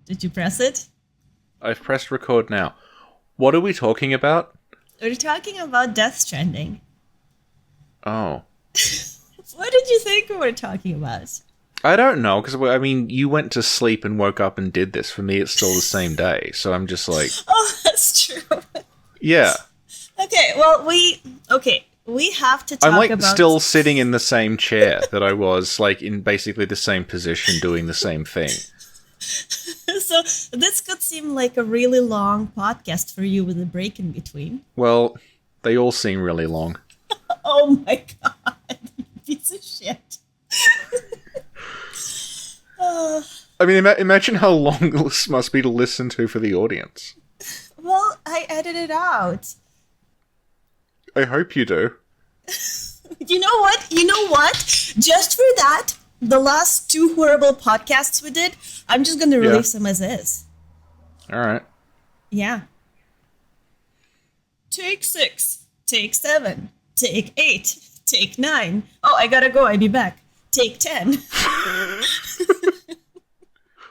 Did you press it? I've pressed record now. What are we talking about? We're talking about Death Stranding. Oh. What did you think we were talking about? I don't know, because, I mean, you went to sleep and woke up and did this. For me, it's still the same day, so I'm just like... Oh, that's true. Yeah. Okay, well, we have to talk I'm, about... still sitting in the same chair that I was, in basically the same position, doing the same thing. So, this could seem like a really long podcast for you with a break in between. Well, they all seem really long. Oh my god, you piece of shit. I mean, imagine how long this must be to listen to for the audience. Well, I edited it out. I hope you do. You know what? Just for that, the last 2 horrible podcasts we did, I'm just going to release them as is. All right. Yeah. Take 6. Take 7. Take 8. Take 9. Oh, I gotta go. I'll be back. Take 10.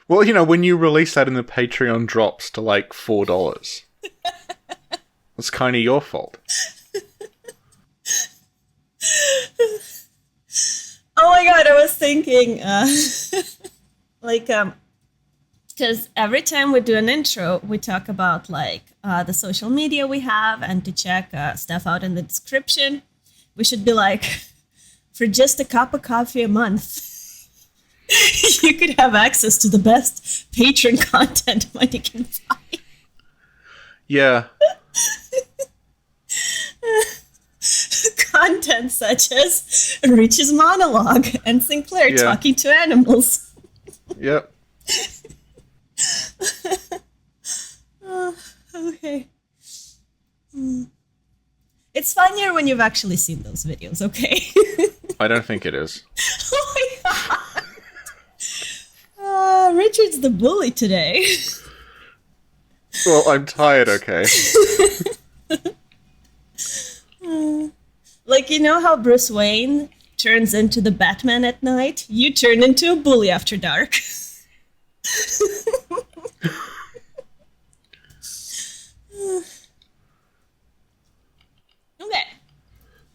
Well, when you release that and the Patreon drops to $4, it's kind of your fault. Oh my god, I was thinking, because every time we do an intro, we talk about the social media we have, and to check stuff out in the description. We should be for just a cup of coffee a month, you could have access to the best patron content money can find. Yeah. Content such as Richie's monologue and Sinclair talking to animals. Yep. Okay. It's funnier when you've actually seen those videos, okay? I don't think it is. Oh my god! Richard's the bully today. Well, I'm tired, okay? You know how Bruce Wayne turns into the Batman at night? You turn into a bully after dark.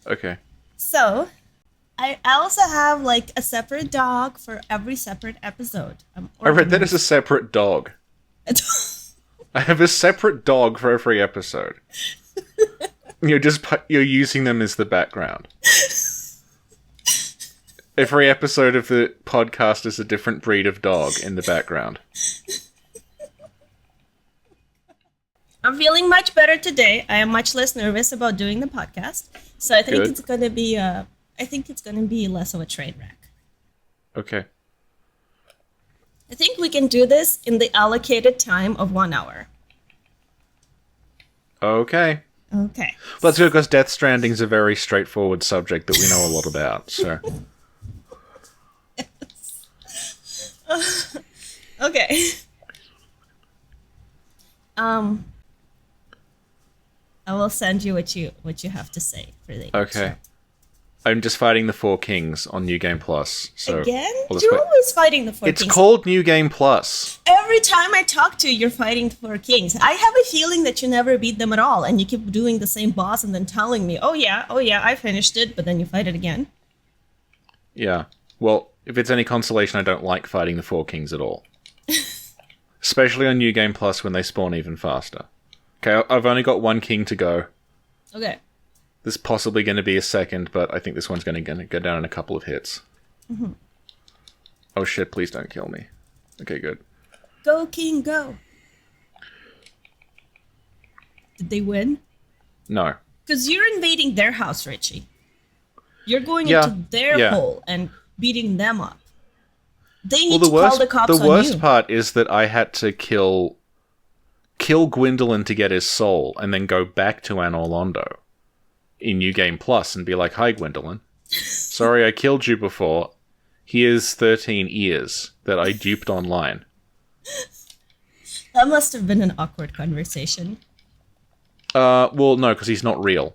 Okay. So, I also have a separate dog for every separate episode. I read that as a separate dog. I have a separate dog for every episode. You're using them as the background. Every episode of the podcast is a different breed of dog in the background. I'm feeling much better today. I am much less nervous about doing the podcast, so I think it's gonna be less of a train wreck. Okay. I think we can do this in the allocated time of 1 hour. Okay. Okay. Well, that's good, because Death Stranding is a very straightforward subject that we know a lot about, so... Okay. I will send you what you have to say for the Okay. intro. I'm just fighting the 4 Kings on New Game Plus. So Again? You're always fighting the 4 Kings. It's called New Game Plus. Every time I talk to you, you're fighting the 4 Kings. I have a feeling that you never beat them at all, and you keep doing the same boss and then telling me, oh yeah, I finished it, but then you fight it again. Yeah. Well, if it's any consolation, I don't like fighting the 4 Kings at all. Especially on New Game Plus when they spawn even faster. Okay, I've only got 1 king to go. Okay. There's possibly going to be a second, but I think this one's going to go down in a couple of hits. Mm-hmm. Oh shit, please don't kill me. Okay, good. Go, King, go. Did they win? No. Because you're invading their house, Richie. You're going into their hole and beating them up. They need to call the cops on you. The worst part is that I had to kill Gwendolyn to get his soul, and then go back to Anor Londo in New Game Plus and be like, hi, Gwendolyn. Sorry I killed you before. Here's 13 ears that I duped online. That must have been an awkward conversation. Well, no, because he's not real.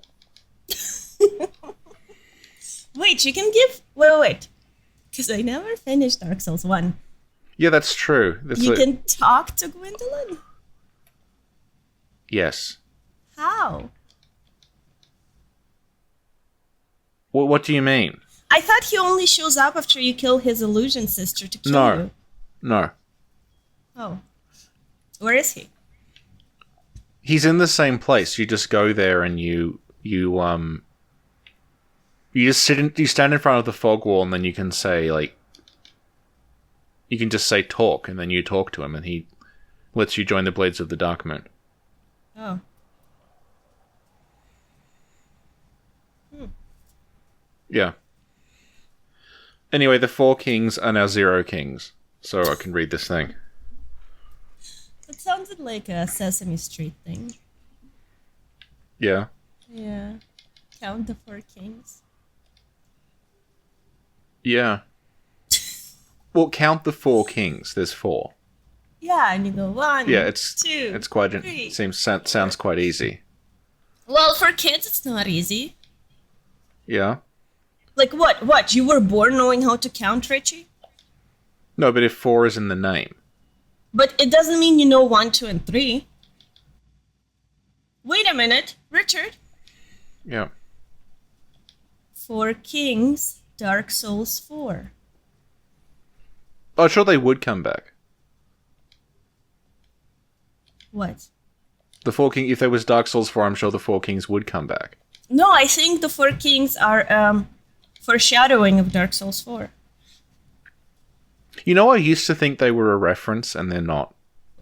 Wait, you can give... Wait. Because I never finished Dark Souls 1. Yeah, that's true. You can talk to Gwendolyn? Yes. How? What do you mean? I thought he only shows up after you kill his illusion sister to kill you. No. Oh. Where is he? He's in the same place. You just go there and you just you stand in front of the fog wall, and then you can say, like, you can just say talk, and then you talk to him, and he lets you join the Blades of the Dark Moon. Oh. Yeah. Anyway, the 4 kings are now 0 kings, so I can read this thing. It sounded like a Sesame Street thing. Yeah. Yeah. Count the 4 kings. Yeah. Well, count the 4 kings. There's 4. Yeah, and you go 1, Yeah, 2, it's quite 3. sounds quite easy. Well, for kids, it's not easy. Yeah. Like what? What? You were born knowing how to count, Richie? No, but if 4 is in the name. But it doesn't mean you know 1, 2, and 3. Wait a minute, Richard. Yeah. 4 kings, Dark Souls 4. Oh, sure they would come back. What? The 4 kings, if there was Dark Souls 4, I'm sure the 4 kings would come back. No, I think the 4 kings are foreshadowing of Dark Souls 4. You know, I used to think they were a reference, and they're not.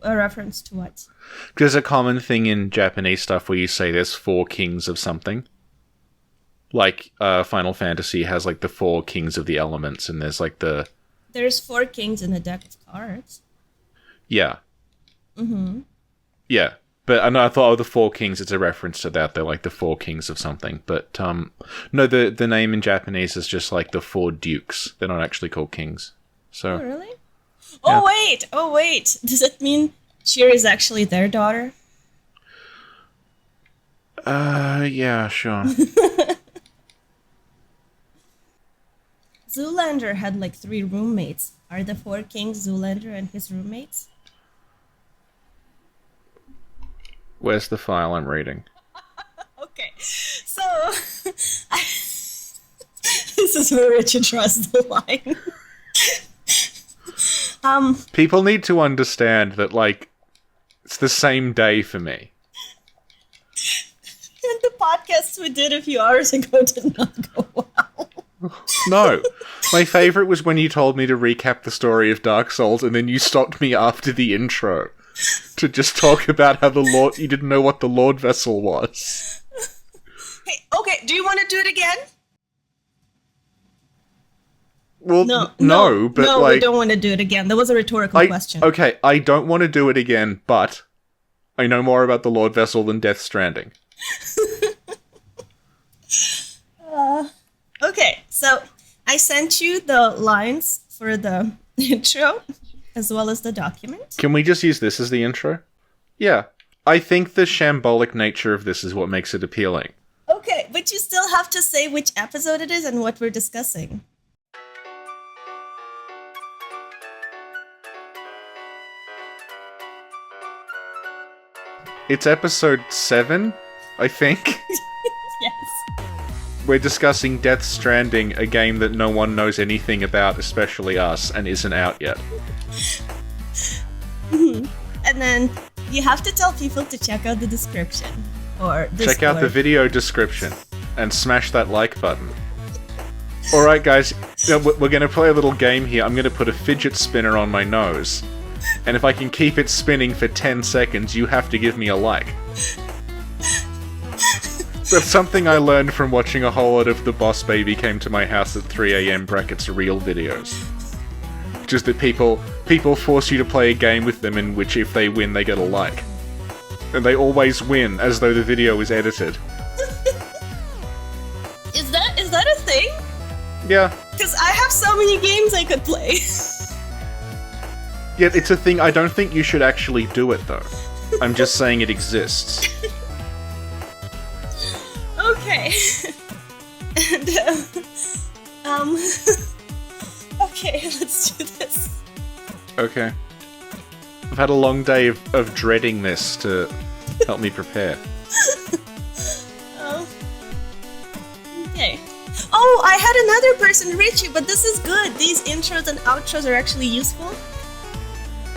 A reference to what? There's a common thing in Japanese stuff where you say there's 4 kings of something. Like, Final Fantasy has, like, the 4 kings of the elements, and there's, like, the... There's 4 kings in a deck of cards. Yeah. Mm-hmm. Yeah. But I know I thought, the 4 kings, it's a reference to that. They're, like, the 4 kings of something. But, no, the name in Japanese is just, like, the 4 dukes. They're not actually called kings. So... Oh, really? Yeah. Oh, wait. Does it mean Cheer is actually their daughter? Yeah, sure. Zoolander had like 3 roommates. Are the 4 kings Zoolander and his roommates? Where's the file I'm reading? Okay, so this is where Richard draws the line. People need to understand that, like, it's the same day for me. And the podcast we did a few hours ago did not go well. No. My favorite was when you told me to recap the story of Dark Souls, and then you stopped me after the intro to just talk about how you didn't know what the Lord Vessel was. Hey, okay, do you want to do it again? Well, No, but we don't want to do it again. That was a rhetorical question. Okay, I don't want to do it again, but I know more about the Lord Vessel than Death Stranding. Okay, so I sent you the lines for the intro, as well as the document. Can we just use this as the intro? Yeah. I think the shambolic nature of this is what makes it appealing. Okay, but you still have to say which episode it is and what we're discussing. It's episode 7, I think. Yes. We're discussing Death Stranding, a game that no one knows anything about, especially us, and isn't out yet. And then you have to tell people to check out the description. Or Check out the video description and smash that like button. Alright guys, we're going to play a little game here. I'm going to put a fidget spinner on my nose. And if I can keep it spinning for 10 seconds, you have to give me a like. That's something I learned from watching a whole lot of The Boss Baby Came to My House at 3 AM brackets real videos. Just that people force you to play a game with them in which if they win, they get a like. And they always win, as though the video is edited. Is that a thing? Yeah. Because I have so many games I could play. Yeah, it's a thing. I don't think you should actually do it, though. I'm just saying it exists. Okay. And, okay, let's do this. Okay. I've had a long day of dreading this to help me prepare. Oh. Okay. Oh, I had another person, Richie, but this is good. These intros and outros are actually useful.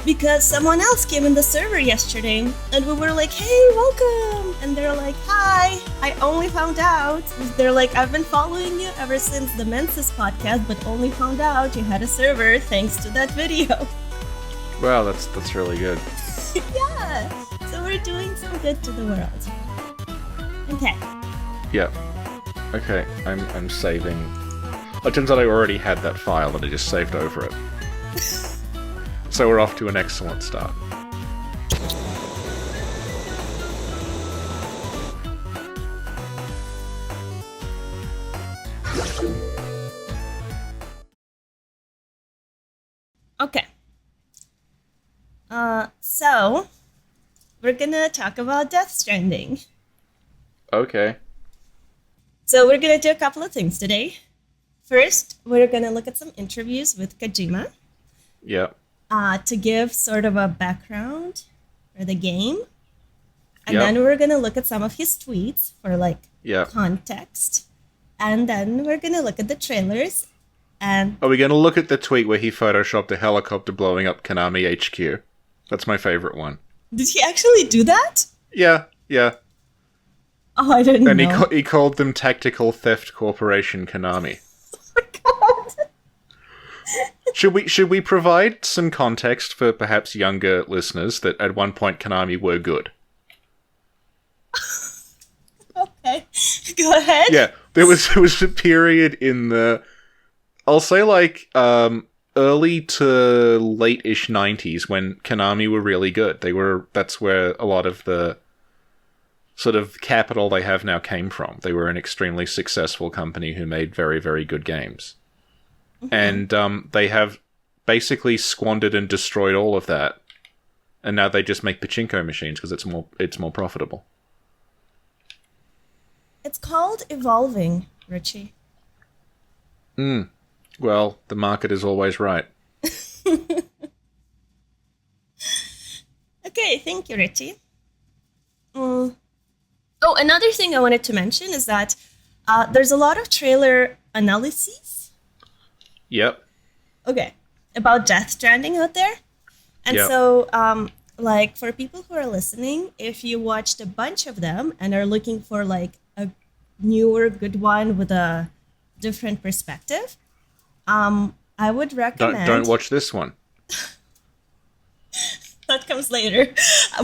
Because someone else came in the server yesterday, and we were like, hey, welcome! And they're like, hi, I only found out. They're like, I've been following you ever since the Menses podcast, but only found out you had a server thanks to that video. Wow, that's really good. Yeah, so we're doing some good to the world. Okay. Yeah. Okay, I'm saving. It turns out I already had that file and I just saved over it. So we're off to an excellent start. Okay. So we're gonna talk about Death Stranding. Okay. So we're gonna do a couple of things today. First, we're gonna look at some interviews with Kojima. Yeah. To give sort of a background for the game. And Yep. then we're going to look at some of his tweets for like Yep. context. And then we're going to look at the trailers. And Are we going to look at the tweet where he photoshopped a helicopter blowing up Konami HQ? That's my favorite one. did he actually do that? Yeah. Oh, I didn't And know. he called them Tactical Theft Corporation Konami. Oh my God. Should we provide some context for perhaps younger listeners that at one point Konami were good? Okay. Go ahead. Yeah, there was a period in the, I'll say like early to late-ish 90s when Konami were really good. That's where a lot of the sort of capital they have now came from. They were an extremely successful company who made very, very good games. Mm-hmm. And they have basically squandered and destroyed all of that. And now they just make pachinko machines because it's more profitable. It's called evolving, Richie. Well, the market is always right. Okay, thank you, Richie. Oh, another thing I wanted to mention is that there's a lot of trailer analyses. Yep. Okay, about Death Stranding out there. And Yep. so, like, for people who are listening, if you watched a bunch of them and are looking for, like, a newer, good one with a different perspective, I would recommend... Don't watch this one. That comes later.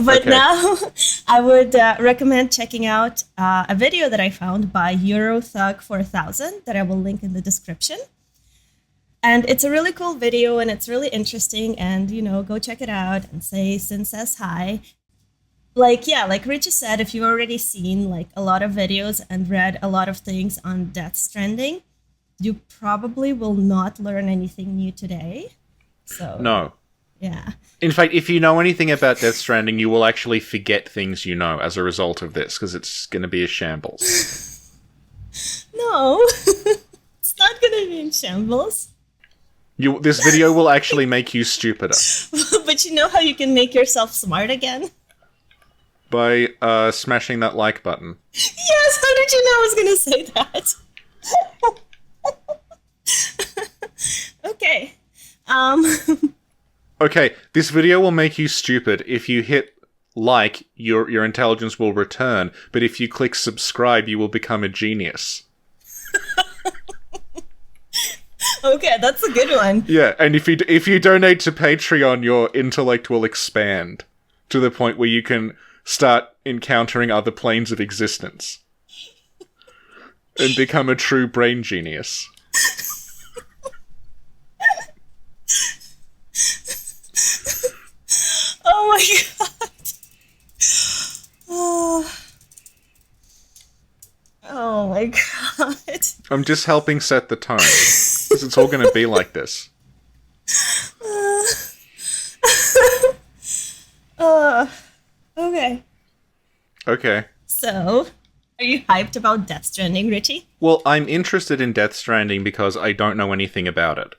But Okay. now, I would recommend checking out a video that I found by EuroThug4000 that I will link in the description. And it's a really cool video, and it's really interesting, and, you know, go check it out and say Sin says hi. Like, yeah, like Richie said, if you've already seen, like, a lot of videos and read a lot of things on Death Stranding, you probably will not learn anything new today. So No. yeah. In fact, if you know anything about Death Stranding, you will actually forget things you know as a result of this, because it's going to be a shambles. No, it's not gonna be in shambles. This video will actually make you stupider. But you know how you can make yourself smart again? By smashing that like button. Yes, how did you know I was gonna say that? Okay. Okay, this video will make you stupid. If you hit like, your intelligence will return, but if you click subscribe, you will become a genius. Okay, that's a good one. Yeah, and if you donate to Patreon, your intellect will expand to the point where you can start encountering other planes of existence and become a true brain genius. Oh my god. Oh my god. I'm just helping set the tone, because it's all going to be like this. Okay. Okay. So, are you hyped about Death Stranding, Richie? Well, I'm interested in Death Stranding because I don't know anything about it.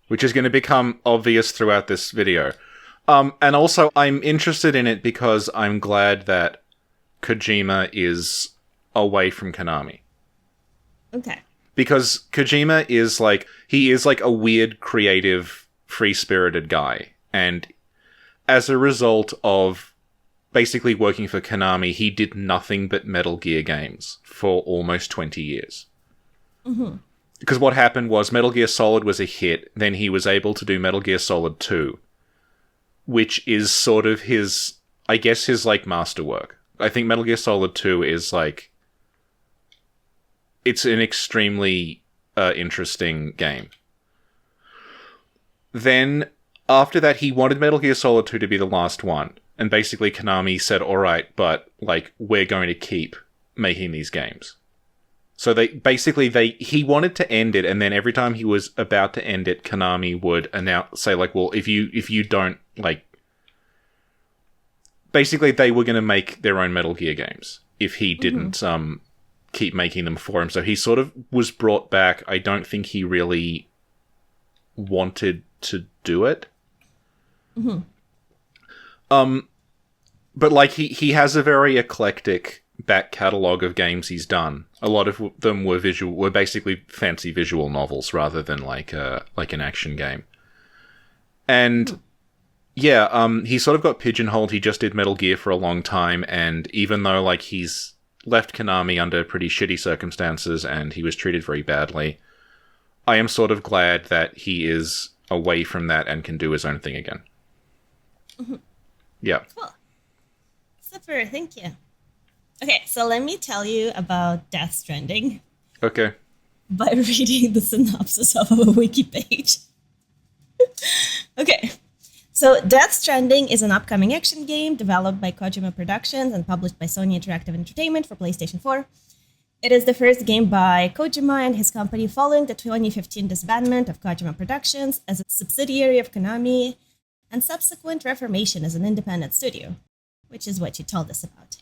which is going to become obvious throughout this video. And also, I'm interested in it because I'm glad that Kojima is away from Konami. Okay. Because Kojima is he is a weird, creative, free-spirited guy. And as a result of basically working for Konami, he did nothing but Metal Gear games for almost 20 years. Mm-hmm. Because what happened was Metal Gear Solid was a hit, then he was able to do Metal Gear Solid 2, which is sort of his masterwork. I think Metal Gear Solid 2 is it's an extremely interesting game. Then, after that, he wanted Metal Gear Solid 2 to be the last one. And basically Konami said, alright, but, we're going to keep making these games. So he wanted to end it, and then every time he was about to end it, Konami would say, well, if you don't, basically they were going to make their own Metal Gear games if he didn't, keep making them for him. So he sort of was brought back. I don't think he really wanted to do it. Mm-hmm. But he has a very eclectic back catalogue of games he's done. A lot of them were basically fancy visual novels rather than an action game. And he sort of got pigeonholed. He just did Metal Gear for a long time, and even though he's left Konami under pretty shitty circumstances and he was treated very badly, I am sort of glad that he is away from that and can do his own thing again. Mm-hmm. Yeah. Cool. Super, thank you. Okay, so let me tell you about Death Stranding. Okay. By reading the synopsis of a wiki page. Okay. So, Death Stranding is an upcoming action game developed by Kojima Productions and published by Sony Interactive Entertainment for PlayStation 4. It is the first game by Kojima and his company following the 2015 disbandment of Kojima Productions as a subsidiary of Konami and subsequent reformation as an independent studio, which is what you told us about.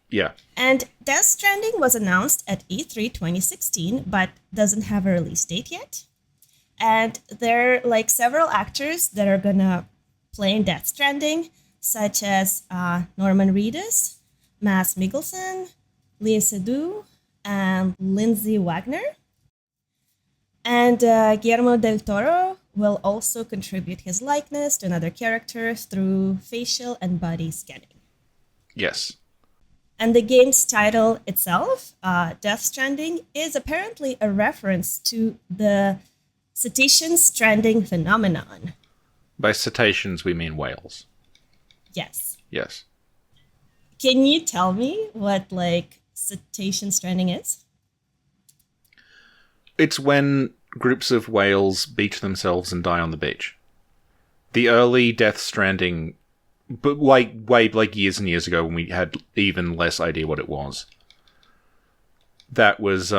Yeah. And Death Stranding was announced at E3 2016, but doesn't have a release date yet. And there are several actors that are gonna play in Death Stranding, such as Norman Reedus, Mads Mikkelsen, Lee Seydoux, and Lindsay Wagner. And Guillermo del Toro will also contribute his likeness to another character through facial and body scanning. Yes. And the game's title itself, Death Stranding, is apparently a reference to the cetacean stranding phenomenon. By cetaceans, we mean whales. Yes. Yes. Can you tell me what, cetacean stranding is? It's when groups of whales beach themselves and die on the beach. The early Death Stranding, but way years and years ago when we had even less idea what it was, that was,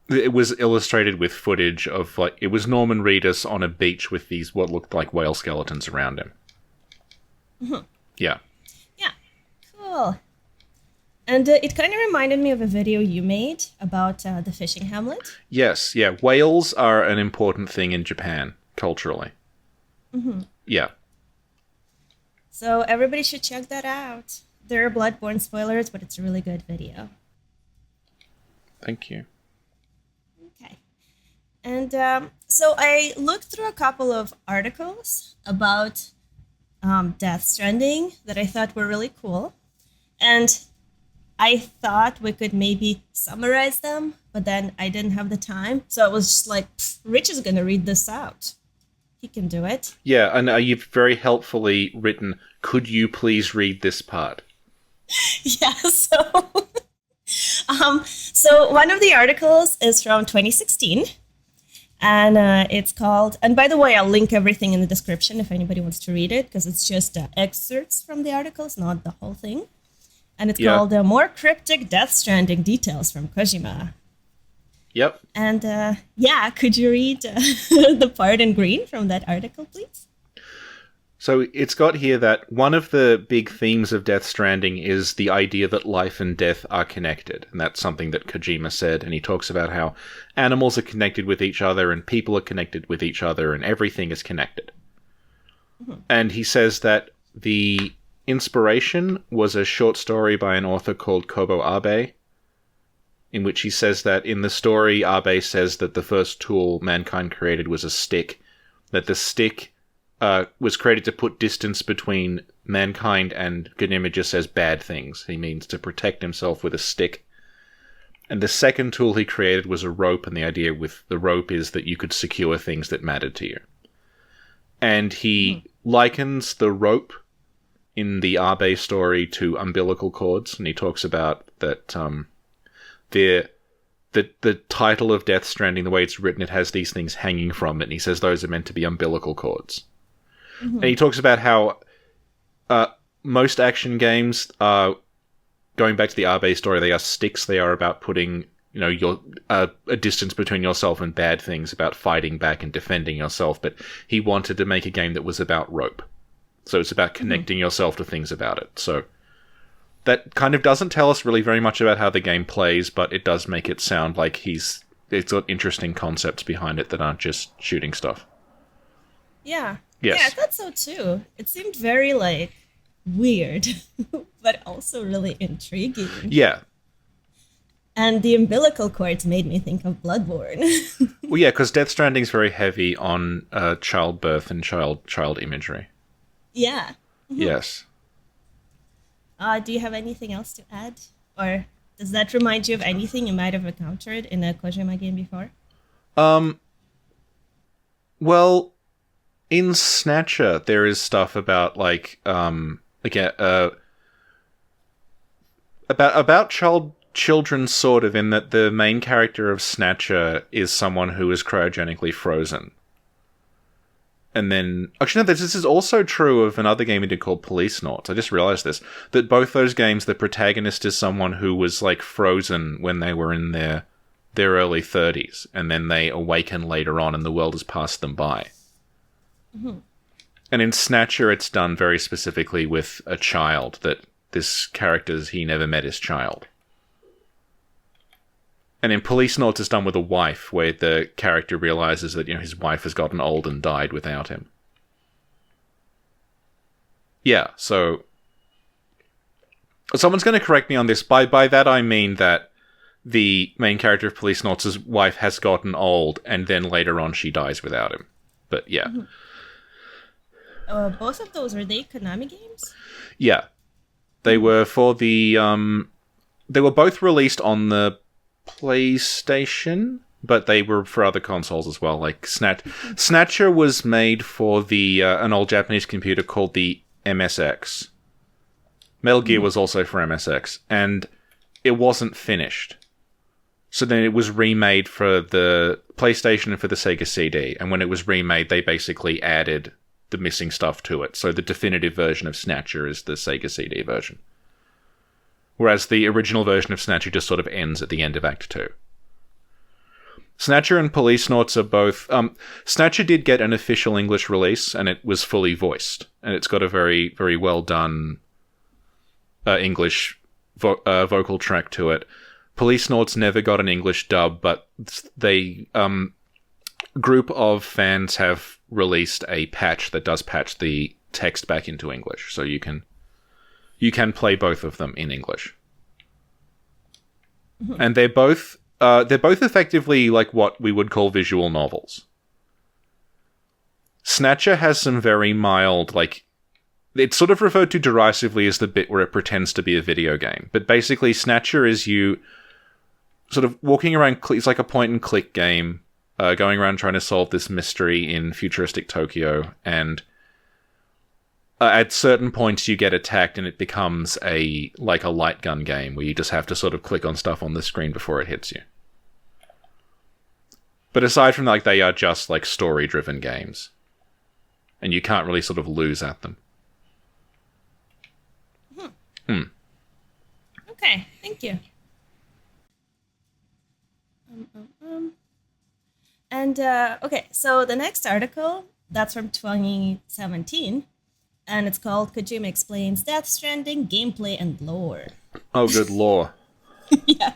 it was illustrated with footage of, it was Norman Reedus on a beach with these, what looked like whale skeletons around him. Mm-hmm. Yeah. Yeah. Cool. And it kind of reminded me of a video you made about the fishing hamlet. Yes, yeah. Whales are an important thing in Japan, culturally. Mm-hmm. Yeah. So everybody should check that out. There are Bloodborne spoilers, but it's a really good video. Thank you. Okay. And so I looked through a couple of articles about Death Stranding that I thought were really cool. And I thought we could maybe summarize them, but then I didn't have the time. So I was just like, Rich is going to read this out. He can do it. Yeah, and you've very helpfully written, could you please read this part? Yeah, so one of the articles is from 2016, and it's called, and by the way, I'll link everything in the description if anybody wants to read it, because it's just excerpts from the articles, not the whole thing. And it's called More Cryptic Death Stranding Details from Kojima. Yep. And could you read the part in green from that article, please? So it's got here that one of the big themes of Death Stranding is the idea that life and death are connected. And that's something that Kojima said. And he talks about how animals are connected with each other and people are connected with each other and everything is connected. Mm-hmm. And he says that the inspiration was a short story by an author called Kobo Abe, in which he says that in the story, Abe says that the first tool mankind created was a stick, that the stick was created to put distance between mankind, and Kojima just says bad things. He means to protect himself with a stick. And the second tool he created was a rope, and the idea with the rope is that you could secure things that mattered to you. And he likens the rope in the Abe story to umbilical cords, and he talks about that the title of Death Stranding, the way it's written, it has these things hanging from it, and he says those are meant to be umbilical cords. Mm-hmm. And he talks about how most action games are, going back to the Abe story, they are sticks. They are about putting, your a distance between yourself and bad things, about fighting back and defending yourself. But he wanted to make a game that was about rope. So it's about connecting yourself to things about it. So that kind of doesn't tell us really very much about how the game plays, but it does make it sound like it's got interesting concepts behind it that aren't just shooting stuff. Yeah. Yes. Yeah, I thought so too. It seemed very, weird, but also really intriguing. Yeah. And the umbilical cords made me think of Bloodborne. Well, yeah, because Death Stranding's very heavy on childbirth and child imagery. Yeah. Mm-hmm. Yes. Do you have anything else to add? Or does that remind you of anything you might have encountered in a Kojima game before? Well, in Snatcher, there is stuff about about children, sort of, in that the main character of Snatcher is someone who is cryogenically frozen. And then, actually, no, this is also true of another game we did called Police Noughts. I just realized this, that both those games, the protagonist is someone who was frozen when they were in their early 30s, and then they awaken later on, and the world has passed them by. Mm-hmm. And in Snatcher, it's done very specifically with a child, that this character's, he never met his child. And in Police Noughts, it's done with a wife, where the character realizes that, his wife has gotten old and died without him. Yeah, so someone's going to correct me on this. By that, I mean that the main character of Police Noughts' wife has gotten old, and then later on she dies without him. But yeah. Mm-hmm. Both of those, were they Konami games? Yeah. They were for the... they were both released on the PlayStation, but they were for other consoles as well. Snatcher was made for the an old Japanese computer called the MSX. Metal Gear was also for MSX, and it wasn't finished. So then it was remade for the PlayStation and for the Sega CD, and when it was remade, they basically added the missing stuff to it. So the definitive version of Snatcher is the Sega CD version. Whereas the original version of Snatcher just sort of ends at the end of Act 2. Snatcher and Police Noughts are both... Snatcher did get an official English release, and it was fully voiced. And it's got a very, very well done English vocal track to it. Police Noughts never got an English dub, but they... group of fans have released a patch that does patch the text back into English, so you can play both of them in English. Mm-hmm. And they're both effectively what we would call visual novels. Snatcher has some very mild, it's sort of referred to derisively as the bit where it pretends to be a video game, but basically Snatcher is you sort of walking around, it's like a point and click game, going around trying to solve this mystery in futuristic Tokyo, and at certain points you get attacked and it becomes a light gun game where you just have to sort of click on stuff on the screen before it hits you. But aside from they are just story-driven games. And you can't really sort of lose at them. Okay, thank you. And, okay, so the next article, that's from 2017. And it's called Kojima Explains Death Stranding Gameplay and Lore. Oh, good lore. Yeah.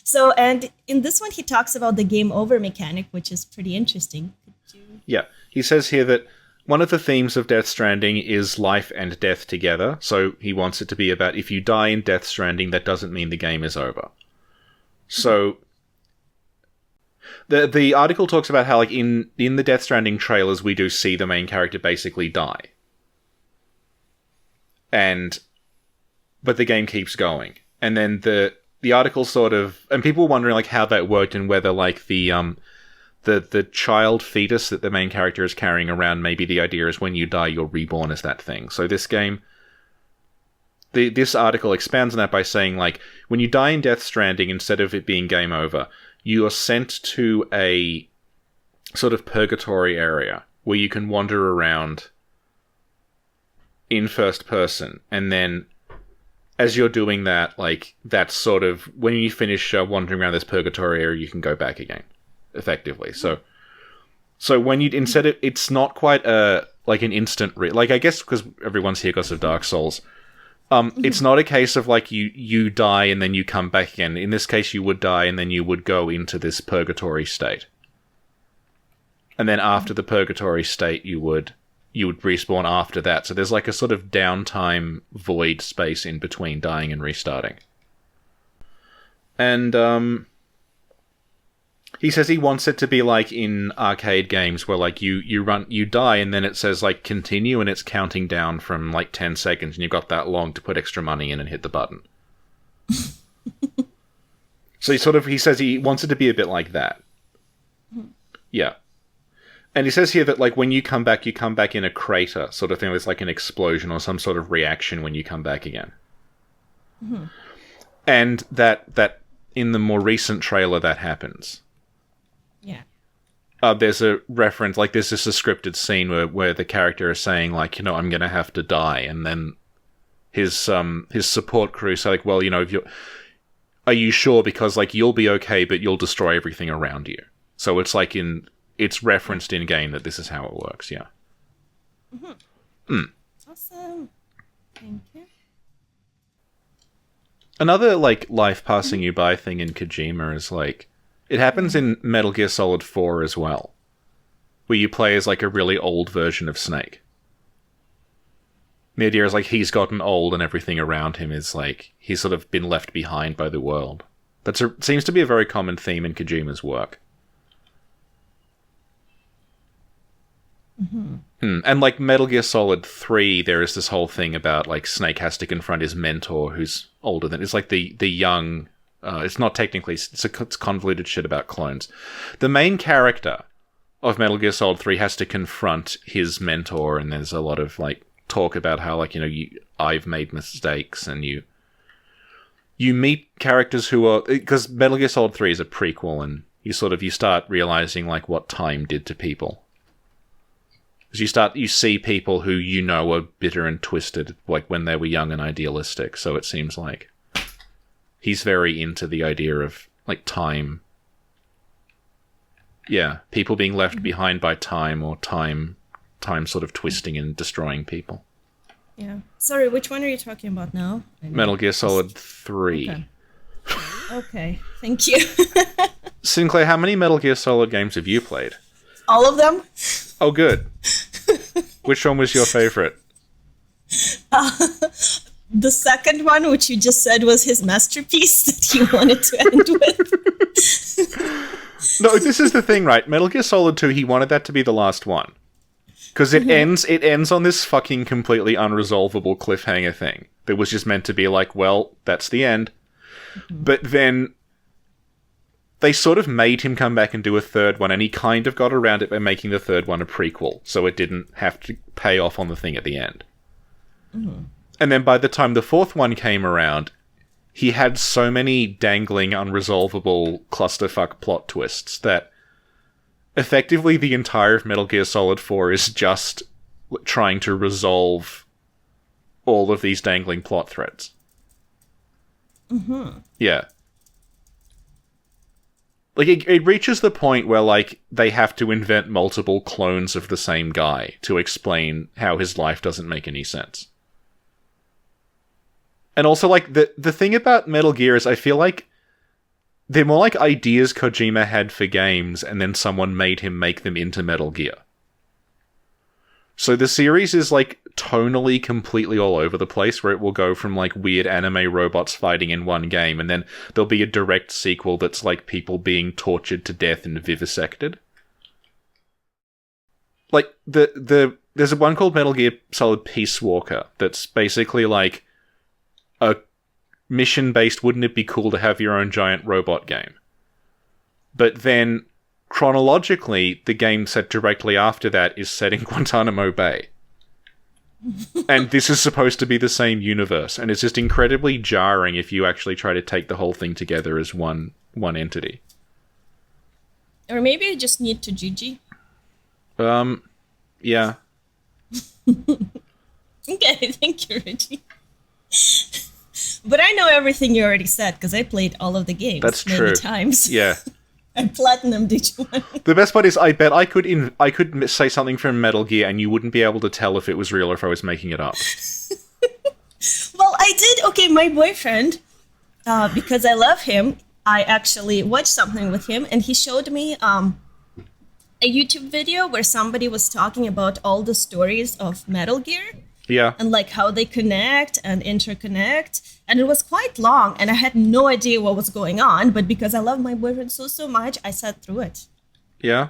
So, and in this one, he talks about the game over mechanic, which is pretty interesting. Yeah. He says here that one of the themes of Death Stranding is life and death together. So he wants it to be about if you die in Death Stranding, that doesn't mean the game is over. So the article talks about how, like, in the Death Stranding trailers, we do see the main character basically die. But the game keeps going. And then the article sort of, and people were wondering like how that worked and whether like the child fetus that the main character is carrying around, maybe the idea is when you die you're reborn as that thing. So this game, this article expands on that by saying like when you die in Death Stranding, instead of it being game over, you are sent to a sort of purgatory area where you can wander around in first person, and then as you're doing that, like, that's sort of, when you finish wandering around this purgatory area, you can go back again, effectively. So when you, instead of, it's not quite like an instant, like, I guess because everyone's here because of Dark Souls, it's not a case of, like, you die and then you come back again. In this case, you would die and then you would go into this purgatory state. And then after the purgatory state, you would respawn after that. So there's like a sort of downtime void space in between dying and restarting. And he says he wants it to be like in arcade games where like you die and then it says like continue and it's counting down from like 10 seconds and you've got that long to put extra money in and hit the button. So he says he wants it to be a bit like that. Yeah. And he says here that, like, when you come back in a crater sort of thing. There's, like, an explosion or some sort of reaction when you come back again. Mm-hmm. And that in the more recent trailer, that happens. Yeah. There's a reference, like, there's just a scripted scene where the character is saying, like, you know, I'm gonna have to die. And then his support crew say, like, well, you know, are you sure? Because, like, you'll be okay, but you'll destroy everything around you. So it's, like, it's referenced in-game that this is how it works, yeah. Awesome. Thank you. Another, like, life passing you by thing in Kojima is, like, it happens in Metal Gear Solid 4 as well, where you play as, like, a really old version of Snake. The idea is, like, he's gotten old and everything around him is, like, he's sort of been left behind by the world. Seems to be a very common theme in Kojima's work. And like Metal Gear Solid 3, there is this whole thing about like Snake has to confront his mentor who's older than, it's like the young, it's not technically, it's convoluted shit about clones. The main character of Metal Gear Solid 3 has to confront his mentor, and there's a lot of like talk about how, like, you know, I've made mistakes, and you meet characters who are, because Metal Gear Solid 3 is a prequel, and you start realizing like what time did to people. Because you see people who you know are bitter and twisted, like when they were young and idealistic. So it seems like he's very into the idea of like time. Yeah, people being left behind by time, or time sort of twisting and destroying people. Yeah. Sorry, which one are you talking about now? Metal Gear Solid 3. Okay. Okay, thank you. Sinclair, how many Metal Gear Solid games have you played? All of them. Oh, good. Which one was your favorite? The second one, which you just said was his masterpiece that he wanted to end with. No, this is the thing, right? Metal Gear Solid 2, he wanted that to be the last one. Because it ends on this fucking completely unresolvable cliffhanger thing. That was just meant to be like, well, that's the end. But then they sort of made him come back and do a third one, and he kind of got around it by making the third one a prequel, so it didn't have to pay off on the thing at the end. And then by the time the fourth one came around, he had so many dangling, unresolvable clusterfuck plot twists that effectively the entire of Metal Gear Solid 4 is just trying to resolve all of these dangling plot threads. Yeah. Like, it reaches the point where, like, they have to invent multiple clones of the same guy to explain how his life doesn't make any sense. And also, like, the thing about Metal Gear is I feel like they're more like ideas Kojima had for games, and then someone made him make them into Metal Gear. So the series is, like, tonally completely all over the place, where it will go from, like, weird anime robots fighting in one game, and then there'll be a direct sequel that's, like, people being tortured to death and vivisected. Like, there's one called Metal Gear Solid Peace Walker that's basically, like, a mission-based, wouldn't it be cool to have your own giant robot game? But then, chronologically, the game set directly after that is set in Guantanamo Bay. And this is supposed to be the same universe, and it's just incredibly jarring if you actually try to take the whole thing together as one entity. Or maybe I just need to GG. Yeah. Okay, thank you, Richie. But I know everything you already said, because I played all of the games That's many true. times. Yeah. I platinumed each one. The best part is, I bet I could say something from Metal Gear and you wouldn't be able to tell if it was real or if I was making it up. Well, I did. Okay, my boyfriend, because I love him, I actually watched something with him, and he showed me a YouTube video where somebody was talking about all the stories of Metal Gear. Yeah. And like how they connect and interconnect. And it was quite long, and I had no idea what was going on, but because I love my boyfriend so much, I sat through it. Yeah.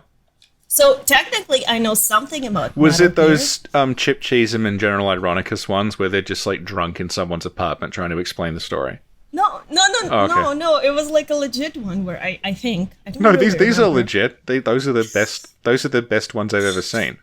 So technically I know something about Was Metal it those Chip Cheesem and General Ironicus ones where they're just like drunk in someone's apartment trying to explain the story? No, Oh, okay. no. It was like a legit one where I think. I don't No, really these are remember. legit. Those are the best. Those are the best ones I've ever seen.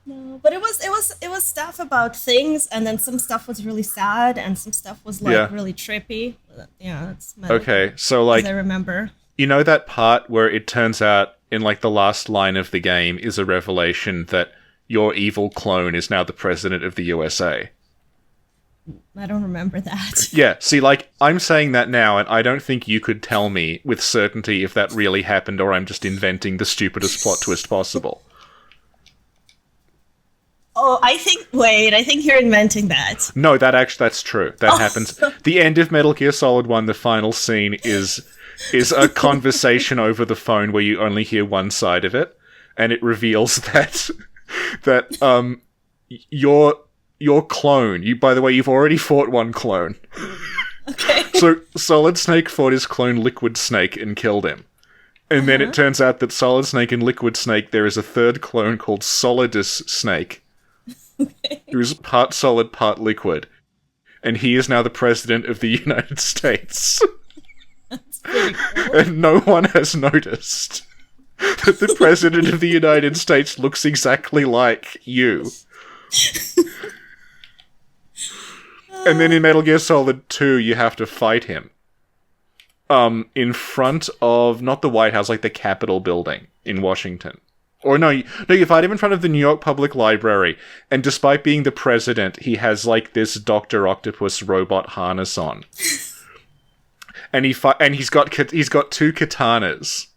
No, but it was stuff about things, and then some stuff was really sad, and some stuff was like Yeah. really trippy. Yeah, that's Metal Okay, Gear, so as like, I remember. you know that part where it turns out in like the last line of the game is a revelation that your evil clone is now the president of the USA. I don't remember that. Yeah, see, like, I'm saying that now, and I don't think you could tell me with certainty if that really happened or I'm just inventing the stupidest plot twist possible. Oh, I think you're inventing that. No, that's true. That happens. The end of Metal Gear Solid 1, the final scene is a conversation over the phone where you only hear one side of it, and it reveals that your clone, by the way, you've already fought one clone. Okay. So Solid Snake fought his clone Liquid Snake and killed him. And then it turns out that Solid Snake and Liquid Snake, there is a third clone called Solidus Snake. Who's part solid, part liquid. And he is now the president of the United States. That's pretty cool. And no one has noticed that the president of the United States looks exactly like you. And then in Metal Gear Solid 2, you have to fight him. In front of, not the White House, like the Capitol building in Washington. Or no, you fight him in front of the New York Public Library, and despite being the president, he has like this Dr. Octopus robot harness on. And he's got two katanas,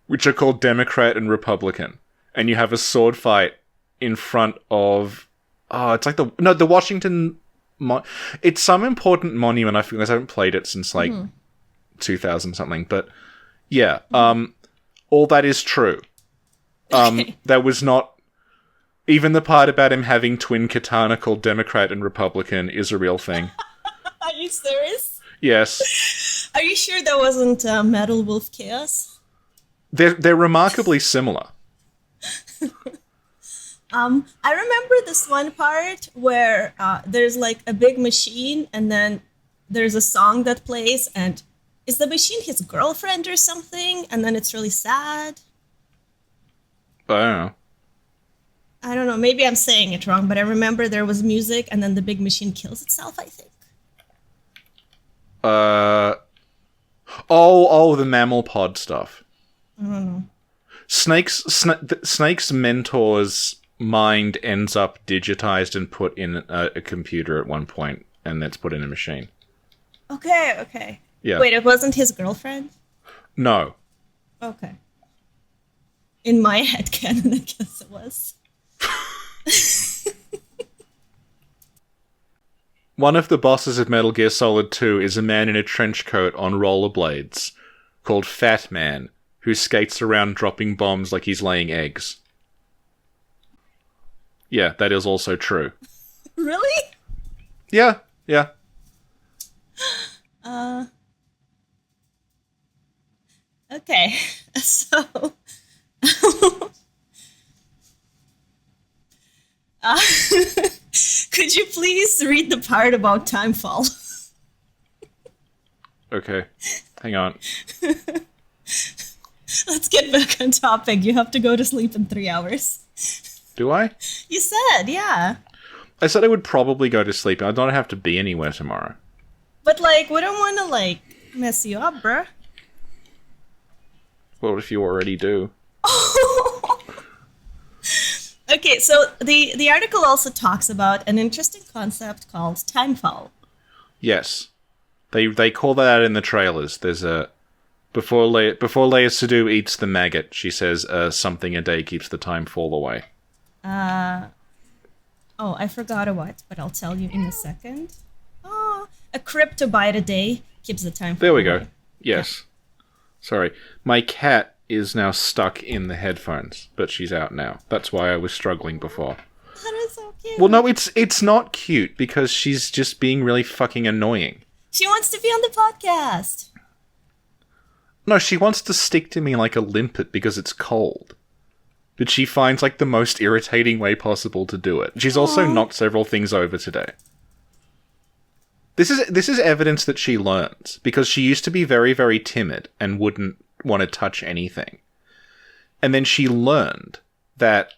which are called Democrat and Republican. And you have a sword fight in front of, it's like the Washington, it's some important monument. I haven't played it since like 2000 something, but yeah, all that is true. That was not, even the part about him having twin katana called Democrat and Republican is a real thing. Are you serious? Yes. Are you sure that wasn't Metal Wolf Chaos? They're remarkably similar. I remember this one part where there's like a big machine, and then there's a song that plays, and is the machine his girlfriend or something? And then it's really sad. Oh. I don't know, maybe I'm saying it wrong, but I remember there was music, and then the big machine kills itself, I think. The mammal pod stuff. I don't know. Snake's mentor's mind ends up digitized and put in a computer at one point, and that's put in a machine. Okay. Yeah. Wait, it wasn't his girlfriend? No. Okay. In my headcanon, I guess it was. One of the bosses of Metal Gear Solid 2 is a man in a trench coat on rollerblades called Fat Man, who skates around dropping bombs like he's laying eggs. Yeah, that is also true. Really? Yeah. Okay. So... could you please read the part about timefall? Okay. Hang on. Let's get back on topic. You have to go to sleep in 3 hours. Do I? You said, yeah. I said I would probably go to sleep. I don't have to be anywhere tomorrow. But, like, we don't want to, like, mess you up, bruh. What if you already do? Okay, so the article also talks about an interesting concept called timefall. Yes. They call that out in the trailers. There's a... Before Leia Sadu eats the maggot, she says, something a day keeps the time fall away. Oh, I forgot what, but I'll tell you in a second. Oh, a cryptobite a day keeps the time fall There we away. go. Yes. Sorry. My cat is now stuck in the headphones, but she's out now. That's why I was struggling before. That is so cute. Well, no, it's not cute, because she's just being really fucking annoying. She wants to be on the podcast. No, she wants to stick to me like a limpet because it's cold. But she finds, like, the most irritating way possible to do it. She's also knocked several things over today. This is evidence that she learns, because she used to be very, very timid and wouldn't want to touch anything. And then she learned that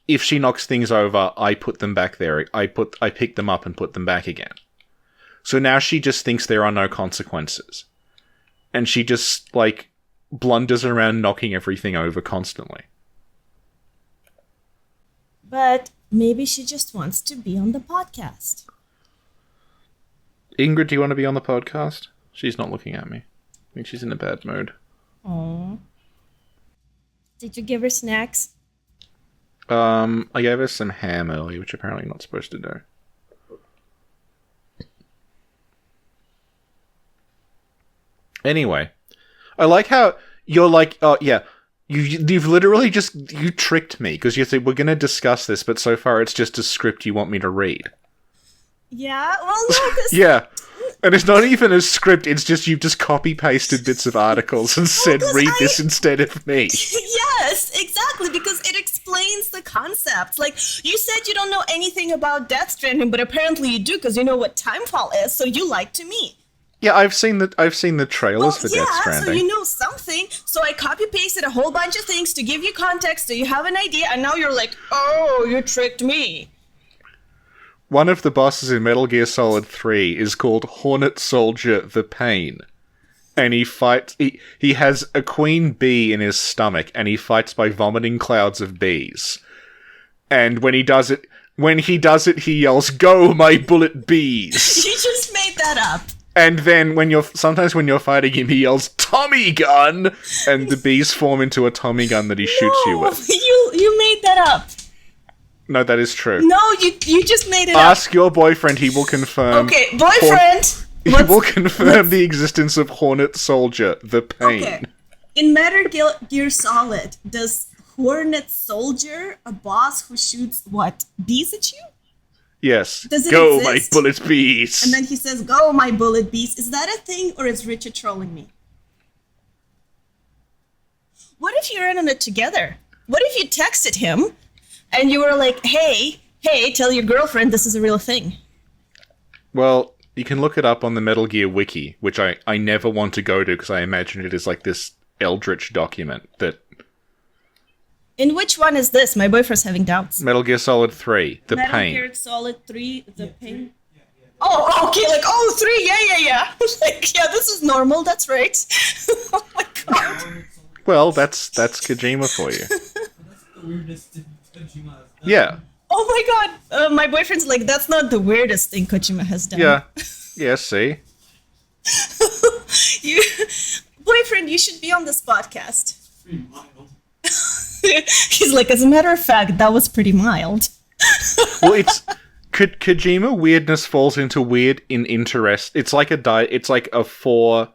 if she knocks things over, I put them back there. I pick them up and put them back again. So now she just thinks there are no consequences. And she just, like, blunders around knocking everything over constantly. But maybe she just wants to be on the podcast. Ingrid, do you want to be on the podcast? She's not looking at me. I think she's in a bad mood. Oh. Did you give her snacks? I gave her some ham earlier, which apparently I'm not supposed to do. Anyway, I like how you're like, oh yeah, you've literally you tricked me, because you said we're going to discuss this, but so far it's just a script you want me to read. Yeah, well, no, this... Yeah, and it's not even a script, it's just you've just copy-pasted bits of articles and said, read this instead of me. Yes, exactly, because it explains the concept. Like, you said you don't know anything about Death Stranding, but apparently you do, because you know what timefall is, so you lied to me. Yeah, I've seen the trailers for Death Stranding. So you know something. So I copy-pasted a whole bunch of things to give you context, so you have an idea, and now you're like, oh, you tricked me. One of the bosses in Metal Gear Solid 3 is called Hornet Soldier the Pain. And he fights... He has a queen bee in his stomach, and he fights by vomiting clouds of bees. And when he does it, he yells, "Go, my bullet bees!" You just made that up. And then sometimes when you're fighting him, he yells, "Tommy gun!" And the bees form into a Tommy gun that he shoots you with. You made that up. No, that is true. No, you just made it up. Ask your boyfriend, he will confirm. Okay, boyfriend! He will confirm the existence of Hornet Soldier, the Pain. Okay. In Metal Gear Solid, does Hornet Soldier, a boss who shoots, what, bees at you? Yes. Does it Go, exist? my bullet bees! And then he says, "Go, my bullet beast." Is that a thing, or is Richard trolling me? What if you ran on it together? What if you texted him, and you were like, hey, tell your girlfriend this is a real thing? Well, you can look it up on the Metal Gear wiki, which I never want to go to, because I imagine it is like this eldritch document that... In which one is this? My boyfriend's having doubts. Metal Gear Solid 3, The Metal Pain. Gear Solid 3, The Pain? Oh, okay, like, 3, yeah. Like, yeah, this is normal, that's right. Oh my god. Well, that's Kojima for you. That's the weirdest thing Kojima has done. Yeah. Oh my god. My boyfriend's like, that's not the weirdest thing Kojima has done. Yeah. Yeah, see? You, boyfriend, you should be on this podcast. Pretty mild. He's like, as a matter of fact, that was pretty mild. Well, it's Kojima weirdness falls into weird in interest. It's like it's like a four.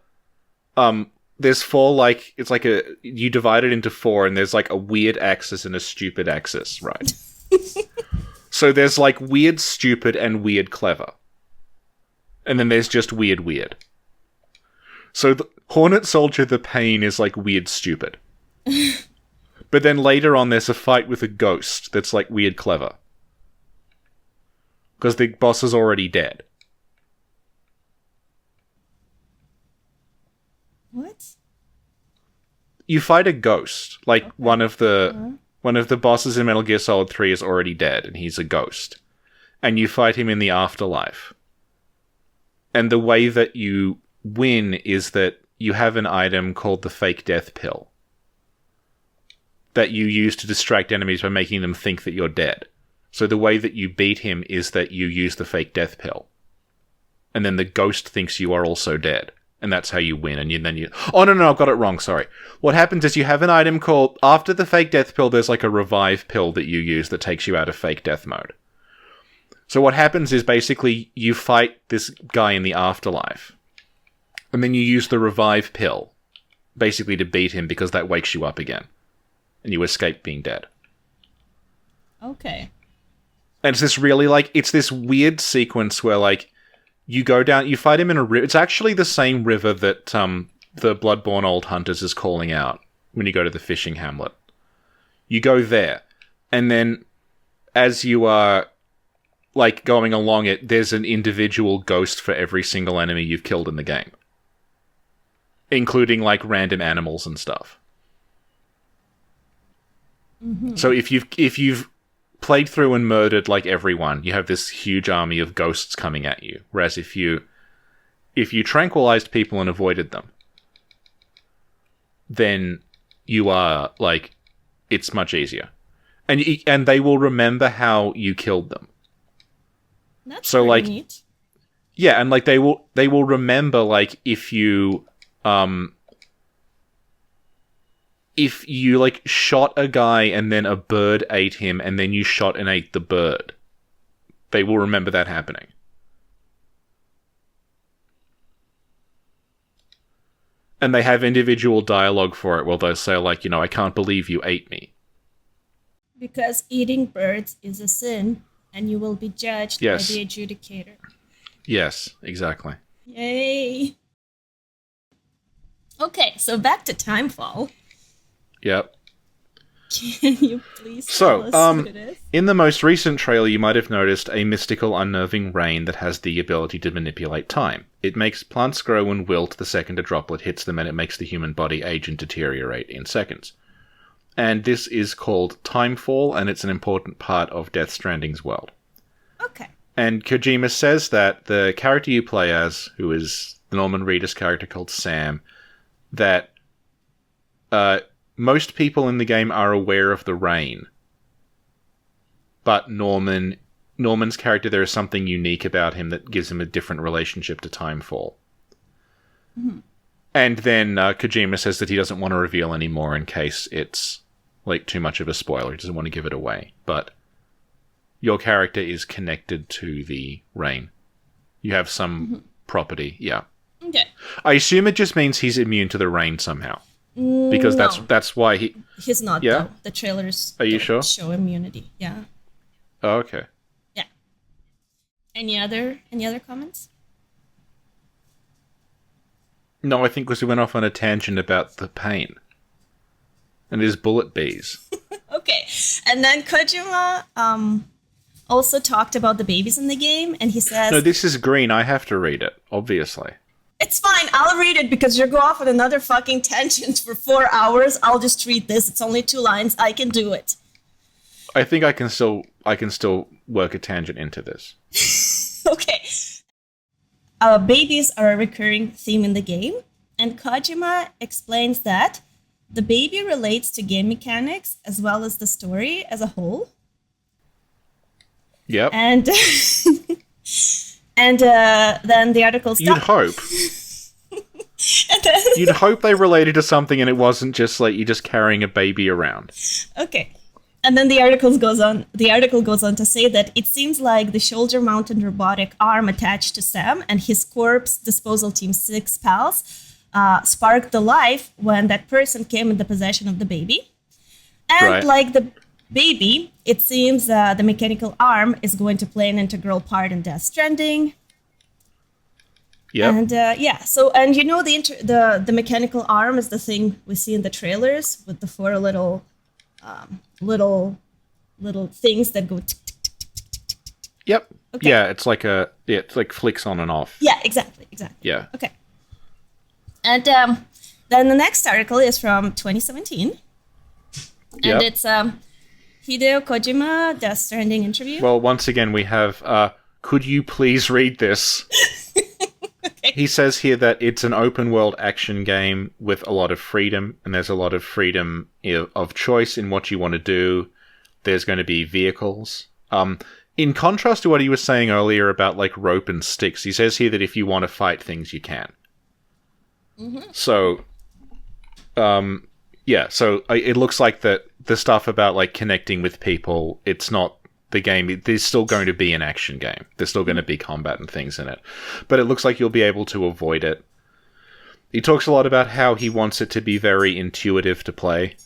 There's four, like it's like you divide it into four, and there's like a weird axis and a stupid axis, right? So there's like weird, stupid, and weird, clever, and then there's just weird. So the Hornet Soldier, the Pain is like weird, stupid. But then later on, there's a fight with a ghost that's like weird, clever. Because the boss is already dead. What? You fight a ghost. Like, okay. one of the bosses in Metal Gear Solid 3 is already dead, and he's a ghost. And you fight him in the afterlife. And the way that you win is that you have an item called the fake death pill that you use to distract enemies by making them think that you're dead. So the way that you beat him is that you use the fake death pill. And then the ghost thinks you are also dead. And that's how you win. And then you... Oh, no, I've got it wrong, sorry. What happens is you have an item called... After the fake death pill, there's like a revive pill that you use that takes you out of fake death mode. So what happens is basically you fight this guy in the afterlife. And then you use the revive pill basically to beat him because that wakes you up again. And you escape being dead. Okay. And it's this really, like, it's this weird sequence where, like, you go down, you fight him in a river. It's actually the same river that the Bloodborne Old Hunters is calling out when you go to the fishing hamlet. You go there, and then as you are, like, going along it, there's an individual ghost for every single enemy you've killed in the game. Including, like, random animals and stuff. Mm-hmm. So if you've played through and murdered like everyone, you have this huge army of ghosts coming at you. Whereas if you tranquilized people and avoided them, then you are like, it's much easier, and they will remember how you killed them. That's so like neat. Yeah, and like they will remember like if you like shot a guy and then a bird ate him and then you shot and ate the bird, they will remember that happening. And they have individual dialogue for it where they'll say like, I can't believe you ate me. Because eating birds is a sin and you will be judged by the adjudicator. Yes, exactly. Yay. Okay, so back to Timefall. Yep. Can you please tell us what it is? In the most recent trailer, you might have noticed a mystical, unnerving rain that has the ability to manipulate time. It makes plants grow and wilt the second a droplet hits them, and it makes the human body age and deteriorate in seconds. And this is called Timefall, and it's an important part of Death Stranding's world. Okay. And Kojima says that the character you play as, who is the Norman Reedus character called Sam, that most people in the game are aware of the rain. But Norman's character, there is something unique about him that gives him a different relationship to Timefall. Mm-hmm. And then Kojima says that he doesn't want to reveal any more in case it's like too much of a spoiler. He doesn't want to give it away. But your character is connected to the rain. You have some property, yeah. Okay. I assume it just means he's immune to the rain somehow. Because that's why he's not. Yeah? Though. The trailers Are you sure? Show immunity. Yeah. Oh, okay. Yeah. Any other comments? No, I think because we went off on a tangent about the pain and his bullet bees. Okay, and then Kojima also talked about the babies in the game, and he says, "No, this is green. I have to read it, obviously." It's fine, I'll read it because you're going off on another fucking tangent for 4 hours. I'll just read this. It's only 2 lines. I can do it. I think I can still work a tangent into this. Okay. Babies are a recurring theme in the game, and Kojima explains that the baby relates to game mechanics as well as the story as a whole. Yep. And then the article stops. You'd hope. You'd hope they related to something and it wasn't just like you're just carrying a baby around. Okay. And then the article goes on. The article goes on to say that it seems like the shoulder-mounted robotic arm attached to Sam and his corpse disposal team's 6 pals sparked the life when that person came into possession of the baby. And Right. like the baby, it seems the mechanical arm is going to play an integral part in Death Stranding. Yep. And and you know the mechanical arm is the thing we see in the trailers with the 4 little things that go tick, tick, tick, tick, tick, tick, tick. Yep. Okay. Yeah, it's like flicks on and off. Yeah, exactly. Yeah. Okay. And then the next article is from 2017. And Yep. it's Hideo Kojima Death Stranding interview. Well, once again, we have, could you please read this? Okay. He says here that it's an open world action game with a lot of freedom, and there's a lot of freedom of choice in what you want to do. There's going to be vehicles. In contrast to what he was saying earlier about like rope and sticks, he says here that if you want to fight things, you can. Mm-hmm. So, so it looks like that the stuff about like connecting with people, it's not the game. There's still going to be an action game. There's still going to be combat and things in it. But it looks like you'll be able to avoid it. He talks a lot about how he wants it to be very intuitive to play.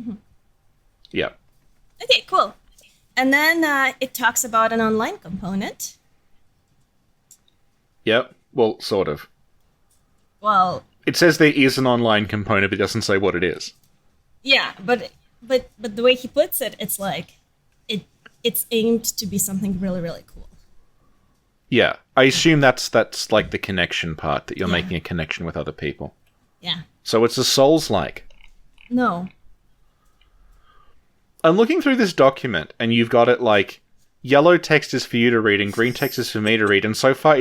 Mm-hmm. Yeah. Okay, cool. And then it talks about an online component. Yep. Well, sort of. Well, It says there is an online component, but it doesn't say what it is. yeah, but the way he puts it, it's like it's aimed to be something really, really cool. Yeah. I assume that's like the connection part, that you're Yeah. making a connection with other people. Yeah. So it's a Souls-like. No. I'm looking through this document, and you've got it like yellow text is for you to read and green text is for me to read, and so far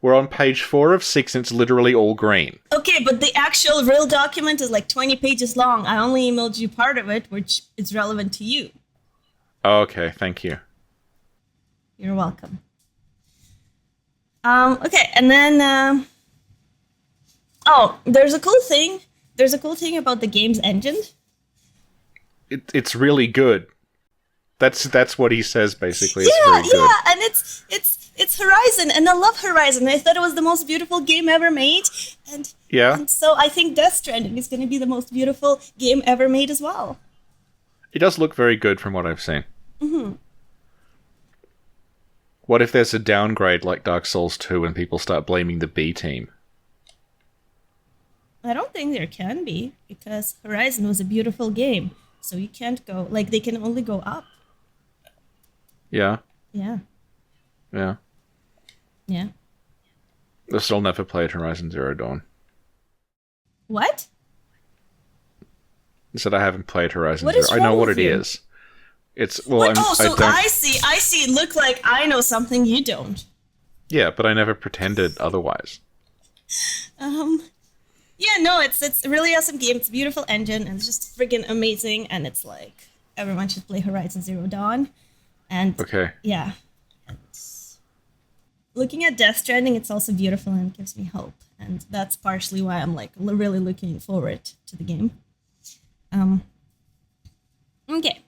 we're on page 4 of 6 and it's literally all green. Okay, but the actual real document is like 20 pages long. I only emailed you part of it, which is relevant to you. Oh, okay, thank you. You're welcome. Okay, and then there's a cool thing. There's a cool thing about the game's engine. It's really good. That's what he says basically. It's Yeah, very good. yeah, and it's Horizon, and I love Horizon. I thought it was the most beautiful game ever made, and Yeah. and so I think Death Stranding is going to be the most beautiful game ever made as well. It does look very good from what I've seen. Mm-hmm. What if there's a downgrade like Dark Souls 2 and people start blaming the B team? I don't think there can be, because Horizon was a beautiful game, so you can't go like they can only go up. Yeah, Yeah, yeah. yeah. I've still never played Horizon Zero Dawn. What? I said I haven't played Horizon What Zero. is I know wrong what with it you? is. It's well, What? I don't. I see. Look like I know something you don't. Yeah, but I never pretended otherwise. Yeah, no, it's a really awesome game. It's a beautiful engine, and it's just friggin' amazing. And it's like everyone should play Horizon Zero Dawn. And Okay. yeah, it's, looking at Death Stranding, it's also beautiful and gives me hope. And that's partially why I'm like really looking forward to the game. Okay.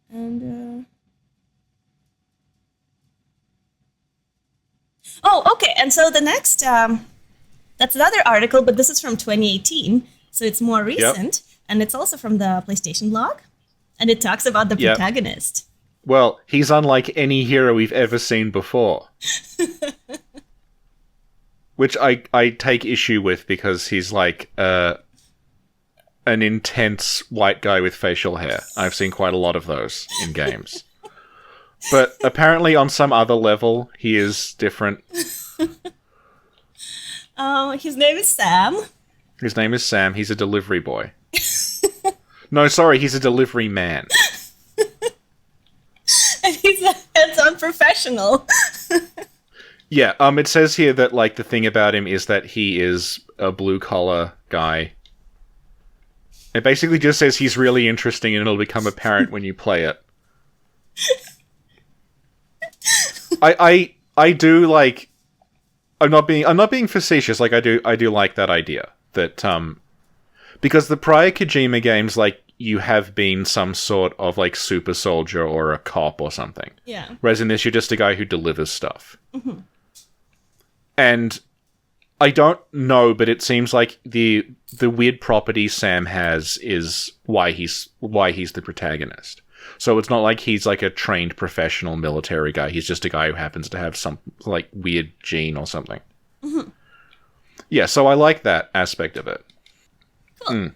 And okay. And so the next, that's another article, but this is from 2018, so it's more recent, and it's also from the PlayStation blog, and it talks about the Yep. protagonist. Well, he's unlike any hero we've ever seen before. Which I take issue with because he's like an intense white guy with facial hair. I've seen quite a lot of those in games. But apparently on some other level, he is different. His name is Sam. His name is Sam. He's a delivery boy. No, sorry, he's a delivery man. And he's a hands-on professional. Yeah, it says here that, like, the thing about him is that he is a blue-collar guy. It basically just says he's really interesting and it'll become apparent when you play it. I do, like... I'm not being facetious. Like I do like that idea that because the prior Kojima games, like you have been some sort of like super soldier or a cop or something. Yeah. Whereas in this, you're just a guy who delivers stuff. Mm-hmm. And I don't know, but it seems like the weird property Sam has is why he's the protagonist. So it's not like he's like a trained professional military guy. He's just a guy who happens to have some like weird gene or something. Mm-hmm. Yeah, so I like that aspect of it. Cool. Mm.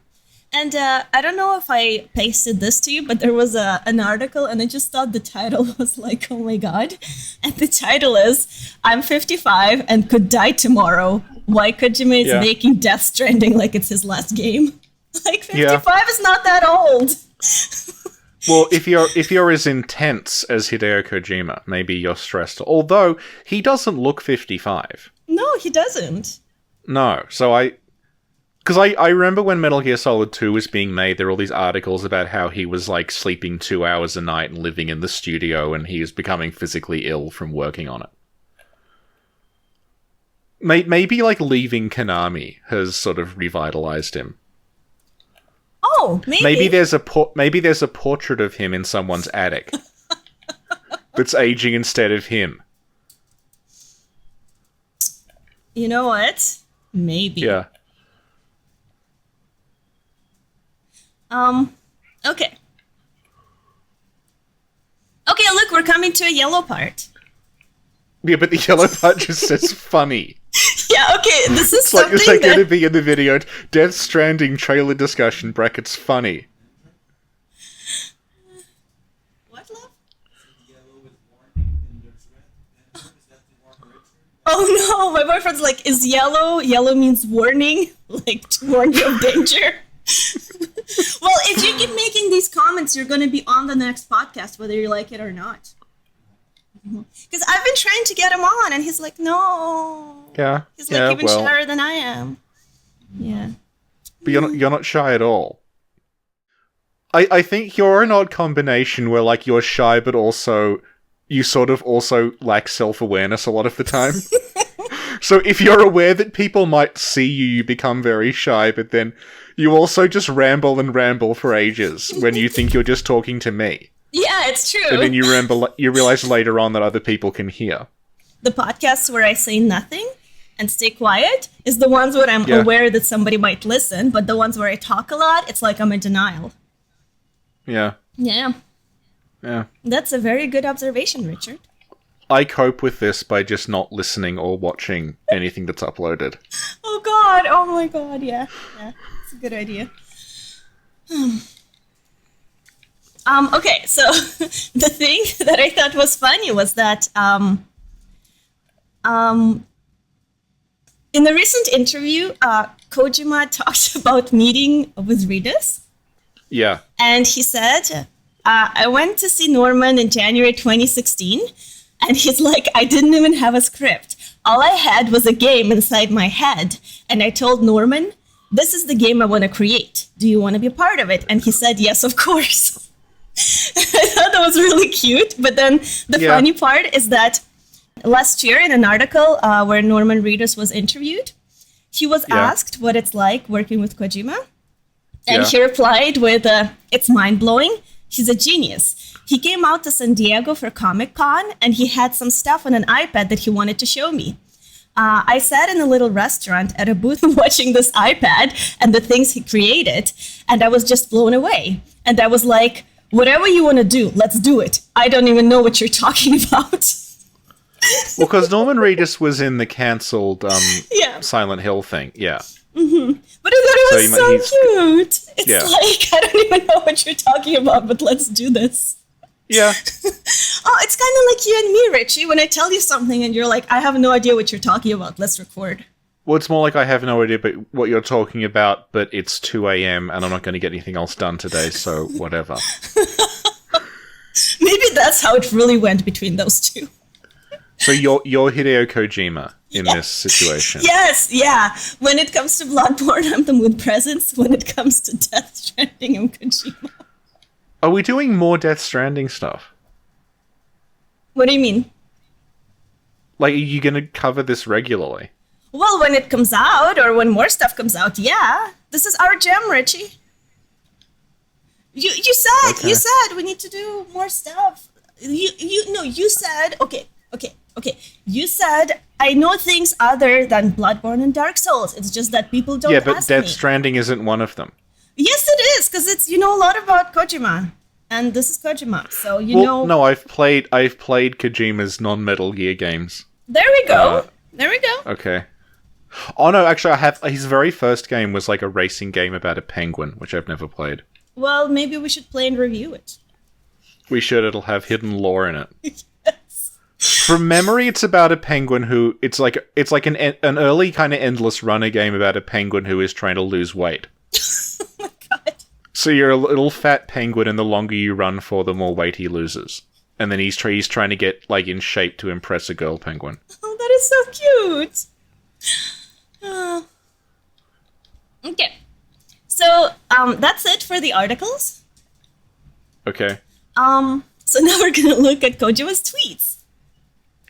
And I don't know if I pasted this to you, but there was an article, and I just thought the title was like, oh my god. And the title is, I'm 55 and could die tomorrow. Why Kojima is making Death Stranding like it's his last game? Like, 55 is not that old. Well, if you're as intense as Hideo Kojima, maybe you're stressed. Although, he doesn't look 55. No, he doesn't. No, so because I remember when Metal Gear Solid 2 was being made, there were all these articles about how he was, like, sleeping 2 hours a night and living in the studio, and he was becoming physically ill from working on it. Maybe, like, leaving Konami has sort of revitalized him. Oh, maybe. Maybe there's a portrait of him in someone's attic that's aging instead of him. You know what? Maybe. Yeah. Okay. Okay, look, we're coming to a yellow part. Yeah, but the yellow part just says funny. Yeah, okay, this is something It's like going to be in the video, Death Stranding trailer discussion, brackets funny. What, love? Yellow is warning and there's red. Is that the warm Richard? Oh no, my boyfriend's like, is yellow means warning? Like, to warn you of danger? Well, if you keep making these comments, you're going to be on the next podcast, whether you like it or not. Because I've been trying to get him on, and he's like, no. Yeah. He's like even shyer than I am. Yeah. But you're not shy at all. I think you're an odd combination where, like, you're shy, but also you sort of also lack self-awareness a lot of the time. So if you're aware that people might see you, you become very shy, but then you also just ramble and ramble for ages when you think you're just talking to me. Yeah, it's true. And then you realize later on that other people can hear. The podcasts where I say nothing and stay quiet is the ones where I'm aware that somebody might listen, but the ones where I talk a lot, it's like I'm in denial. Yeah. Yeah. Yeah. That's a very good observation, Richard. I cope with this by just not listening or watching anything that's uploaded. Oh god, oh my god, yeah. Yeah, it's a good idea. Okay, so the thing that I thought was funny was that in the recent interview, Kojima talked about meeting with readers. Yeah. And he said, I went to see Norman in January 2016, and he's like, I didn't even have a script. All I had was a game inside my head, and I told Norman, this is the game I want to create. Do you want to be a part of it? And he said, yes, of course. I thought that was really cute. But then the funny part is that last year in an article where Norman Reedus was interviewed, he was asked what it's like working with Kojima. And he replied with, it's mind-blowing. He's a genius. He came out to San Diego for Comic-Con, and he had some stuff on an iPad that he wanted to show me. I sat in a little restaurant at a booth watching this iPad and the things he created, and I was just blown away. And I was like, whatever you want to do, let's do it. I don't even know what you're talking about. Well, because Norman Reedus was in the cancelled Silent Hill thing, Mm-hmm. But I thought it was so cute. It's like, I don't even know what you're talking about, but let's do this. Yeah. Oh, it's kind of like you and me, Richie, when I tell you something and you're like, I have no idea what you're talking about. Let's record. Well, it's more like I have no idea what you're talking about, but it's 2 a.m. and I'm not going to get anything else done today, so whatever. Maybe that's how it really went between those two. So you're Hideo Kojima in this situation. Yes, yeah. When it comes to Bloodborne, I'm the Moon Presence. When it comes to Death Stranding, I'm Kojima. Are we doing more Death Stranding stuff? What do you mean? Like, are you going to cover this regularly? Well, when it comes out or when more stuff comes out, yeah. This is our gem, Richie. You said we need to do more stuff. You said okay. You said I know things other than Bloodborne and Dark Souls. It's just that people don't. Yeah, but ask Death me. Stranding isn't one of them. Yes, it is because it's a lot about Kojima, and this is Kojima, so No, I've played Kojima's non-Metal Gear games. There we go. There we go. Okay. Oh no, actually, I have. His very first game was like a racing game about a penguin, which I've never played. Well, maybe we should play and review it. We should. It'll have hidden lore in it. Yes. From memory, it's about a penguin who it's like an early kind of endless runner game about a penguin who is trying to lose weight. Oh my god. So you're a little fat penguin, and the longer you run for, the more weight he loses. And then he's trying to get like in shape to impress a girl penguin. Oh, that is so cute. Okay. So that's it for the articles. Okay. So now we're gonna look at Kojima's tweets.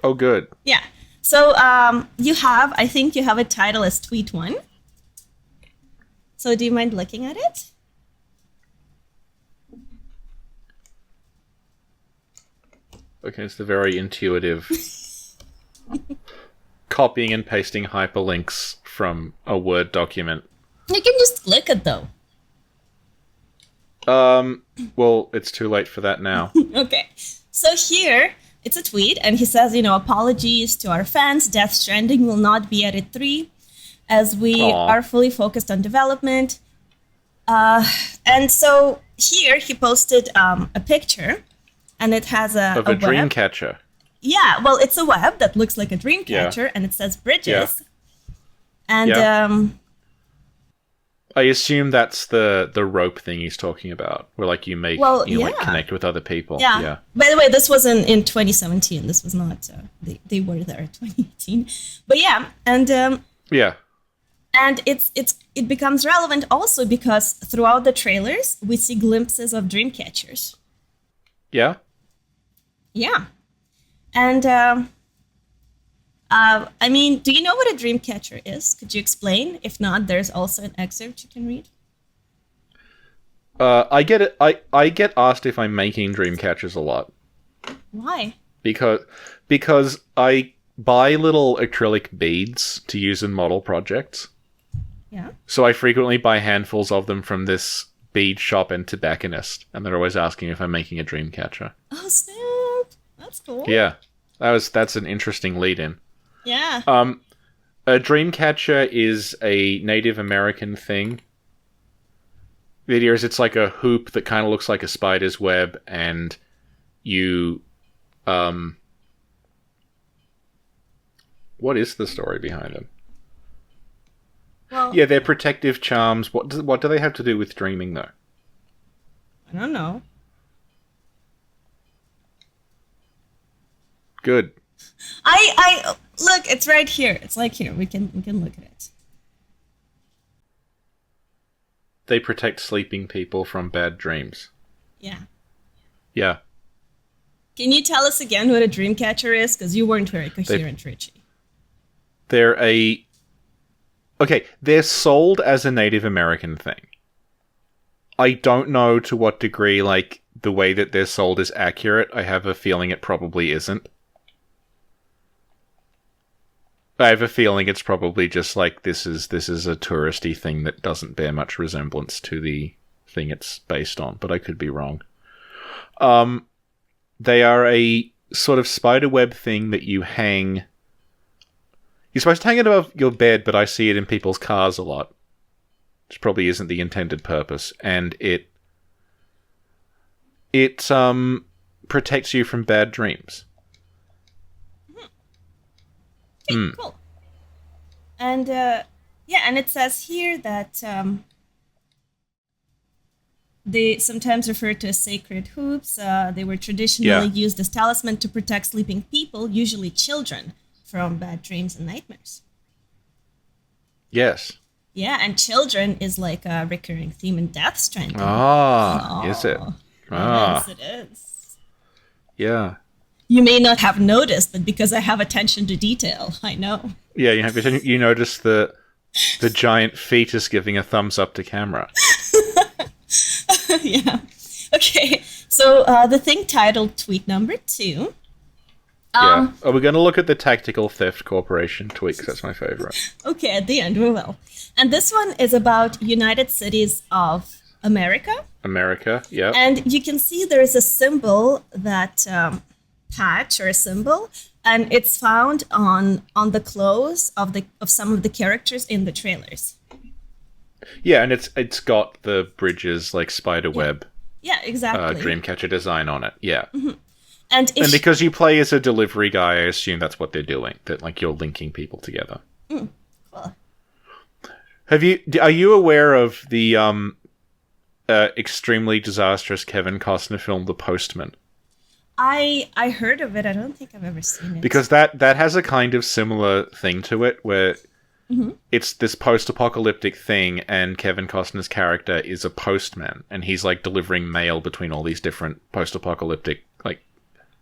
Oh, good. Yeah. So I think you have a title as Tweet 1. So do you mind looking at it? Okay, it's the very intuitive copying and pasting hyperlinks from a Word document. You can just click it though. Well, it's too late for that now. Okay. So here, it's a tweet, and he says, apologies to our fans. Death Stranding will not be at E3, as we are fully focused on development. And so here, he posted a picture, and it has a Of a web. dream catcher. Yeah, well, it's a web that looks like a dream catcher, and it says bridges. Yeah. And Yeah. I assume that's the rope thing he's talking about, where like you make like connect with other people. Yeah. By the way, this was in 2017. This was not. They were there in 2018. But yeah, and Yeah. and it becomes relevant also because throughout the trailers we see glimpses of dream catchers. Yeah. Yeah, and I mean, do you know what a dream catcher is? Could you explain? If not, there's also an excerpt you can read. I get it. I get asked if I'm making dream catchers a lot. Why? Because I buy little acrylic beads to use in model projects. Yeah. So I frequently buy handfuls of them from this bead shop and tobacconist, and they're always asking if I'm making a dream catcher. Oh snap! That's cool. Yeah, that's an interesting lead-in. Yeah. A dream catcher is a Native American thing. The idea is it's like a hoop that kind of looks like a spider's web, and you, what is the story behind them? Well, Yeah, they're protective charms. What do they have to do with dreaming, though? I don't know. Good. I look. It's right here. It's like here. We can look at it. They protect sleeping people from bad dreams. Yeah. Yeah. Can you tell us again what a dream catcher is? Because you weren't very coherent, Richie. They're they're sold as a Native American thing. I don't know to what degree, like, the way that they're sold is accurate. I have a feeling it probably isn't. I have a feeling it's probably just like this is a touristy thing that doesn't bear much resemblance to the thing it's based on, but I could be wrong. They are a sort of spiderweb thing that you hang. You're supposed to hang it above your bed, but I see it in people's cars a lot, which probably isn't the intended purpose, and it protects you from bad dreams. Okay, cool. And and it says here that they sometimes referred to as sacred hoops. They were traditionally used as talisman to protect sleeping people, usually children, from bad dreams and nightmares. Yes. Yeah, and children is like a recurring theme in Death Stranding. Is it? Yes, it is. Yeah. You may not have noticed, but because I have attention to detail, I know. Yeah, you notice the giant fetus giving a thumbs up to camera. Yeah. Okay. So the thing titled tweet number 2. Yeah. Are we going to look at the Tactical Theft Corporation tweet? 'Cause that's my favorite. Okay, at the end we will. And this one is about United Cities of America. America, yeah. And you can see there is a symbol that patch or a symbol, and it's found on the clothes of some of the characters in the trailers. Yeah, and it's got the bridges like spiderweb, Yeah, exactly. Dreamcatcher design on it. Yeah. Mm-hmm. And because you play as a delivery guy, I assume that's what they're doing. That like you're linking people together. Cool. Are you aware of the extremely disastrous Kevin Costner film The Postman? I heard of it. I don't think I've ever seen it. Because that has a kind of similar thing to it, where it's this post-apocalyptic thing, and Kevin Costner's character is a postman, and he's like delivering mail between all these different post-apocalyptic like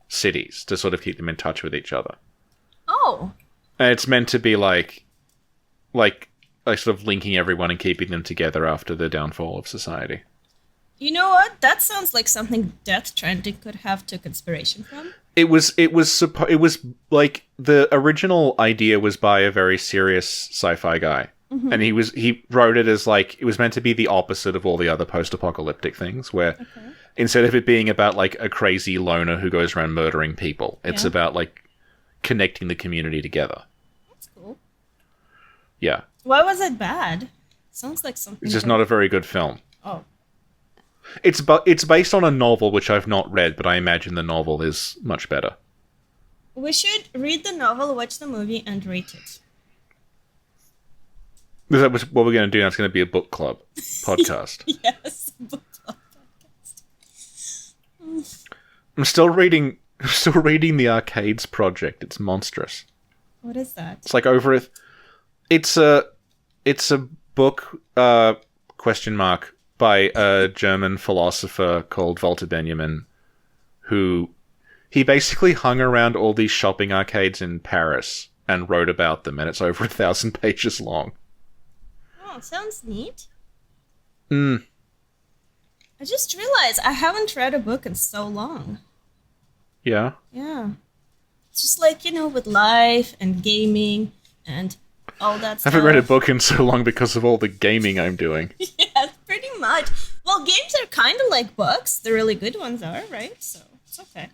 cities to sort of keep them in touch with each other. Oh. And it's meant to be like sort of linking everyone and keeping them together after the downfall of society. You know what? That sounds like something Death Stranding could have took inspiration from. It was like the original idea was by a very serious sci-fi guy. And he wrote it as like it was meant to be the opposite of all the other post-apocalyptic things, where instead of it being about like a crazy loner who goes around murdering people, it's about like connecting the community together. That's cool. Yeah. Why was it bad? Sounds like something. It's just not a very good film. Oh. It's based on a novel which I've not read, but I imagine the novel is much better. We should read the novel, watch the movie, and rate it. Is that what we're going to do now? It's going to be a book club podcast. Yes, book club podcast. I'm still reading the Arcades Project. It's monstrous. What is that? It's like over it. It's a book question mark by a German philosopher called Walter Benjamin, who he basically hung around all these shopping arcades in Paris and wrote about them, and it's over 1,000 pages long. Oh, sounds neat. I just realized I haven't read a book in so long. Yeah? Yeah. It's just like, with life and gaming and all that I stuff. haven't read a book in so long because of all the gaming I'm doing. Yeah, pretty much. Well, games are kind of like books. The really good ones are, right? So, it's okay.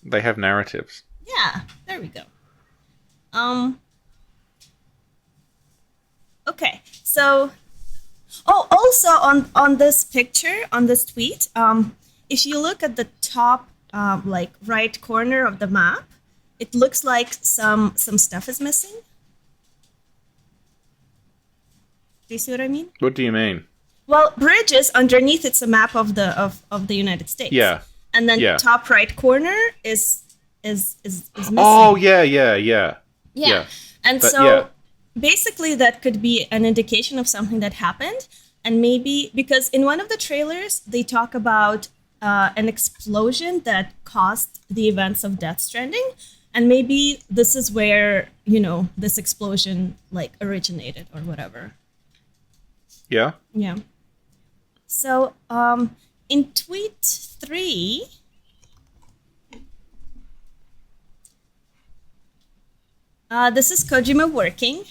They have narratives. Yeah, there we go. Okay, so... Oh, also on this picture, on this tweet, if you look at the top, right corner of the map, it looks like some stuff is missing. Do you see what I mean? What do you mean? Well, bridges, underneath it's a map of the United States. Yeah. And then top right corner is missing. Oh, yeah. And basically that could be an indication of something that happened. And maybe because in one of the trailers, they talk about an explosion that caused the events of Death Stranding. And maybe this is where, this explosion originated or whatever. Yeah? Yeah. So, in tweet 3, this is Kojima working.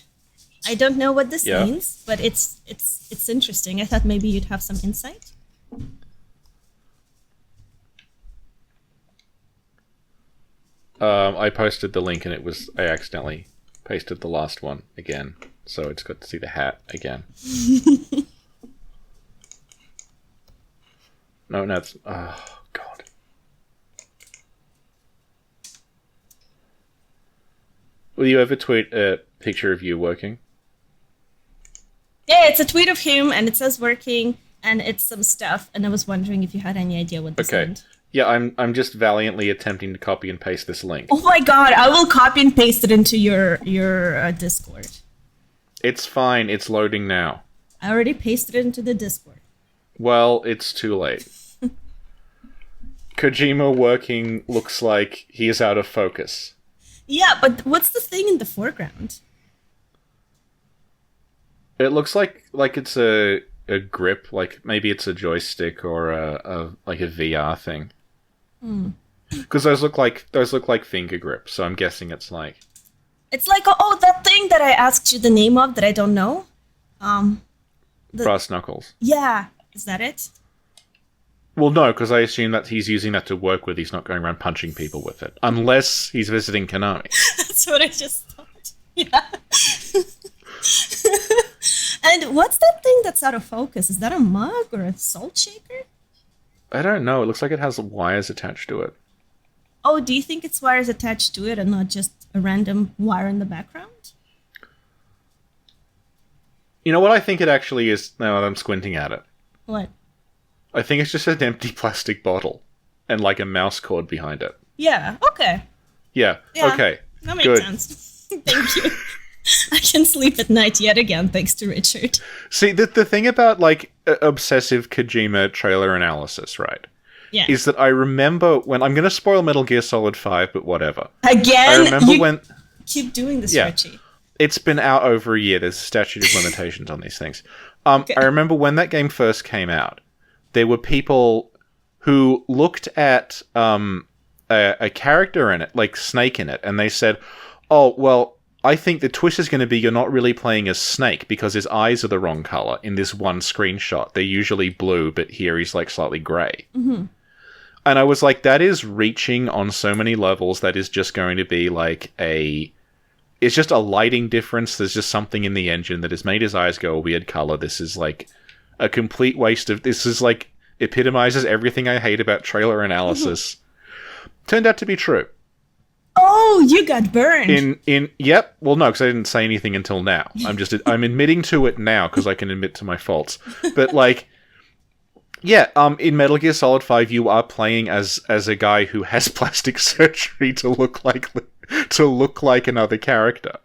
I don't know what this means, but it's interesting. I thought maybe you'd have some insight. I posted the link and I accidentally pasted the last one again. So it's got to see the hat again. No, it's... Oh, God. Will you ever tweet a picture of you working? Yeah, it's a tweet of him, and it says working, and it's some stuff, and I was wondering if you had any idea what this meant. Yeah, I'm just valiantly attempting to copy and paste this link. Oh my god, I will copy and paste it into your Discord. It's fine, it's loading now. I already pasted it into the Discord. Well, it's too late. Kojima working looks like he is out of focus. Yeah, but what's the thing in the foreground? It looks like it's a grip, like maybe it's a joystick or a VR thing. Because those look like finger grips, so I'm guessing it's like that thing that I asked you the name of that I don't know. Brass knuckles. Yeah, is that it? Well, no, because I assume that he's using that to work with. He's not going around punching people with it, unless he's visiting Konami. That's what I just thought. Yeah. And what's that thing that's out of focus? Is that a mug or a salt shaker? I don't know. It looks like it has wires attached to it. Oh, do you think it's wires attached to it and not just a random wire in the background? You know what I think it actually is now that I'm squinting at it? What? I think it's just an empty plastic bottle and like a mouse cord behind it. Yeah, okay. Yeah. Okay. That makes Good. sense. Thank you. I can sleep at night yet again, thanks to Richard. See, the thing about, like, obsessive Kojima trailer analysis, right? Yeah. Is that I remember when... I'm going to spoil Metal Gear Solid 5, but whatever. Again? I remember when... Keep doing this, Yeah. Richie. It's been out over a year. There's a statute of limitations on these things. Okay. I remember when that game first came out, there were people who looked at a character in it, like Snake in it, and they said, oh, well... I think the twist is going to be you're not really playing as Snake because his eyes are the wrong color in this one screenshot. They're usually blue, but here he's like slightly gray. Mm-hmm. And I was like, that is reaching on so many levels. That is just going to be like it's just a lighting difference. There's just something in the engine that has made his eyes go a weird color. This is like a complete waste of, this is like epitomizes everything I hate about trailer analysis. Mm-hmm. Turned out to be true. Oh, you got burned. Yep. Well, no, because I didn't say anything until now. I'm admitting to it now because I can admit to my faults. But like, yeah, in Metal Gear Solid 5, you are playing as a guy who has plastic surgery to look like another character.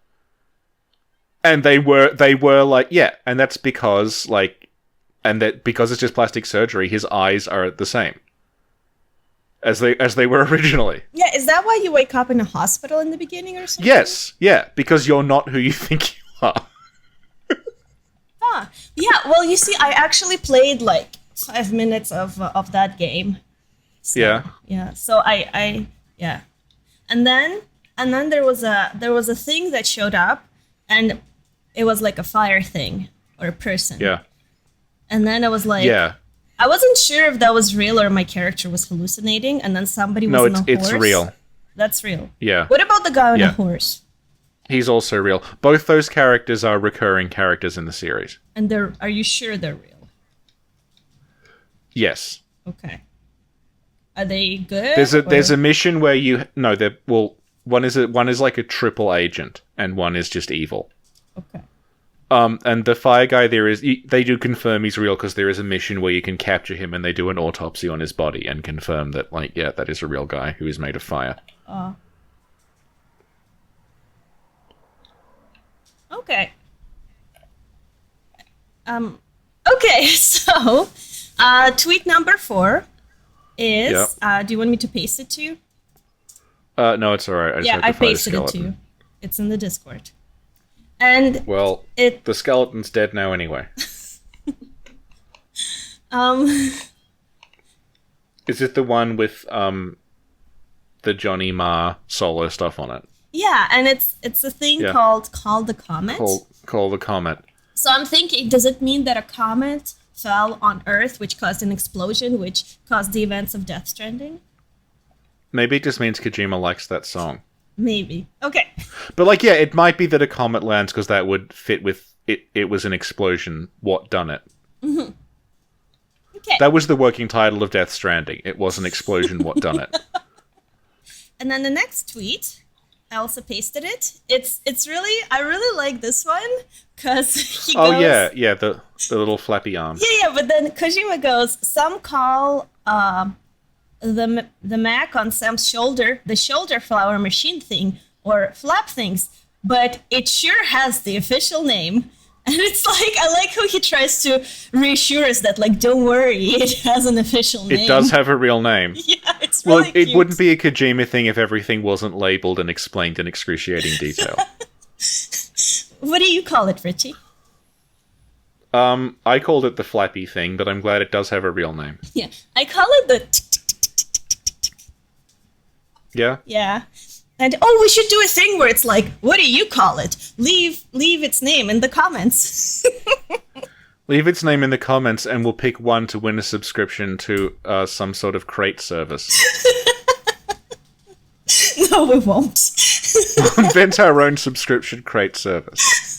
And they were like, yeah, and that's because because it's just plastic surgery, his eyes are the same. As they were originally. Yeah, is that why you wake up in a hospital in the beginning or something? Yes, yeah, because you're not who you think you are. Huh. Yeah, well, you see, I actually played like 5 minutes of that game. So, yeah. Yeah. So I yeah. And then there was a thing that showed up, and it was like a fire thing or a person. Yeah. And then I was like, yeah. I wasn't sure if that was real or my character was hallucinating, and then somebody was on a horse. No, it's real. That's real. Yeah. What about the guy on a horse? He's also real. Both those characters are recurring characters in the series. And are you sure they're real? Yes. Okay. Are they good? There's a mission where one is like a triple agent and one is just evil. Okay. And the fire guy they do confirm he's real because there is a mission where you can capture him and they do an autopsy on his body and confirm that, like, yeah, that is a real guy who is made of fire. Okay. Okay, so, tweet number 4 is, do you want me to paste it to you? No, it's alright. I pasted it to you. It's in the Discord. And well, the skeleton's dead now anyway. Is it the one with the Johnny Marr solo stuff on it? Yeah, and it's a thing called Call the Comet. Call the Comet. So I'm thinking, does it mean that a comet fell on Earth, which caused an explosion, which caused the events of Death Stranding? Maybe it just means Kojima likes that song. Maybe. Okay. But, like, yeah, it might be that a comet lands because that would fit with it. It was an explosion. What done it? Mm-hmm. Okay. That was the working title of Death Stranding. It was an explosion. What done it? And then the next tweet, I also pasted it. It's really, I really like this one because he goes... Oh, yeah, the little flappy arms. Yeah, but then Kojima goes, some call... the Mac on Sam's shoulder, the shoulder flower machine thing, or flap things, but it sure has the official name. And it's like, I like how he tries to reassure us that, like, don't worry, it has an official name. It does have a real name. Yeah, it's It's really Well, it cute. wouldn't be a Kojima thing if everything wasn't labeled and explained in excruciating detail. What do you call it, Richie? I called it the Flappy thing, but I'm glad it does have a real name. Yeah, I call it the Yeah? yeah. And we should do a thing where it's like, what do you call it? Leave its name in the comments. Leave its name in the comments and we'll pick one to win a subscription to some sort of crate service. No, we won't. Invent our own subscription crate service.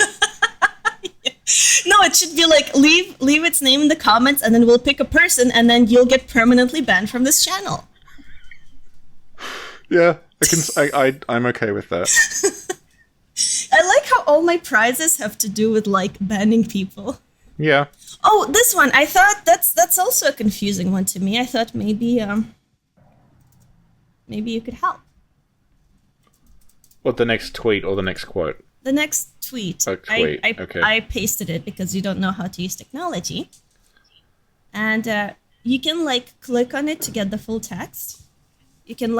No, it should be like leave its name in the comments, and then we'll pick a person, and then you'll get permanently banned from this channel. Yeah, I'm okay with that. I like how all my prizes have to do with like banning people. Yeah. Oh, this one. I thought that's also a confusing one to me. I thought maybe you could help. What, the next tweet or the next quote? The next tweet. A tweet, okay. I pasted it because you don't know how to use technology. And you can like click on it to get the full text. You can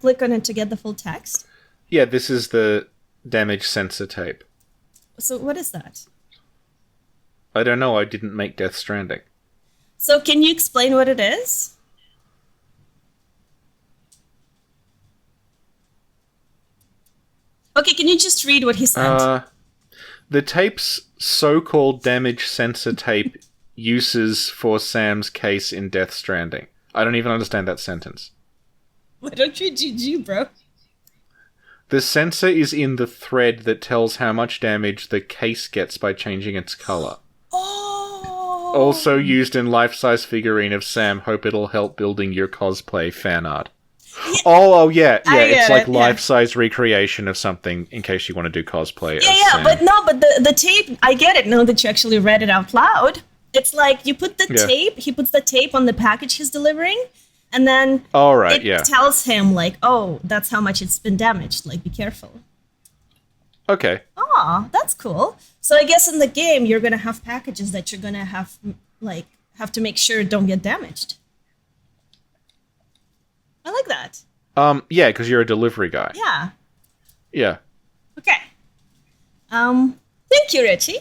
click on it to get the full text. Yeah, this is the damage sensor tape. So what is that? I don't know, I didn't make Death Stranding. So can you explain what it is? Okay, can you just read what he said? The tape's so-called damage sensor tape uses for Sam's case in Death Stranding. I don't even understand that sentence. Why don't you GG, bro? The sensor is in the thread that tells how much damage the case gets by changing its color. Oh. Also used in life-size figurine of Sam. Hope it'll help building your cosplay fan art. Yeah. It's like life-size recreation of something in case you want to do cosplay. As Sam. But the tape. I get it now that you actually read it out loud. It's like you put the tape. He puts the tape on the package he's delivering, and then it tells him like, oh, that's how much it's been damaged. Like, be careful. Okay. Oh, that's cool. So I guess in the game you're gonna have packages that you're gonna have to make sure don't get damaged. I like that. Yeah, because you're a delivery guy. Yeah. Yeah. Okay. Thank you, Richie.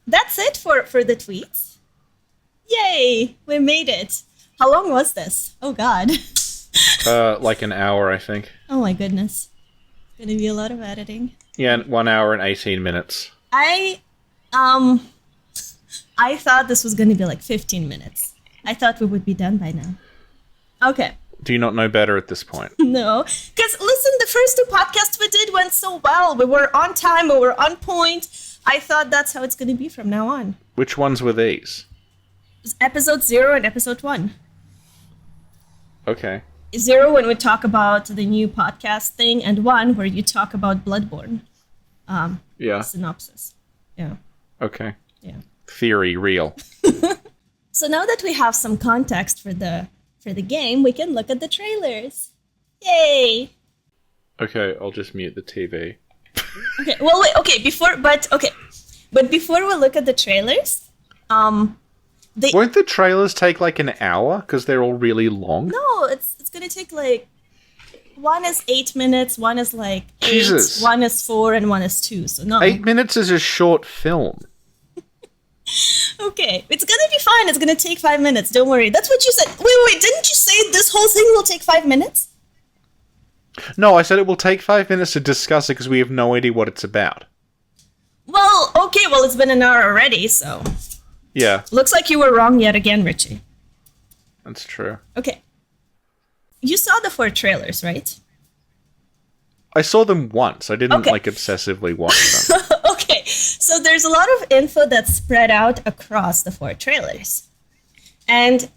That's it for the tweets. Yay, we made it. How long was this? Oh God. Like an hour, I think. Oh my goodness. It's gonna be a lot of editing. Yeah, 1 hour and 18 minutes. I thought this was gonna be like 15 minutes. I thought we would be done by now. Okay. Do you not know better at this point? No. Because, listen, the first 2 podcasts we did went so well. We were on time. We were on point. I thought that's how it's going to be from now on. Which ones were these? It was episode 0 and episode 1. Okay. 0 when we talk about the new podcast thing, and 1 where you talk about Bloodborne. Synopsis. Yeah. Okay. Yeah. Theory real. So now that we have some context for the game, we can look at the trailers. Yay! Okay, I'll just mute the TV. Okay, well, wait, but before we look at the trailers, Won't the trailers take like an hour because they're all really long? No, it's gonna take like, 1 is 8 minutes, 1 is like 8, Jesus. 1 is 4, and 1 is 2. So no. 8 minutes is a short film. Okay, it's gonna be fine. It's gonna take 5 minutes. Don't worry. That's what you said. Wait, didn't you say this whole thing will take 5 minutes? No, I said it will take 5 minutes to discuss it because we have no idea what it's about. Well, okay, it's been an hour already, so. Yeah. Looks like you were wrong yet again, Richie. That's true. Okay. You saw the 4 trailers, right? I saw them once. I didn't obsessively watch them. Okay, so there's a lot of info that's spread out across the 4 trailers. And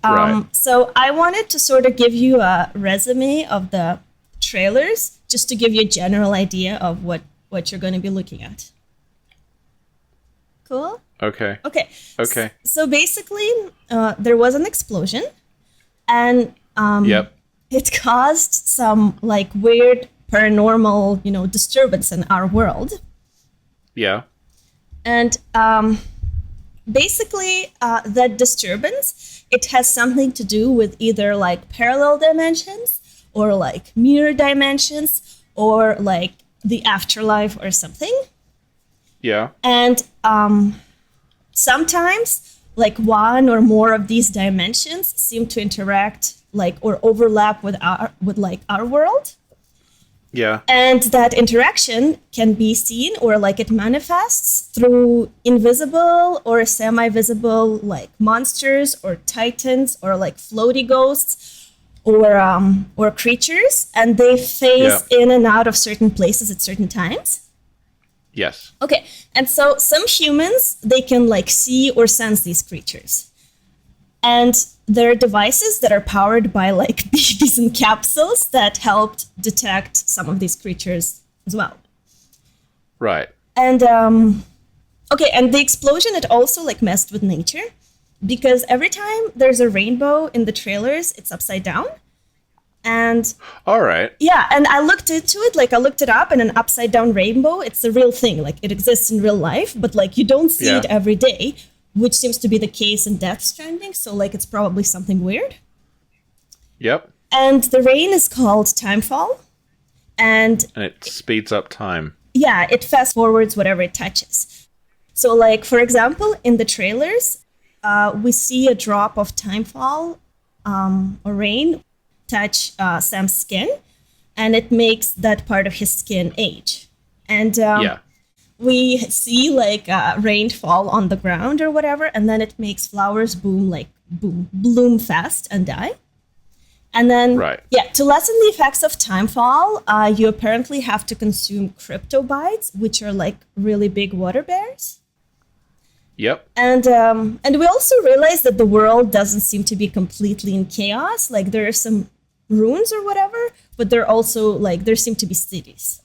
so I wanted to sort of give you a resume of the trailers, just to give you a general idea of what you're going to be looking at. Cool? Okay. Okay. So basically, there was an explosion, and it caused some like weird paranormal, disturbance in our world. Yeah. And basically, that disturbance, it has something to do with either like parallel dimensions or like mirror dimensions or like the afterlife or something. Yeah. And sometimes like one or more of these dimensions seem to interact like or overlap with our world. Yeah. And that interaction can be seen or like it manifests through invisible or semi-visible like monsters or titans or like floaty ghosts or creatures, and they phase in and out of certain places at certain times. Yes. Okay, and so some humans, they can like see or sense these creatures. And there are devices that are powered by like babies in capsules that helped detect some of these creatures as well. Right. And okay, and the explosion, it also like messed with nature, because every time there's a rainbow in the trailers, it's upside down. And All right. yeah, and I looked into it, like I looked it up, and an upside down rainbow, it's a real thing, like it exists in real life, but like you don't see it every day, which seems to be the case in Death Stranding, so like it's probably something weird. Yep. And the rain is called timefall, and it speeds up time. Yeah, it fast forwards whatever it touches. So like, for example, in the trailers, we see a drop of timefall or rain touch Sam's skin, and it makes that part of his skin age. And we see like rain fall on the ground or whatever, and then it makes flowers bloom fast and die. And then, to lessen the effects of timefall, you apparently have to consume cryptobites, which are like really big water bears. Yep. And we also realize that the world doesn't seem to be completely in chaos. Like there are some ruins or whatever, but there also like there seem to be cities.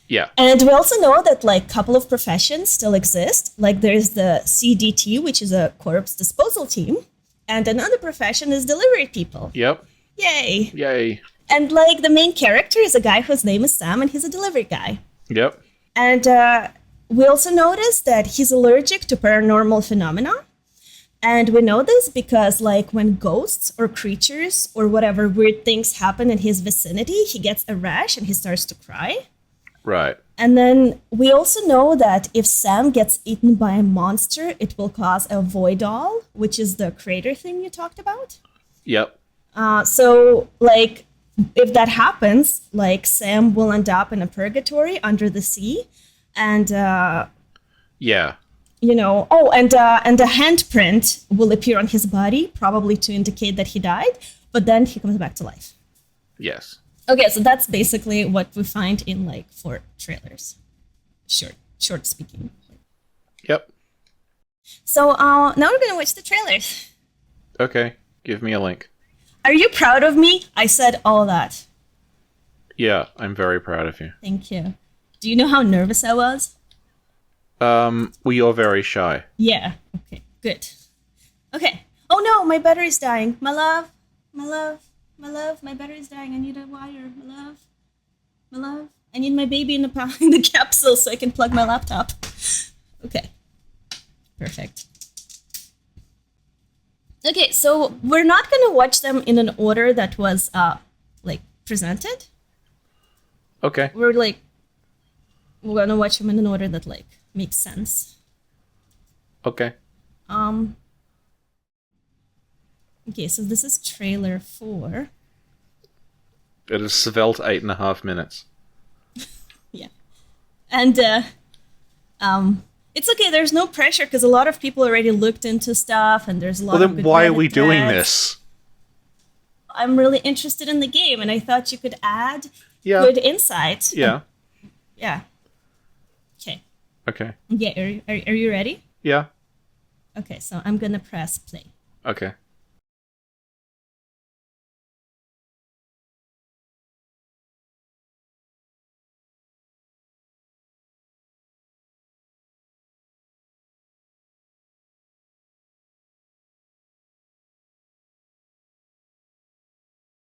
Yeah. And we also know that like a couple of professions still exist. Like there's the CDT, which is a corpse disposal team, and another profession is delivery people. Yep. Yay. Yay. And like the main character is a guy whose name is Sam, and he's a delivery guy. Yep. And we also noticed that he's allergic to paranormal phenomena. And we know this because like when ghosts or creatures or whatever weird things happen in his vicinity, he gets a rash and he starts to cry. Right. And then we also know that if Sam gets eaten by a monster, it will cause a void doll, which is the crater thing you talked about. Yep. So like if that happens, like Sam will end up in a purgatory under the sea, and you know, and a handprint will appear on his body, probably to indicate that he died, but then he comes back to life. Yes. Okay, so that's basically what we find in like 4 trailers. Short speaking. Yep. So now we're gonna watch the trailers. Okay, give me a link. Are you proud of me? I said all that. Yeah, I'm very proud of you. Thank you. Do you know how nervous I was? Well, you're very shy. Yeah. Okay, good. Okay. Oh no, my battery's dying. My love, my battery's dying. I need a wire. My love. I need my baby in the capsule so I can plug my laptop. Okay. Perfect. Okay, so we're not going to watch them in an order that was like presented. Okay. We're going to watch them in an order that like makes sense. Okay. Okay, so this is trailer 4. It is svelte 8.5 minutes. Yeah. And it's okay, there's no pressure because a lot of people already looked into stuff and there's a lot of Well, then good why are Reddit we doing threads. this? I'm really interested in the game and I thought you could add Yeah. good insight. Yeah. Yeah. Okay. Okay. Yeah, are you ready? Yeah. Okay, so I'm gonna press play. Okay.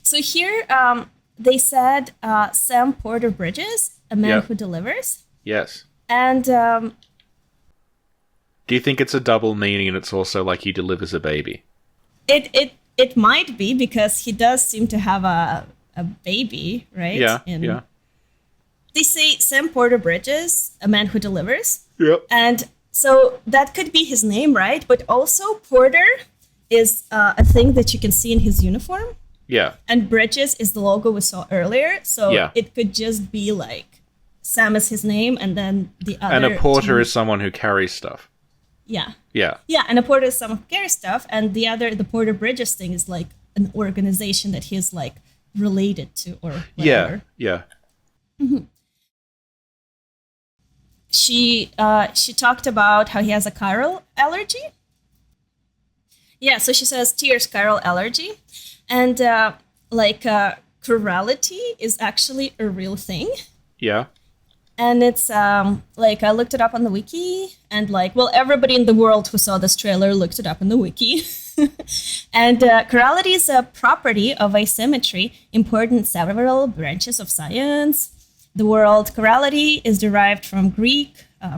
So here, they said Sam Porter Bridges, a man who delivers. Yes. And Do you think it's a double meaning and it's also like he delivers a baby? It might be, because he does seem to have a baby, right? Yeah, In- yeah. They say Sam Porter Bridges, a man who delivers. Yep. And so that could be his name, right? But also Porter is a thing that you can see in his uniform. Yeah. And Bridges is the logo we saw earlier. So Yeah. it could just be like Sam is his name, and then the other. And a porter two- is someone who carries stuff. Yeah. Yeah. Yeah, and a porter is someone who carries stuff, and the Porter Bridges thing is like an organization that he's like related to or whatever. Yeah. She talked about how he has a chiral allergy. Yeah, so she says tears chiral allergy, and chirality is actually a real thing. Yeah. And it's like I looked it up on the wiki, and everybody in the world who saw this trailer looked it up on the wiki. And chirality is a property of asymmetry important in several branches of science. The word chirality is derived from Greek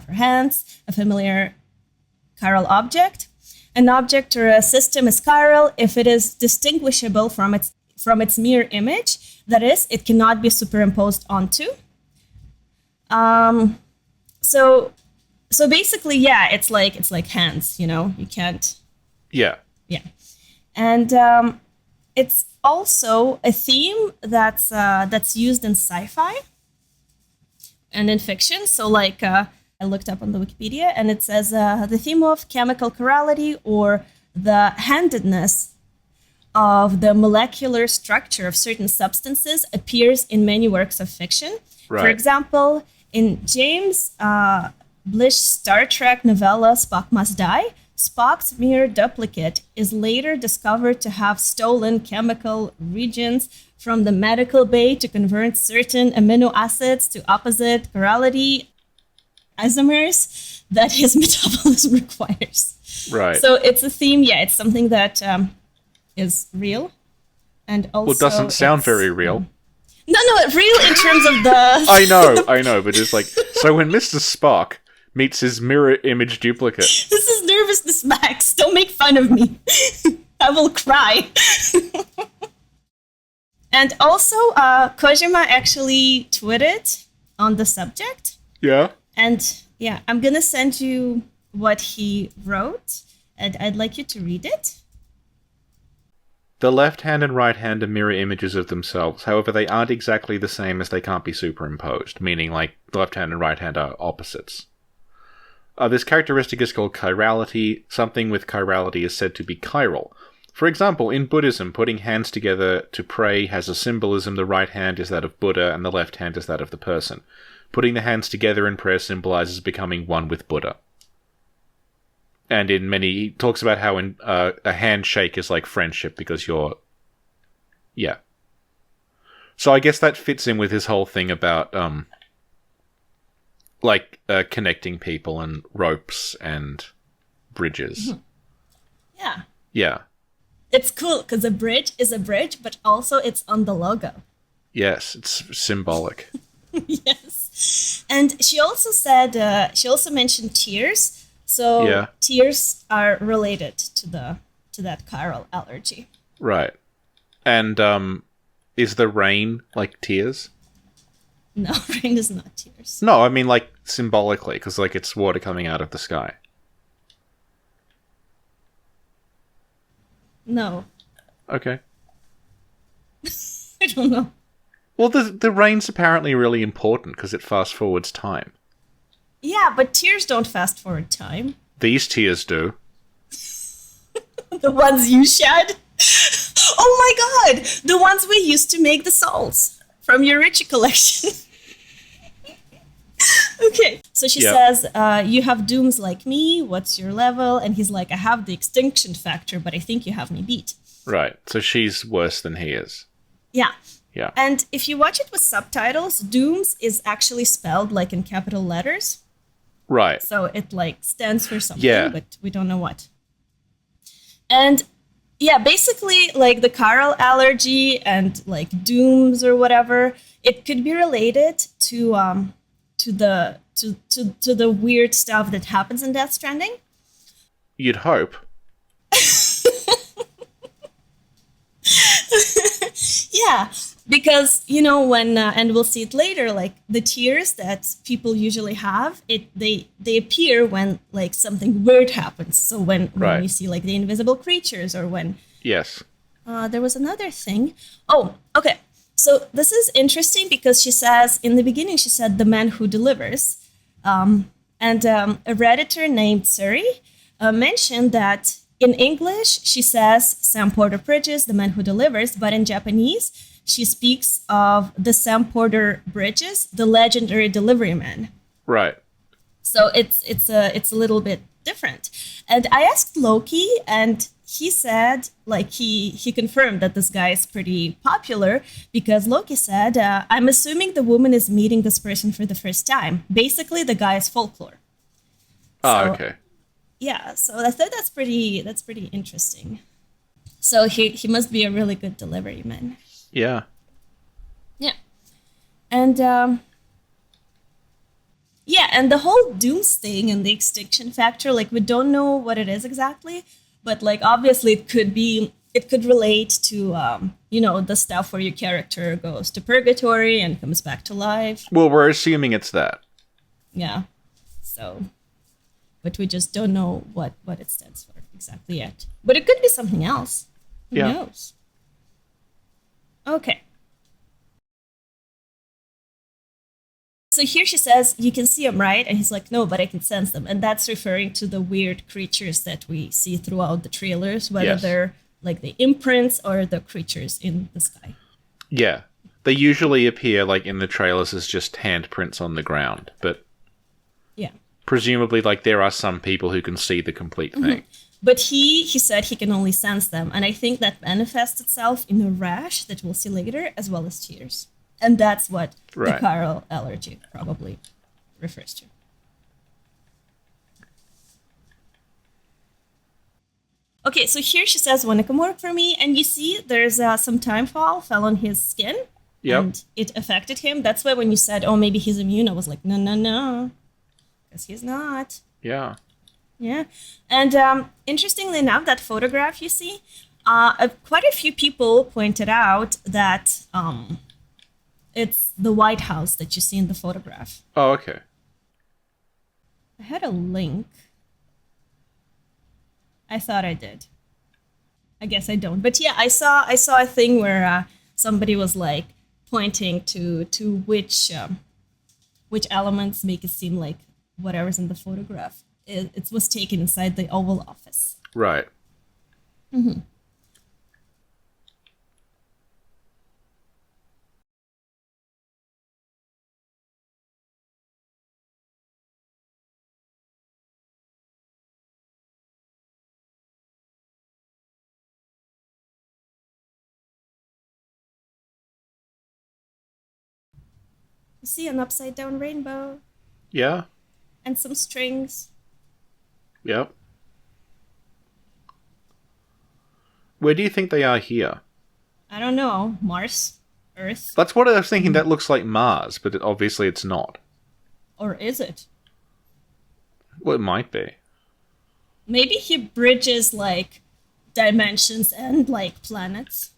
for hands, a familiar chiral object. An object or a system is chiral if it is distinguishable from its mirror image. That is, it cannot be superimposed onto. So basically, yeah, it's like hands, you can't. Yeah. Yeah. And it's also a theme that's used in sci-fi and in fiction. So I looked up on the Wikipedia, and it says the theme of chemical chirality, or the handedness of the molecular structure of certain substances, appears in many works of fiction. Right. For example, in James Blish's Star Trek novella Spock Must Die, Spock's mirror duplicate is later discovered to have stolen chemical regions from the medical bay to convert certain amino acids to opposite chirality isomers that his metabolism requires. Right. So it's a theme, yeah, it's something that is real. And also Well, it doesn't sound it's- very real. No, real in terms of the... I know, but it's like, so when Mr. Spock meets his mirror image duplicate. This is nervousness, Max. Don't make fun of me. I will cry. And also, Kojima actually tweeted on the subject. Yeah. And yeah, I'm going to send you what he wrote, and I'd like you to read it. The left hand and right hand are mirror images of themselves. However, they aren't exactly the same, as they can't be superimposed, meaning like the left hand and right hand are opposites. This characteristic is called chirality. Something with chirality is said to be chiral. For example, in Buddhism, putting hands together to pray has a symbolism. The right hand is that of Buddha, and the left hand is that of the person. Putting the hands together in prayer symbolizes becoming one with Buddha. And in many, he talks about how a handshake is like friendship because you're... Yeah. So I guess that fits in with his whole thing about, connecting people and ropes and bridges. Mm-hmm. Yeah. Yeah. It's cool because a bridge is a bridge, but also it's on the logo. Yes, it's symbolic. Yes. And she also said, she also mentioned tears. So Yeah. tears are related to that chiral allergy. Right. And is the rain like tears? No, rain is not tears. No, I mean like symbolically, because like it's water coming out of the sky. No, Okay. I don't know. Well, the rain's apparently really important because it fast forwards time. Yeah, but tears don't fast forward time. These tears do. The ones you shed? Oh my god! The ones we used to make the salts from your Richie collection. Okay, so she Yeah. says, you have dooms like me, what's your level? And he's like, I have the extinction factor, but I think you have me beat. Right. So she's worse than he is. Yeah. Yeah. And if you watch it with subtitles, dooms is actually spelled like in capital letters. Right. So it like stands for something, Yeah. but we don't know what. And yeah, basically like the chiral allergy and like dooms or whatever, it could be related to the weird stuff that happens in Death Stranding. You'd hope. Yeah, because when and we'll see it later, like the tears that people usually have, they appear when like something weird happens. So when Right. you see like the invisible creatures, or when Yes. there was another thing. Oh, okay. So this is interesting because she says in the beginning, she said the man who delivers. And a Redditor named Suri mentioned that in English, she says Sam Porter Bridges, the man who delivers, but in Japanese, she speaks of the Sam Porter Bridges, the legendary delivery man. Right. So it's a little bit different. And I asked Loki, and he said, like, he confirmed that this guy is pretty popular, because Loki said, I'm assuming the woman is meeting this person for the first time. Basically, the guy is folklore. Oh, So, okay. yeah, so I thought that's pretty interesting. So he must be a really good delivery man. Yeah. Yeah. And yeah, and the whole dooms thing and the extinction factor, like we don't know what it is exactly, but like obviously it could relate to the stuff where your character goes to purgatory and comes back to life. Well, we're assuming it's that. Yeah. So, but we just don't know what it stands for exactly yet. But it could be something else. Who Yeah. knows? Okay. So here she says, you can see them, right? And he's like, no, but I can sense them. And that's referring to the weird creatures that we see throughout the trailers, whether Yes. they're like the imprints or the creatures in the sky. Yeah. They usually appear, like, in the trailers as just handprints on the ground, but Yeah. presumably, like, there are some people who can see the complete thing. But he said he can only sense them. And I think that manifests itself in a rash that we'll see later, as well as tears. And that's what the Right. chiral allergy probably refers to. Okay, so here she says, wanna come work for me? And you see there's some time fell on his skin. Yep. And it affected him. That's why when you said, oh, maybe he's immune, I was like, no. Because he's not. Yeah. Yeah. And interestingly enough, that photograph you see, quite a few people pointed out that it's the White House that you see in the photograph. Oh, okay. I had a link. I thought I did. I guess I don't. But yeah, I saw a thing where somebody was like pointing to which elements make it seem like whatever's in the photograph. It was taken inside the Oval Office. Right. You see an upside down rainbow Yeah. and some strings. Yep. Where do you think they are here? I don't know, Mars, Earth, That's what I was thinking. That looks like Mars, but obviously it's not. or is it? Well, it might be. Maybe he bridges like dimensions and like planets.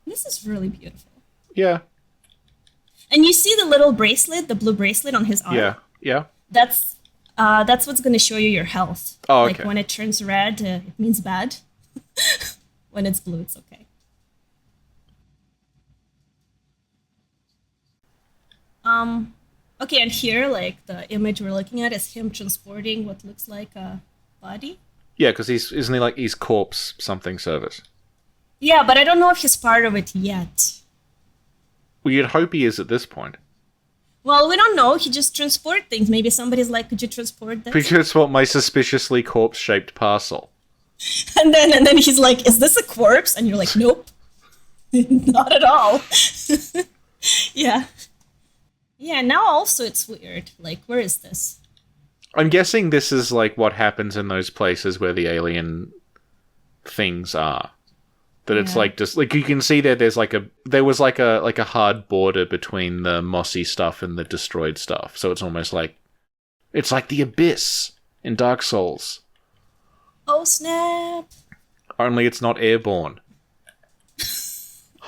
This is really beautiful. Yeah. And you see the little bracelet, the blue bracelet on his arm? Yeah. Yeah. That's what's going to show you your health. Oh, Like okay. when it turns red, it means bad. When it's blue, it's okay. Okay, and here, like the image we're looking at is him transporting what looks like a body. Yeah, because isn't he like he's corpse something service? Yeah, but I don't know if he's part of it yet. Well, you'd hope he is at this point. Well, we don't know. He just transport things. Maybe somebody's like, "Could you transport this?" Because what my suspiciously corpse-shaped parcel. And then he's like, "Is this a corpse?" And you're like, "Nope, not at all." Yeah, yeah. Now also it's weird. Like, where is this? I'm guessing this is like what happens in those places where the alien things are. That it's Yeah. like just like you can see there was like a hard border between the mossy stuff and the destroyed stuff. So it's almost like It's like the abyss in Dark Souls. Oh, snap. Only it's not airborne.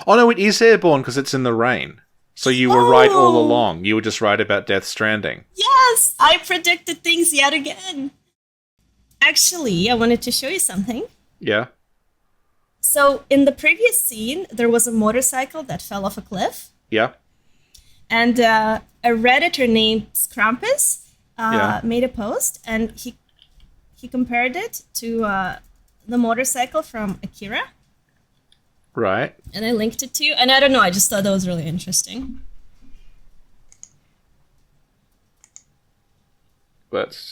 Oh no, it is airborne because it's in the rain. So you were right all along. You were just right about Death Stranding. Yes, I predicted things yet again. Actually, I wanted to show you something. Yeah? So, in the previous scene, there was a motorcycle that fell off a cliff. Yeah? And a Redditor named Scrampus Yeah. made a post, and he compared it to the motorcycle from Akira. Right. And I linked it to you. And I don't know, I just thought that was really interesting.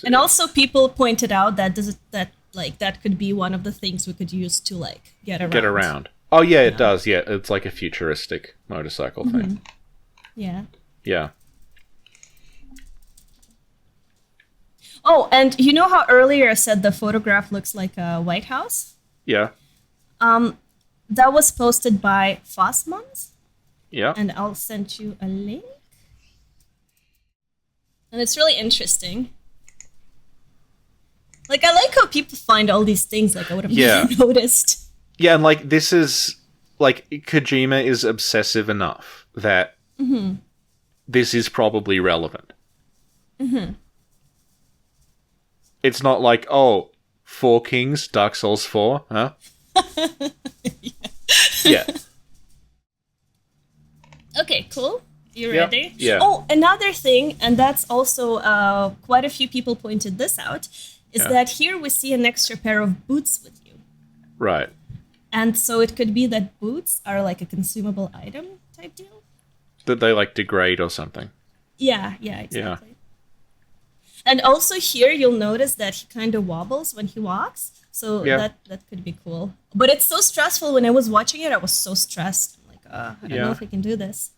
And also, people pointed out that that could be one of the things we could use to like get around. Oh yeah, it does. Yeah, it's like a futuristic motorcycle thing. Yeah. Yeah. Oh, and you know how earlier I said the photograph looks like a White House? Yeah. That was posted by Fossmons, Yeah. and I'll send you a link. And it's really interesting. Like, I like how people find all these things like I would have never noticed. Yeah, and like this is like Kojima is obsessive enough that this is probably relevant. It's not like, oh, Four Kings, Dark Souls 4, huh? Yeah. Okay, cool. You Yep. ready? Yeah. Oh, another thing, and that's also quite a few people pointed this out, is that here we see an extra pair of boots with you. Right. And so it could be that boots are like a consumable item type deal. That they like degrade or something. Yeah, exactly. And also here you'll notice that he kind of wobbles when he walks. So that could be cool. But it's so stressful. When I was watching it, I was so stressed. I'm like, I don't know if I can do this.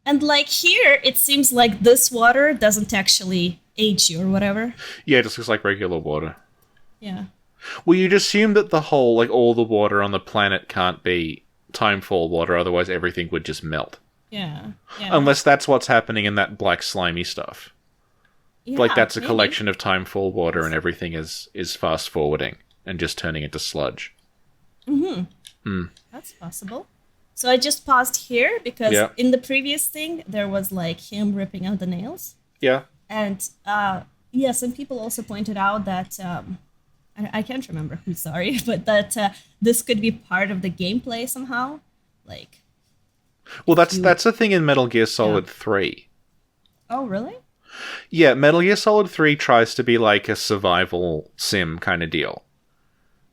And like here, it seems like this water doesn't actually age you or whatever. Yeah, it just looks like regular water. Yeah. Well, you'd assume that the whole, like, all the water on the planet can't be timefall water, otherwise everything would just melt. Yeah. Unless that's what's happening in that black slimy stuff. Yeah, Like, that's a maybe. collection of timefall water and everything is fast-forwarding and just turning into sludge. That's possible. So I just paused here because in the previous thing, there was like him ripping out the nails. Yeah. And some people also pointed out that, I can't remember who, sorry, but that this could be part of the gameplay somehow. Like, Well, that's a thing in Metal Gear Solid 3. oh, really? Yeah, Metal Gear Solid 3 tries to be like a survival sim kind of deal.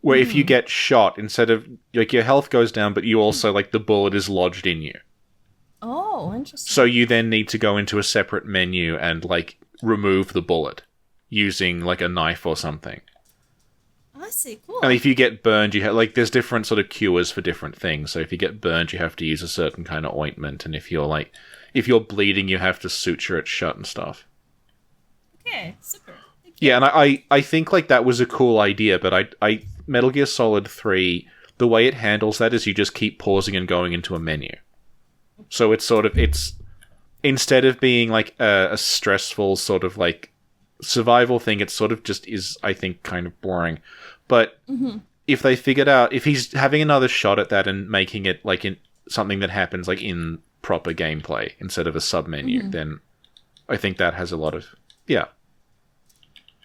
Where if you get shot, instead of, like, your health goes down, but you also, like, the bullet is lodged in you. Oh, interesting. So you then need to go into a separate menu and, like, remove the bullet using, like, a knife or something. I see, cool. And if you get burned, you have, like, there's different sort of cures for different things. So if you get burned, you have to use a certain kind of ointment. And if you're bleeding, you have to suture it shut and stuff. Okay, super. Yeah, and I think, like, that was a cool idea, but I Metal Gear Solid 3, the way it handles that is you just keep pausing and going into a menu. So it's instead of being, like, a stressful sort of, like, survival thing, it sort of just is, I think, kind of boring. But if they figured out, if he's having another shot at that and making it, like, in something that happens, like, in proper gameplay instead of a sub-menu, then I think that has a lot of,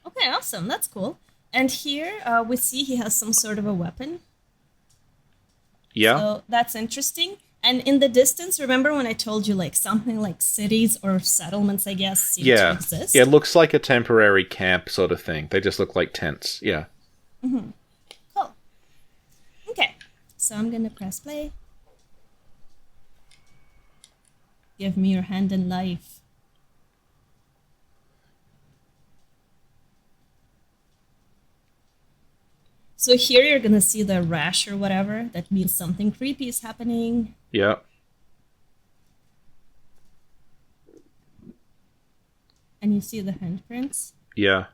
Okay, awesome. That's cool. And here we see he has some sort of a weapon. Yeah. So that's interesting. And in the distance, remember when I told you like something like cities or settlements, I guess, seem to exist? Yeah, it looks like a temporary camp sort of thing. They just look like tents. Yeah. Cool. Okay, so I'm gonna press play. Give me your hand in life. So here you're gonna see the rash or whatever. That means something creepy is happening. Yeah. And you see the handprints. Yeah.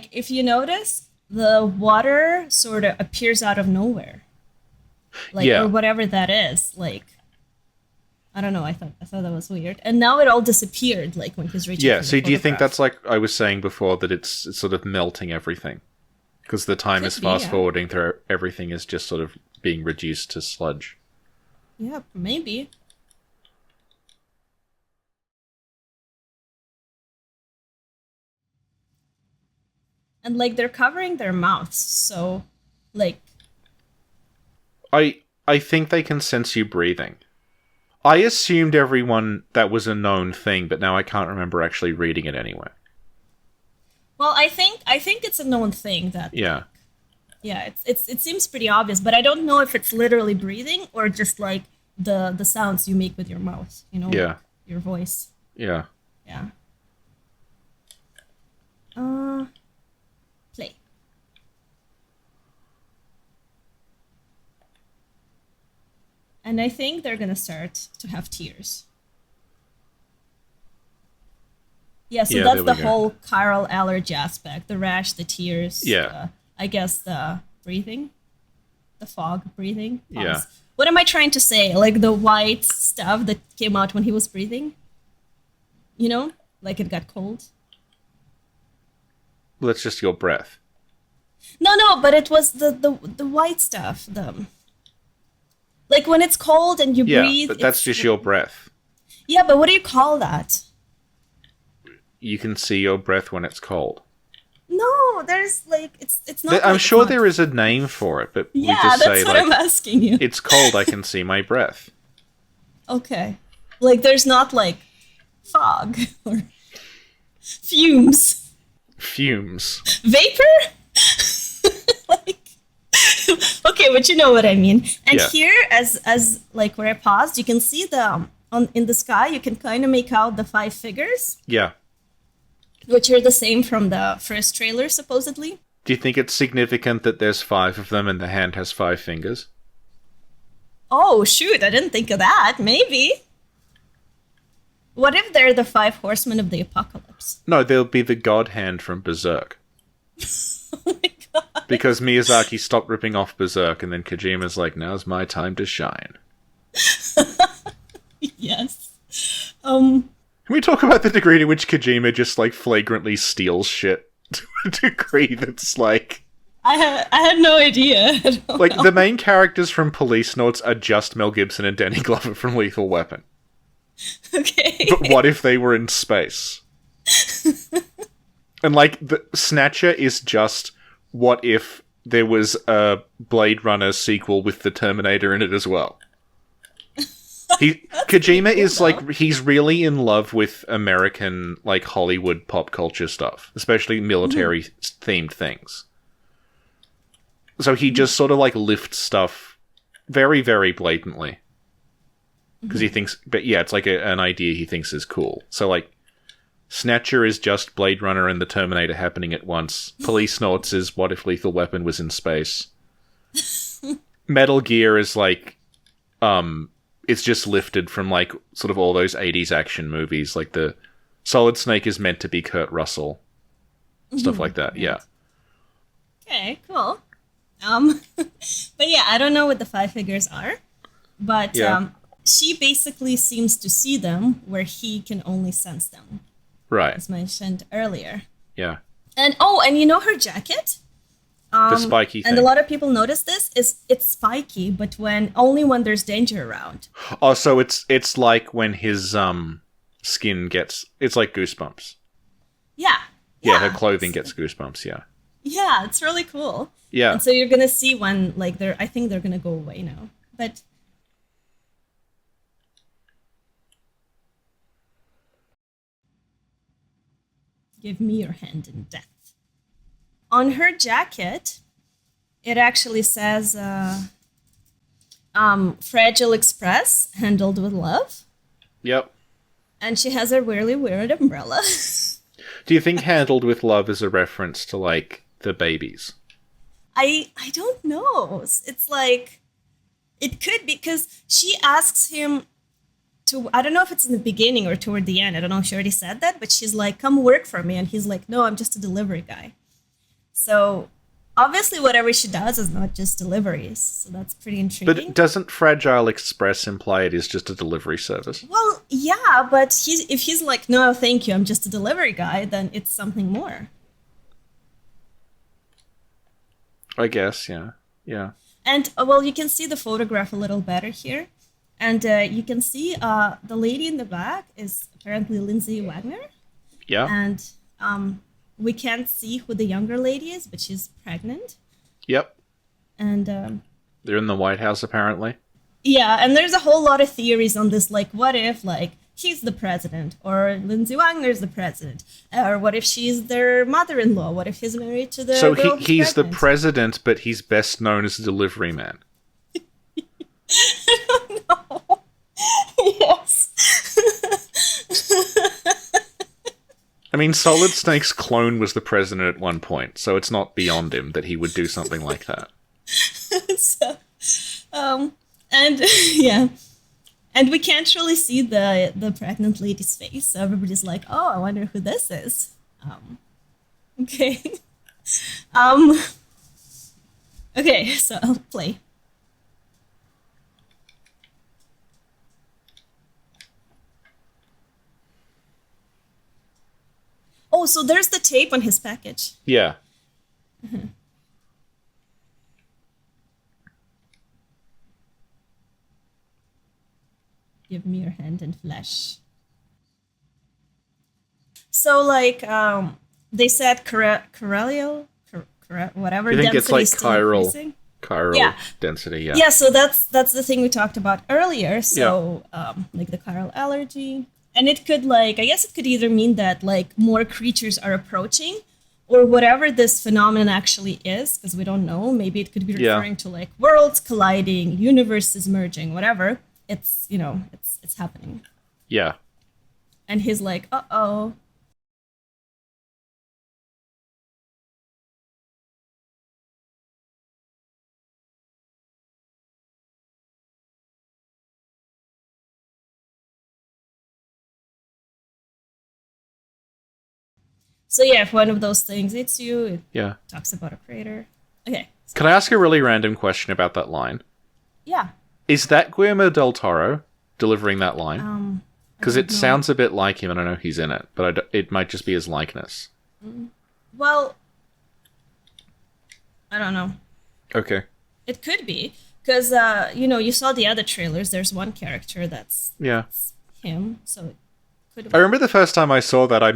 like if you notice, the water sort of appears out of nowhere, like Yeah. or whatever that is. Like I don't know. I thought that was weird, and now it all disappeared. Like when he's reaching. Yeah, for the so do you think photograph. that's like I was saying before, that it's sort of melting everything? Because the time Could is be, fast yeah. forwarding through, everything is just sort of being reduced to sludge. Yeah, maybe. And like they're covering their mouths, so like I think they can sense you breathing. I assumed everyone that was a known thing, but now I can't remember actually reading it anywhere. well, I think it's a known thing that Yeah. yeah, it seems pretty obvious, but I don't know if it's literally breathing or just like the sounds you make with your mouth, you know, Yeah. like your voice. Yeah. Yeah. Play. And I think they're gonna start to have tears. Yeah, so Yeah, that's there the we go. whole chiral allergy aspect: the rash, the tears. Yeah. I guess the breathing, the fog breathing. Pause. Yeah. What am I trying to say? Like the white stuff that came out when he was breathing. You know, like it got cold. Well, that's just your breath. No, but it was the white stuff. The like when it's cold and you Yeah, breathe. but that's it's- just your breath. Yeah, but what do you call that? You can see your breath when it's cold. No, there's like it's not. I'm like sure hot. there is a name for it, but Yeah, we just that's say what like I'm asking you. it's cold, I can see my breath. Okay, like there's not like fog or fumes, Fumes. vapor. Like, okay, but you know what I mean. And Yeah. here, as like where I paused, you can see the on in the sky. You can kind of make out the 5 figures, Yeah. which are the same from the first trailer, supposedly. Do you think it's significant that there's 5 of them and the hand has 5 fingers? Oh shoot! I didn't think of that. Maybe. What if they're the 5 horsemen of the apocalypse? No, there'll be the god hand from Berserk. Oh my god. Because Miyazaki stopped ripping off Berserk, and then Kojima's like, now's my time to shine. Yes. Can we talk about the degree to which Kojima just, like, flagrantly steals shit? To a degree that's, like... I had no idea. I don't Like, know. the main characters from Police Notes are just Mel Gibson and Danny Glover from Lethal Weapon. Okay. But what if they were in space? And, like, the Snatcher is just... What if there was a Blade Runner sequel with the Terminator in it as well? Kojima is like, he's really in love with American, like, Hollywood pop culture stuff, especially military themed things. So he just sort of like lifts stuff very, very blatantly. Because he thinks, but yeah, it's like an idea he thinks is cool. So like, Snatcher is just Blade Runner and the Terminator happening at once. Police Notes is what if Lethal Weapon was in space. Metal Gear is like, it's just lifted from like sort of all those 80s action movies. Like the Solid Snake is meant to be Kurt Russell. Stuff like that, yeah. Okay, cool. But yeah, I don't know what the 5 figures are, but Yeah. she basically seems to see them where he can only sense them, Right, as mentioned earlier. yeah. And oh, and you know her jacket? The spiky thing. And a lot of people notice this is it's spiky, but only when there's danger around. Oh, so it's like when his skin gets... It's like goosebumps. Yeah. Yeah, her clothing gets goosebumps, yeah. Yeah, it's really cool. Yeah. And so you're gonna see when like I think they're gonna go away now. But give me your hand in death. On her jacket, it actually says Fragile Express, handled with love. Yep. And she has a really weird umbrella. Do you think Handled with Love is a reference to, like, the babies? I don't know. It's like it could be because she asks him to. I don't know if it's in the beginning or toward the end. I don't know if she already said that, but she's like, "Come work for me," and he's like, "No, I'm just a delivery guy." So obviously, whatever she does is not just deliveries. So that's pretty intriguing. But doesn't Fragile Express imply it is just a delivery service? Well, yeah, but if he's like, no, thank you, I'm just a delivery guy, then it's something more. I guess, yeah. Yeah. And well, you can see the photograph a little better here, and you can see the lady in the back is apparently Lindsay Wagner, Yeah. and we can't see who the younger lady is, but she's pregnant, Yep. and They're in the White House, apparently. yeah, and there's a whole lot of theories on this, like what if like he's the president, or Lindsay Wagner's the president, or what if she's their mother-in-law? What if he's married to the So girl who's he's the pregnant? president, but he's best known as a delivery man. No. Yes. I mean, Solid Snake's clone was the president at one point, so it's not beyond him that he would do something like that. So, and yeah, and we can't really see the pregnant lady's face, so everybody's like, "Oh, I wonder who this is." Okay, okay, so I'll play. Oh, so there's the tape on his package. Yeah. Give me your hand and flesh. So, like, they said Corellial, whatever. You think it's like density still chiral increasing. chiral density, yeah. Yeah, so that's the thing we talked about earlier. So, like the chiral allergy, and it could like I guess it could either mean that like more creatures are approaching, or whatever this phenomenon actually is, because we don't know. Maybe it could be referring to like worlds colliding, universes merging, whatever. It's it's happening. Yeah. And he's like, uh-oh. So yeah, if one of those things hits you, it Yeah. talks about a crater. Okay. So, Can I ask a really random question about that line? yeah. Is that Guillermo del Toro delivering that line? Because I it don't know. sounds a bit like him, and I know he's in it, but it might just be his likeness. Well, I don't know. Okay. It could be because you saw the other trailers. There's one character that's Yeah. him, so it could I be. remember the first time I saw that, I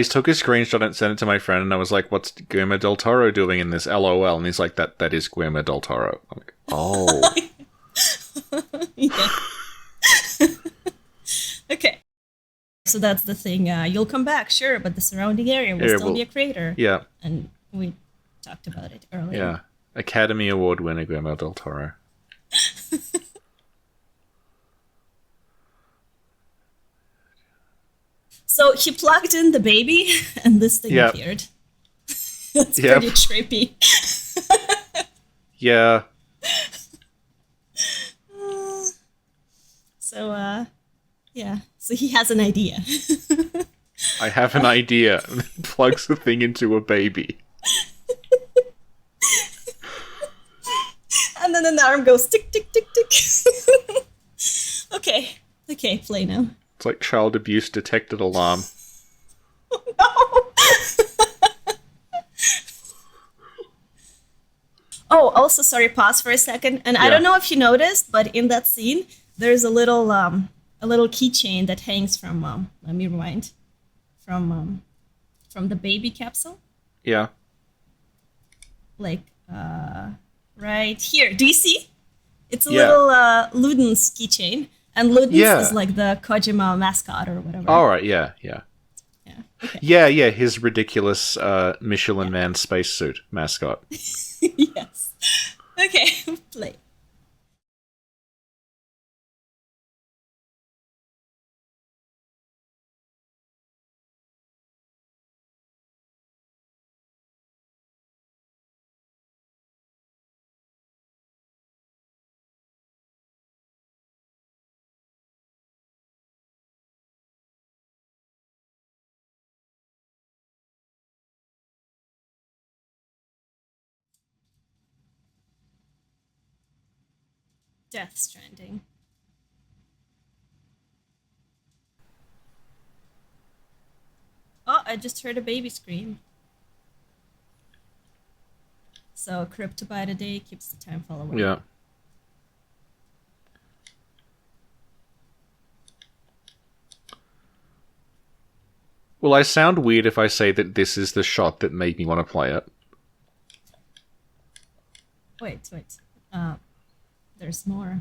took a screenshot and sent it to my friend, and I was like, "What's Guillermo del Toro doing in this? LOL." And he's like, "That is Guillermo del Toro." I'm like, "Oh." Yeah. Okay. So that's the thing. You'll come back, sure, but the surrounding area will Yeah, still well, be a crater. Yeah. And we talked about it earlier. Yeah. Academy Award winner Guillermo del Toro. So he plugged in the baby, and this thing Yep. appeared. That's Yep. pretty trippy. Yeah. So, yeah. So he has an idea. I have an idea. Plugs the thing into a baby. And then an arm goes tick, tick, tick, tick. Okay. Okay, play now. It's like child abuse detected alarm. No! Oh, also, sorry, pause for a second. And I Yeah. don't know if you noticed, but in that scene, there's a little keychain that hangs from, let me rewind, from the baby capsule. Yeah. Like, right here. Do you see? It's a Yeah. little Luden's keychain. And Luden's Yeah. is like the Kojima mascot or whatever. Alright, yeah, yeah. Yeah. Okay. Yeah, his ridiculous Michelin Man spacesuit mascot. Yes. Okay, play. Death Stranding. Oh, I just heard a baby scream. So cryptobite a day keeps the time fall away. Yeah. Well, I sound weird if I say that this is the shot that made me want to play it. Wait. There's more.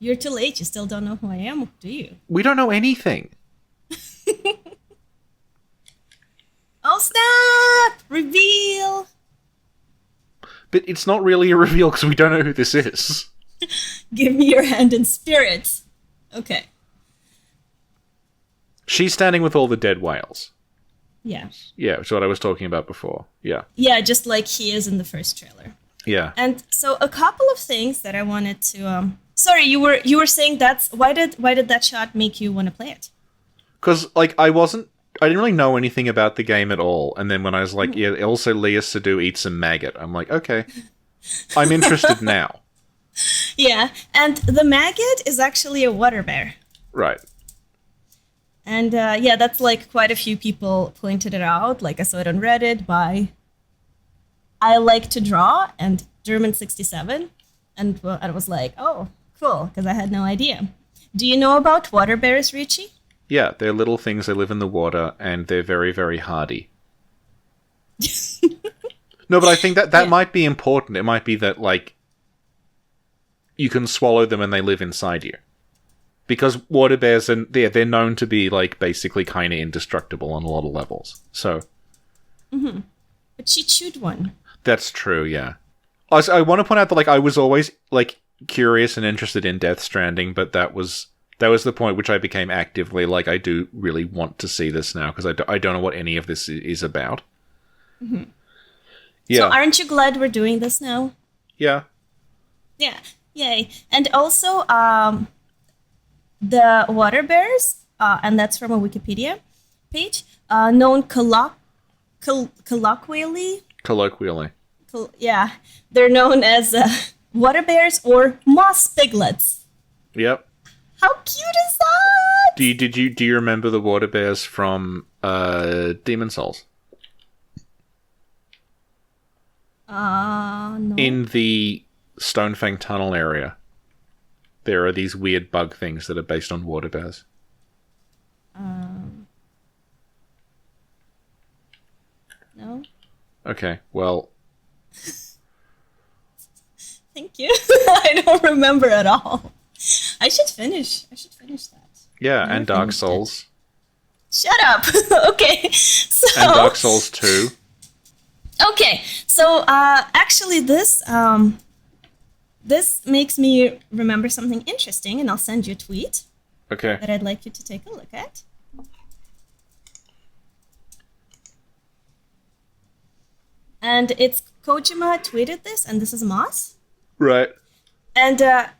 You're too late. You still don't know who I am, do you? We don't know anything. Oh, snap! Reveal! But it's not really a reveal because we don't know who this is. Give me your hand in spirit. Okay. She's standing with all the dead whales. Yeah. Yeah, it's what I was talking about before. Yeah. Yeah, just like he is in the first trailer. Yeah. And so a couple of things that I wanted to sorry, you were saying that's why did that shot make you want to play it? Because, like, I didn't really know anything about the game at all. And then when I was like, yeah, also Leah Sadu eats a maggot, I'm like, okay. I'm interested now. Yeah, and the maggot is actually a water bear. Right. And yeah, that's like quite a few people pointed it out. Like I saw it on Reddit by I Like to Draw and German67. And well, I was like, oh, cool, because I had no idea. Do you know about water bears, Richie? Yeah, they're little things. They live in the water, and they're very, very hardy. No, but I think that Yeah. might be important. It might be that, like, you can swallow them and they live inside you. Because water bears, they're known to be, like, basically kind of indestructible on a lot of levels. So, But she chewed one. that's true, yeah. I want to point out that, like, I was always, like, curious and interested in Death Stranding, but that was the point which I became actively, like, I do really want to see this now, because I don't know what any of this is about. So Yeah, aren't you glad we're doing this now? yeah. Yeah, yay. And also, the water bears, and that's from a Wikipedia page, known colloquially, yeah, they're known as water bears or moss piglets. Yep. How cute is that? Do you remember the water bears from Demon Souls? No. In the Stonefang Tunnel area, there are these weird bug things that are based on water bears. No? Okay, well, Thank you. I don't remember at all. I should finish that. yeah, Never and Dark finished it. Souls. Shut up. Okay. So And Dark Souls 2. Okay, so actually, this makes me remember something interesting, and I'll send you a tweet Okay. that I'd like you to take a look at. And it's Kojima tweeted this, and this is Moss. Right. And a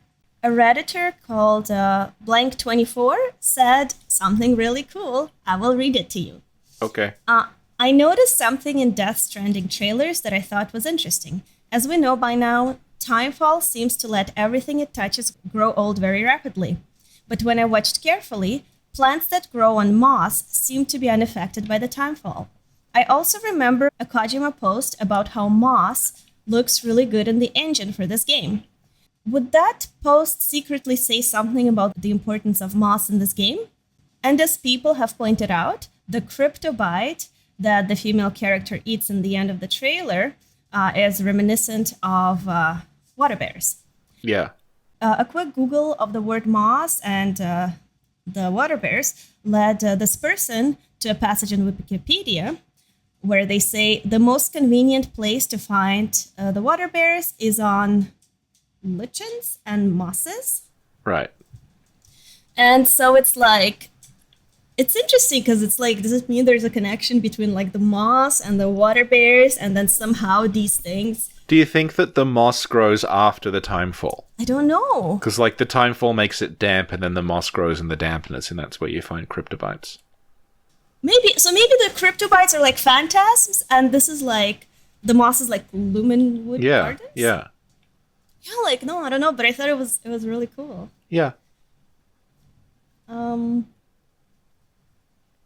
Redditor called Blank24 said something really cool. I will read it to you. Okay. I noticed something in Death Stranding trailers that I thought was interesting. As we know by now, Timefall seems to let everything it touches grow old very rapidly. But when I watched carefully, plants that grow on moss seem to be unaffected by the timefall. I also remember a Kojima post about how moss looks really good in the engine for this game. Would that post secretly say something about the importance of moss in this game? And as people have pointed out, the cryptobite that the female character eats in the end of the trailer is reminiscent of water bears. Yeah. A quick Google of the word moss and the water bears led this person to a passage in Wikipedia where they say the most convenient place to find the water bears is on lichens and mosses. Right. And so it's like, it's interesting because it's like, does it mean there's a connection between like the moss and the water bears and then somehow these things? Do you think that the moss grows after the timefall? I don't know. Because, like, the timefall makes it damp, and then the moss grows in the dampness, and that's where you find cryptobites. Maybe the cryptobites are like phantasms and this is like, the moss is like lumen wood Yeah, gardens? yeah. Yeah, like no, I don't know, but I thought it was really cool. Yeah. Um.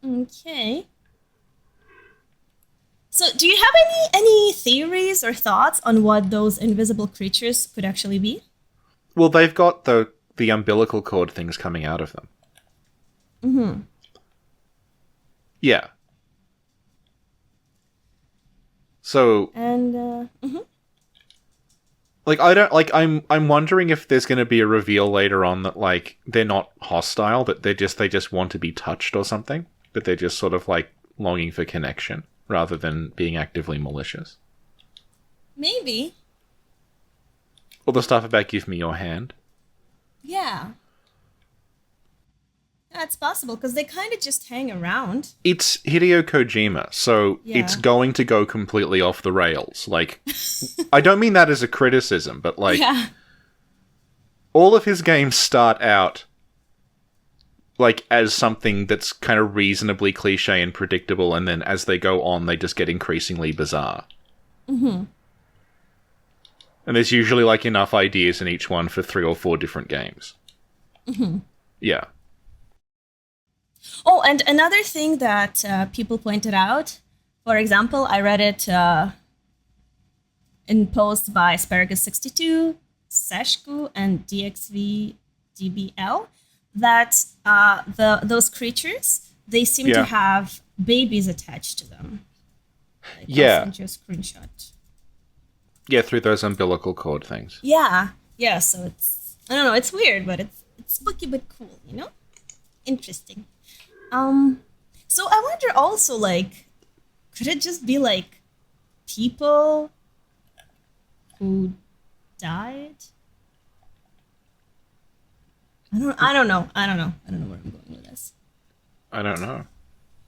Okay. So, do you have any theories or thoughts on what those invisible creatures could actually be? Well, they've got the umbilical cord things coming out of them. Mm-hmm. Yeah. So, And mhm. like, I don't like. I'm wondering if there's going to be a reveal later on that like they're not hostile, but they just want to be touched or something. But they're just sort of like longing for connection rather than being actively malicious. Maybe. Or the stuff about give me your hand. Yeah. Yeah, it's possible because they kind of just hang around. It's Hideo Kojima, so Yeah. it's going to go completely off the rails. Like, I don't mean that as a criticism, but like, Yeah. all of his games start out like as something that's kind of reasonably cliche and predictable, and then as they go on, they just get increasingly bizarre. Mm-hmm. And there's usually like enough ideas in each one for 3 or 4 different games. Mm-hmm. Yeah. Oh, and another thing that people pointed out, for example, I read it in post by Asparagus62, Seshku, and DXVDBL, that those creatures, they seem Yeah. to have babies attached to them. Like, Yeah. I'll send you a screenshot. Yeah, through those umbilical cord things. Yeah, yeah. So it's, I don't know, it's weird, but it's spooky but cool, you know? Interesting. So I wonder also, like, could it just be like people who died? I don't know. I don't know where I'm going with this. I don't know.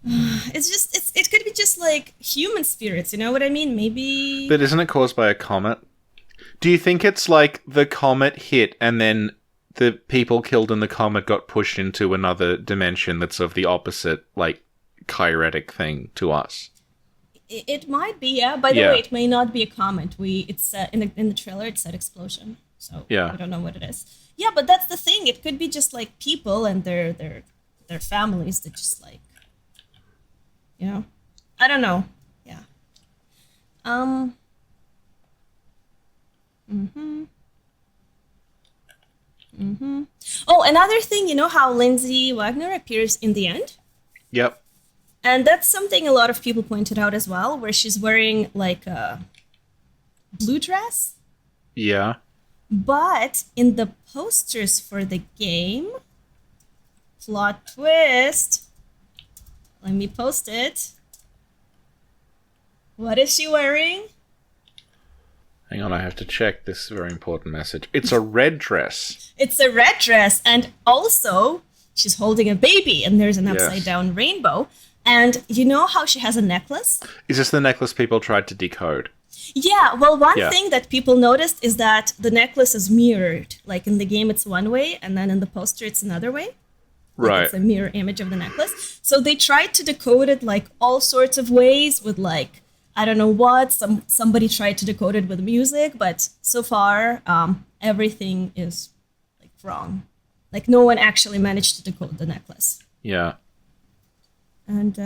It's just it could be just like human spirits, you know what I mean? Maybe. But isn't it caused by a comet? Do you think it's like the comet hit and then the people killed in the comet got pushed into another dimension that's of the opposite, like, chiretic thing to us? It might be, yeah. By the Yeah. way, it may not be a comment. It's in the trailer it said explosion, so Yeah. we don't know what it is. Yeah, but that's the thing. It could be just like people and their families that just like, you know, I don't know. Yeah. Mhm. Mhm. Oh, another thing. You know how Lindsay Wagner appears in the end? Yep. And that's something a lot of people pointed out as well, where she's wearing like a blue dress. Yeah. But in the posters for the game, plot twist. Let me post it. What is she wearing? Hang on, I have to check this very important message. It's a red dress. It's a red dress, and also she's holding a baby, and there's an Yes. upside down rainbow. And you know how she has a necklace? Is this the necklace people tried to decode? Yeah, well, one Yeah. thing that people noticed is that the necklace is mirrored. Like in the game, it's one way, and then in the poster, it's another way. Like, Right. it's a mirror image of the necklace. So they tried to decode it like all sorts of ways with like, I don't know what. Somebody tried to decode it with music, but so far, everything is like wrong. Like no one actually managed to decode the necklace. Yeah. And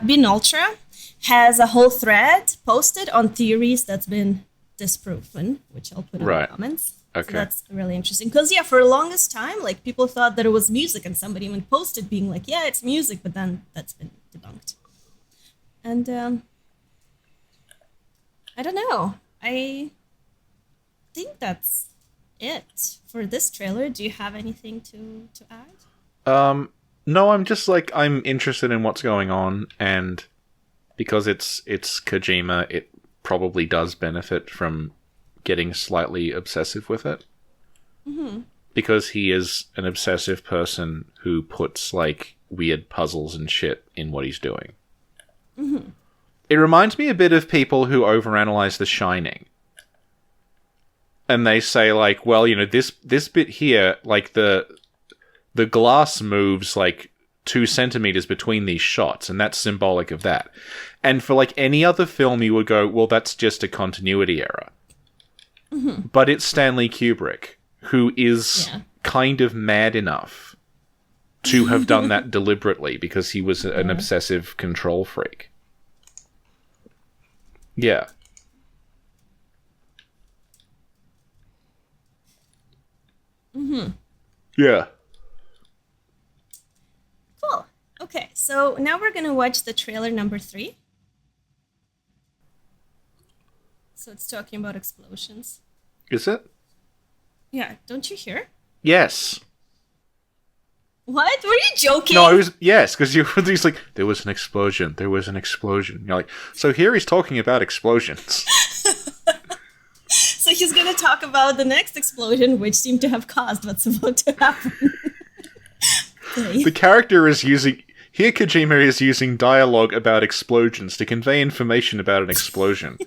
Bean Ultra has a whole thread posted on theories that's been disproven, which I'll put in Right. the comments. Okay. So that's really interesting. Because yeah, for the longest time, like people thought that it was music, and somebody even posted being like, "Yeah, it's music," but then that's been debunked. And I don't know. I think that's it for this trailer. Do you have anything to add? No, I'm just like, I'm interested in what's going on, and because it's Kojima, it probably does benefit from getting slightly obsessive with it. Mm-hmm. Because he is an obsessive person who puts like weird puzzles and shit in what he's doing. Mm-hmm. It reminds me a bit of people who overanalyze The Shining. And they say like, well, you know, this bit here, like the glass moves like 2 centimeters between these shots, and that's symbolic of that. And for like any other film, you would go, well, that's just a continuity error. Mm-hmm. But it's Stanley Kubrick, who is kind of mad enough to have done that deliberately because he was an obsessive control freak. Yeah. Mm-hmm. Yeah. Cool. Okay, so now we're going to watch the trailer number 3. So it's talking about explosions. Is it? Yeah, don't you hear? Yes. What? Were you joking? No, I was... Yes, because he's like, there was an explosion. There was an explosion. You're like, so here he's talking about explosions. So he's going to talk about the next explosion, which seemed to have caused what's about to happen. The character is using... Here Kojima is using dialogue about explosions to convey information about an explosion.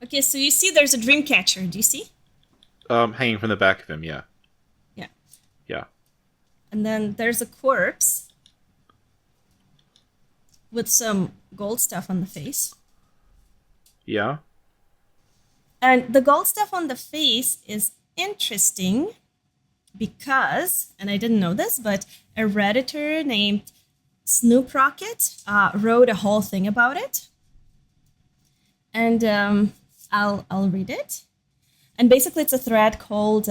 Okay, so you see there's a dream catcher. Do you see? Hanging from the back of him, yeah. Yeah. Yeah. And then there's a corpse with some gold stuff on the face. Yeah. And the gold stuff on the face is interesting because, and I didn't know this, but a Redditor named Snoop Rocket wrote a whole thing about it. And I'll read it. And basically it's a thread called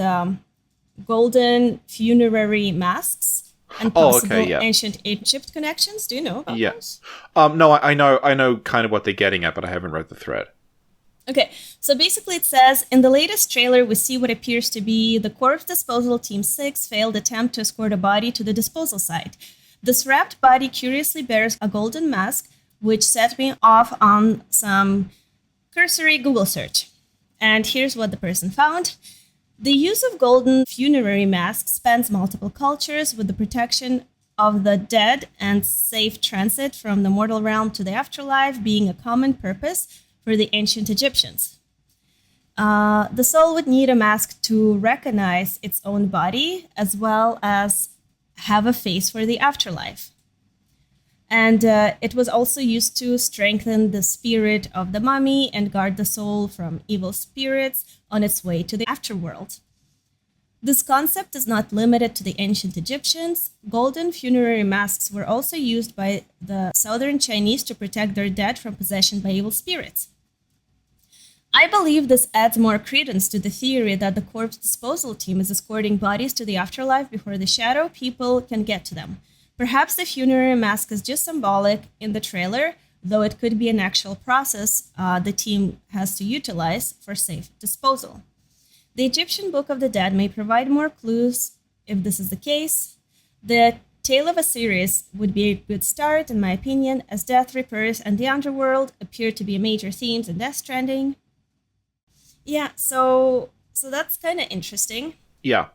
Golden Funerary Masks and possible ancient Egypt connections. Do you know about those? No, I know kind of what they're getting at, but I haven't read the thread. Okay, so basically it says, in the latest trailer, we see what appears to be the Corpse Disposal Team 6 failed attempt to escort a body to the disposal site. This wrapped body curiously bears a golden mask, which set me off on some cursory Google search. And here's what the person found. The use of golden funerary masks spans multiple cultures with the protection of the dead and safe transit from the mortal realm to the afterlife being a common purpose for the ancient Egyptians. The soul would need a mask to recognize its own body as well as have a face for the afterlife. And it was also used to strengthen the spirit of the mummy and guard the soul from evil spirits on its way to the afterworld. This concept is not limited to the ancient Egyptians. Golden funerary masks were also used by the southern Chinese to protect their dead from possession by evil spirits. I believe this adds more credence to the theory that the corpse disposal team is escorting bodies to the afterlife before the shadow people can get to them. Perhaps the funerary mask is just symbolic in the trailer, though it could be an actual process the team has to utilize for safe disposal. The Egyptian Book of the Dead may provide more clues if this is the case. The Tale of Osiris would be a good start, in my opinion, as death, repairs, and the underworld appear to be major themes in Death Stranding. Yeah, so that's kind of interesting. Yeah.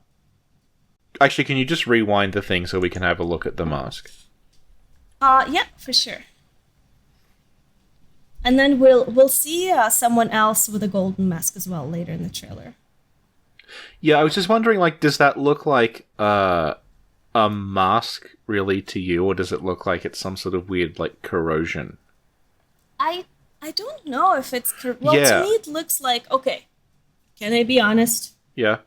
Actually, can you just rewind the thing so we can have a look at the mask? Yeah, for sure. And then we'll see someone else with a golden mask as well later in the trailer. Yeah, I was just wondering, like, does that look like a mask really to you, or does it look like it's some sort of weird, like, corrosion? I don't know if it's... To me it looks like... Okay, can I be honest? Yeah.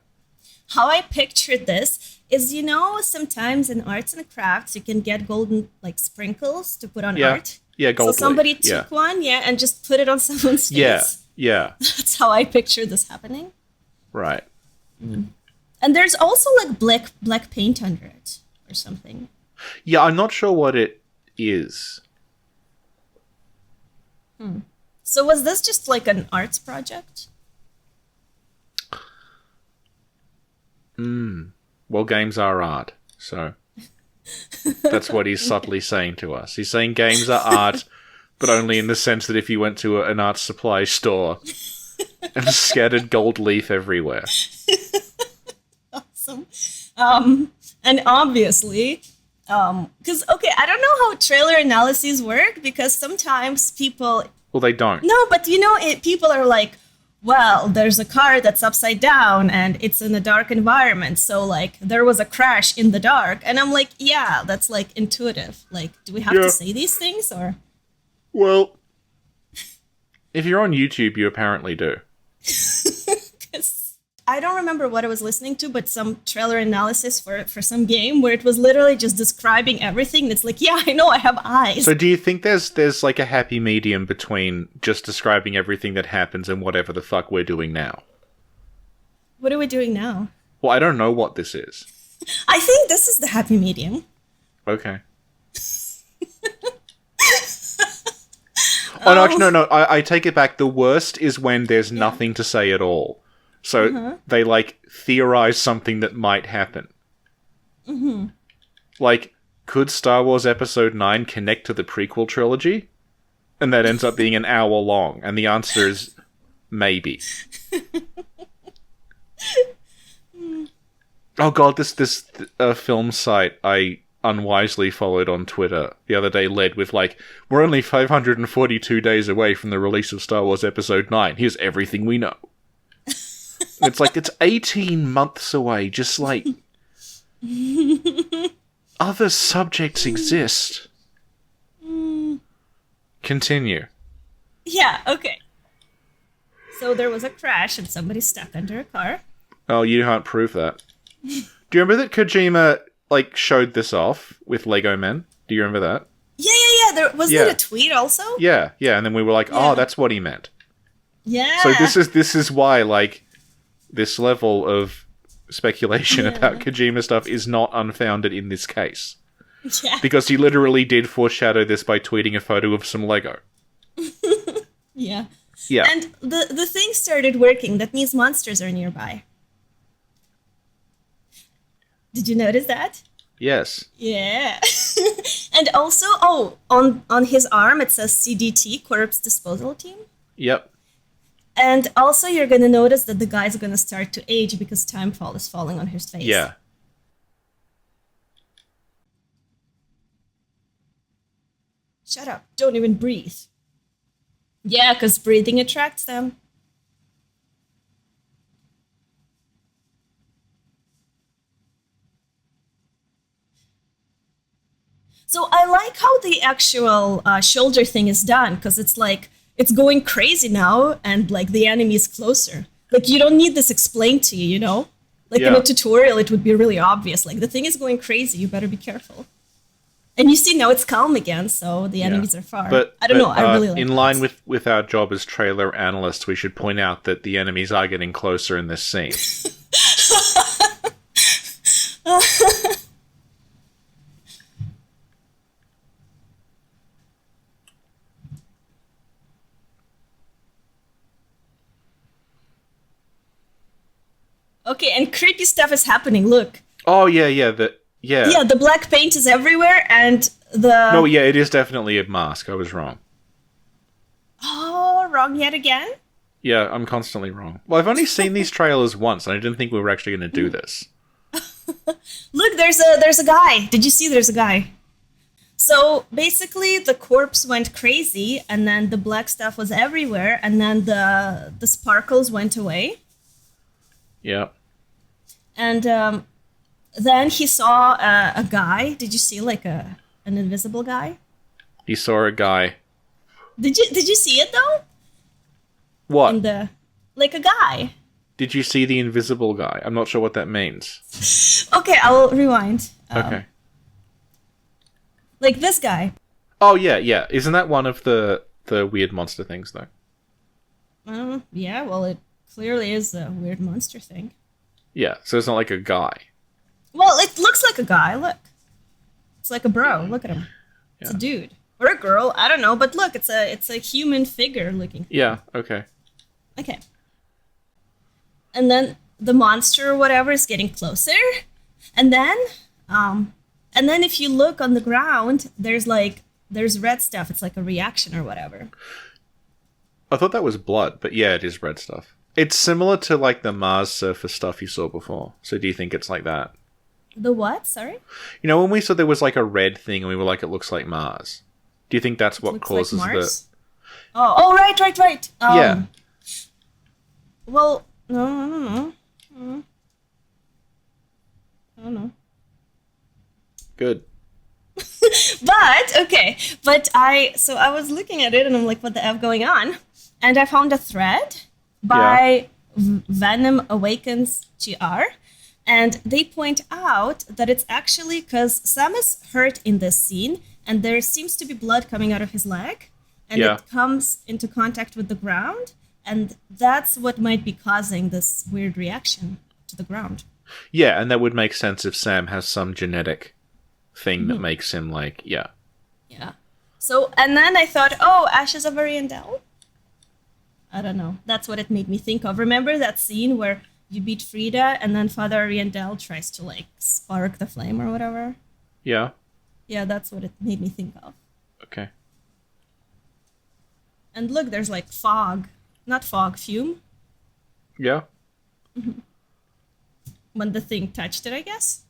How I pictured this is, sometimes in arts and crafts, you can get golden, like, sprinkles to put on art. Yeah, gold So somebody took one, and just put it on someone's face. Yeah. That's how I picture this happening. Right. Mm. And there's also, like, black paint under it or something. Yeah, I'm not sure what it is. So was this just, like, an arts project? Well, games are art, so that's what he's subtly saying to us. He's saying games are art, but only in the sense that if you went to an art supply store and scattered gold leaf everywhere. Awesome. awesome. And obviously, because, okay, I don't know how trailer analyses work, because sometimes people... Well, they don't. No, but people are like, well, there's a car that's upside down and it's in a dark environment. So, like, there was a crash in the dark. And I'm like, yeah, that's, like, intuitive. Like, do we have to say these things, or? Well, if you're on YouTube, you apparently do. 'Cause I don't remember what I was listening to, but some trailer analysis for some game where it was literally just describing everything. It's like, yeah, I know, I have eyes. So do you think there's like a happy medium between just describing everything that happens and whatever the fuck we're doing now? What are we doing now? Well, I don't know what this is. I think this is the happy medium. Okay. Oh, no, actually, no, I take it back. The worst is when there's nothing to say at all. So they, like, theorize something that might happen. Mm-hmm. Like, could Star Wars Episode 9 connect to the prequel trilogy? And that ends up being an hour long. And the answer is maybe. Oh god, this film site I unwisely followed on Twitter the other day led with, like, we're only 542 days away from the release of Star Wars Episode 9. Here's everything we know. It's like, it's 18 months away, just like... Other subjects exist. Continue. Yeah, okay. So there was a crash and somebody stuck under a car. Oh, you can't prove that. Do you remember that Kojima, like, showed this off with Lego Men? Do you remember that? Yeah. There was Yeah. it a tweet also? Yeah, and then we were like, Yeah. oh, that's what he meant. Yeah. So this is why, like, this level of speculation about Kojima stuff is not unfounded in this case. Yeah. Because he literally did foreshadow this by tweeting a photo of some Lego. Yeah. Yeah. And the thing started working. That means monsters are nearby. Did you notice that? Yes. Yeah. And also, on his arm it says CDT, Corpse Disposal Team. Yep. And also you're going to notice that the guy's going to start to age because timefall is falling on his face. Yeah. Shut up. Don't even breathe. Yeah, because breathing attracts them. So I like how the actual shoulder thing is done, because it's like, it's going crazy now, and like the enemy is closer. Like, you don't need this explained to you, you know? Like in Yeah. a tutorial, it would be really obvious. Like, the thing is going crazy, you better be careful. And you see now it's calm again, so the enemies are far. But I don't know, I really like in that. line with our job as trailer analysts, we should point out that the enemies are getting closer in this scene. Okay, and creepy stuff is happening, look. Oh yeah. Yeah, the black paint is everywhere, and the... No, yeah, it is definitely a mask. I was wrong. Oh, wrong yet again? Yeah, I'm constantly wrong. Well, I've only seen these trailers once, and I didn't think we were actually going to do this. Look, there's a guy. Did you see there's a guy? So basically the corpse went crazy, and then the black stuff was everywhere, and then the sparkles went away. Yeah. And then he saw a guy. Did you see like an invisible guy? He saw a guy. Did you see it though? What? In the like a guy. Did you see the invisible guy? I'm not sure what that means. Okay, I'll rewind. Okay. Like this guy. Oh, yeah. Isn't that one of the weird monster things, though? Yeah, well, it clearly is a weird monster thing. Yeah, so it's not like a guy. Well, it looks like a guy, look. It's like a bro, look at him. It's a dude. Or a girl, I don't know, but look, it's a human figure looking. Yeah, okay. Okay. And then the monster or whatever is getting closer. And then if you look on the ground, there's red stuff. It's like a reaction or whatever. I thought that was blood, but yeah, it is red stuff. It's similar to like the Mars surface stuff you saw before. So do you think it's like that? The what? Sorry? You know, when we saw there was like a red thing and we were like, it looks like Mars. Do you think that's what Looks causes like Mars? Oh, right. Yeah. Well, no. I don't know. Good. But I was looking at it and I'm like, what the F going on? And I found a thread by Venom Awakens GR, and they point out that it's actually because Sam is hurt in this scene, and there seems to be blood coming out of his leg, and it comes into contact with the ground, and that's what might be causing this weird reaction to the ground. Yeah, and that would make sense if Sam has some genetic thing that makes him like, yeah. So, and then I thought, oh, Ashes of Ariandel? I don't know. That's what it made me think of. Remember that scene where you beat Frida and then Father Ariandel tries to like spark the flame or whatever? Yeah. Yeah, that's what it made me think of. Okay. And look, there's like fog. Not fog, fume. Yeah. When the thing touched it, I guess.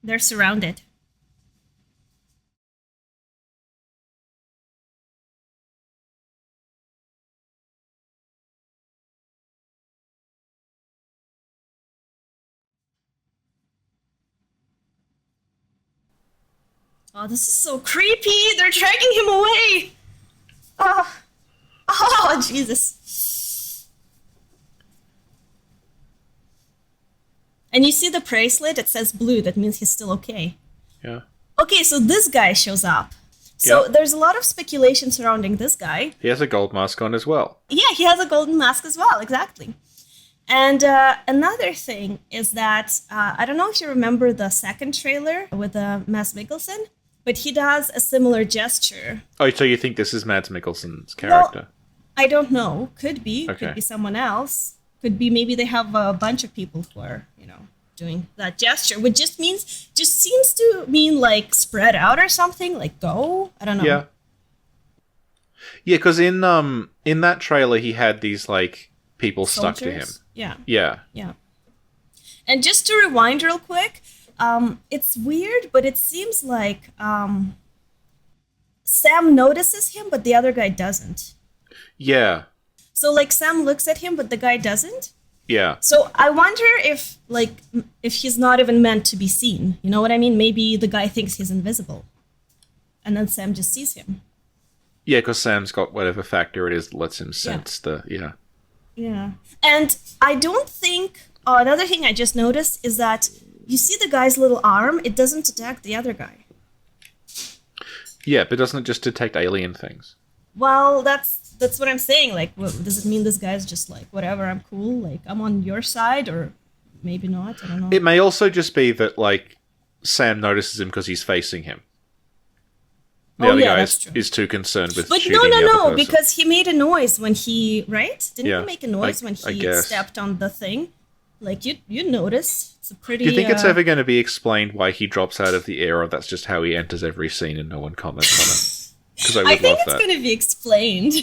They're surrounded. Oh, this is so creepy. They're dragging him away. Oh, Jesus. And you see the bracelet? It says blue. That means he's still okay. Yeah. Okay, so this guy shows up. So there's a lot of speculation surrounding this guy. He has a gold mask on as well. Yeah, he has a golden mask as well, exactly. And another thing is that, I don't know if you remember the second trailer with Mads Mikkelsen, but he does a similar gesture. Oh, so you think this is Mads Mikkelsen's character? Well, I don't know. Could be. Okay. Could be someone else. Could be maybe they have a bunch of people who are, doing that gesture, which just seems to mean like spread out or something, like go. I don't know. Yeah. Yeah, because in that trailer he had these like people stuck to him. Yeah. Yeah. Yeah. And just to rewind real quick, it's weird, but it seems like Sam notices him, but the other guy doesn't. Yeah. So like Sam looks at him, but the guy doesn't. Yeah. So I wonder if he's not even meant to be seen. You know what I mean? Maybe the guy thinks he's invisible, and then Sam just sees him. Yeah, because Sam's got whatever factor it is that lets him sense the Yeah. And I don't think... Oh, another thing I just noticed is that you see the guy's little arm, it doesn't detect the other guy. Yeah, but doesn't it just detect alien things? Well, that's what I'm saying. Like, does it mean this guy's just like, whatever, I'm cool, like, I'm on your side, or maybe not? I don't know. It may also just be that, like, Sam notices him because he's facing him. The other guy is too concerned with shooting the other person. Because he made a noise when he, right? Didn't he make a noise when I he guess. stepped on the thing? Like, you notice. It's a pretty... Do you think it's ever going to be explained why he drops out of the air, or that's just how he enters every scene and no one comments on it? Because I think love that. it's going to be explained.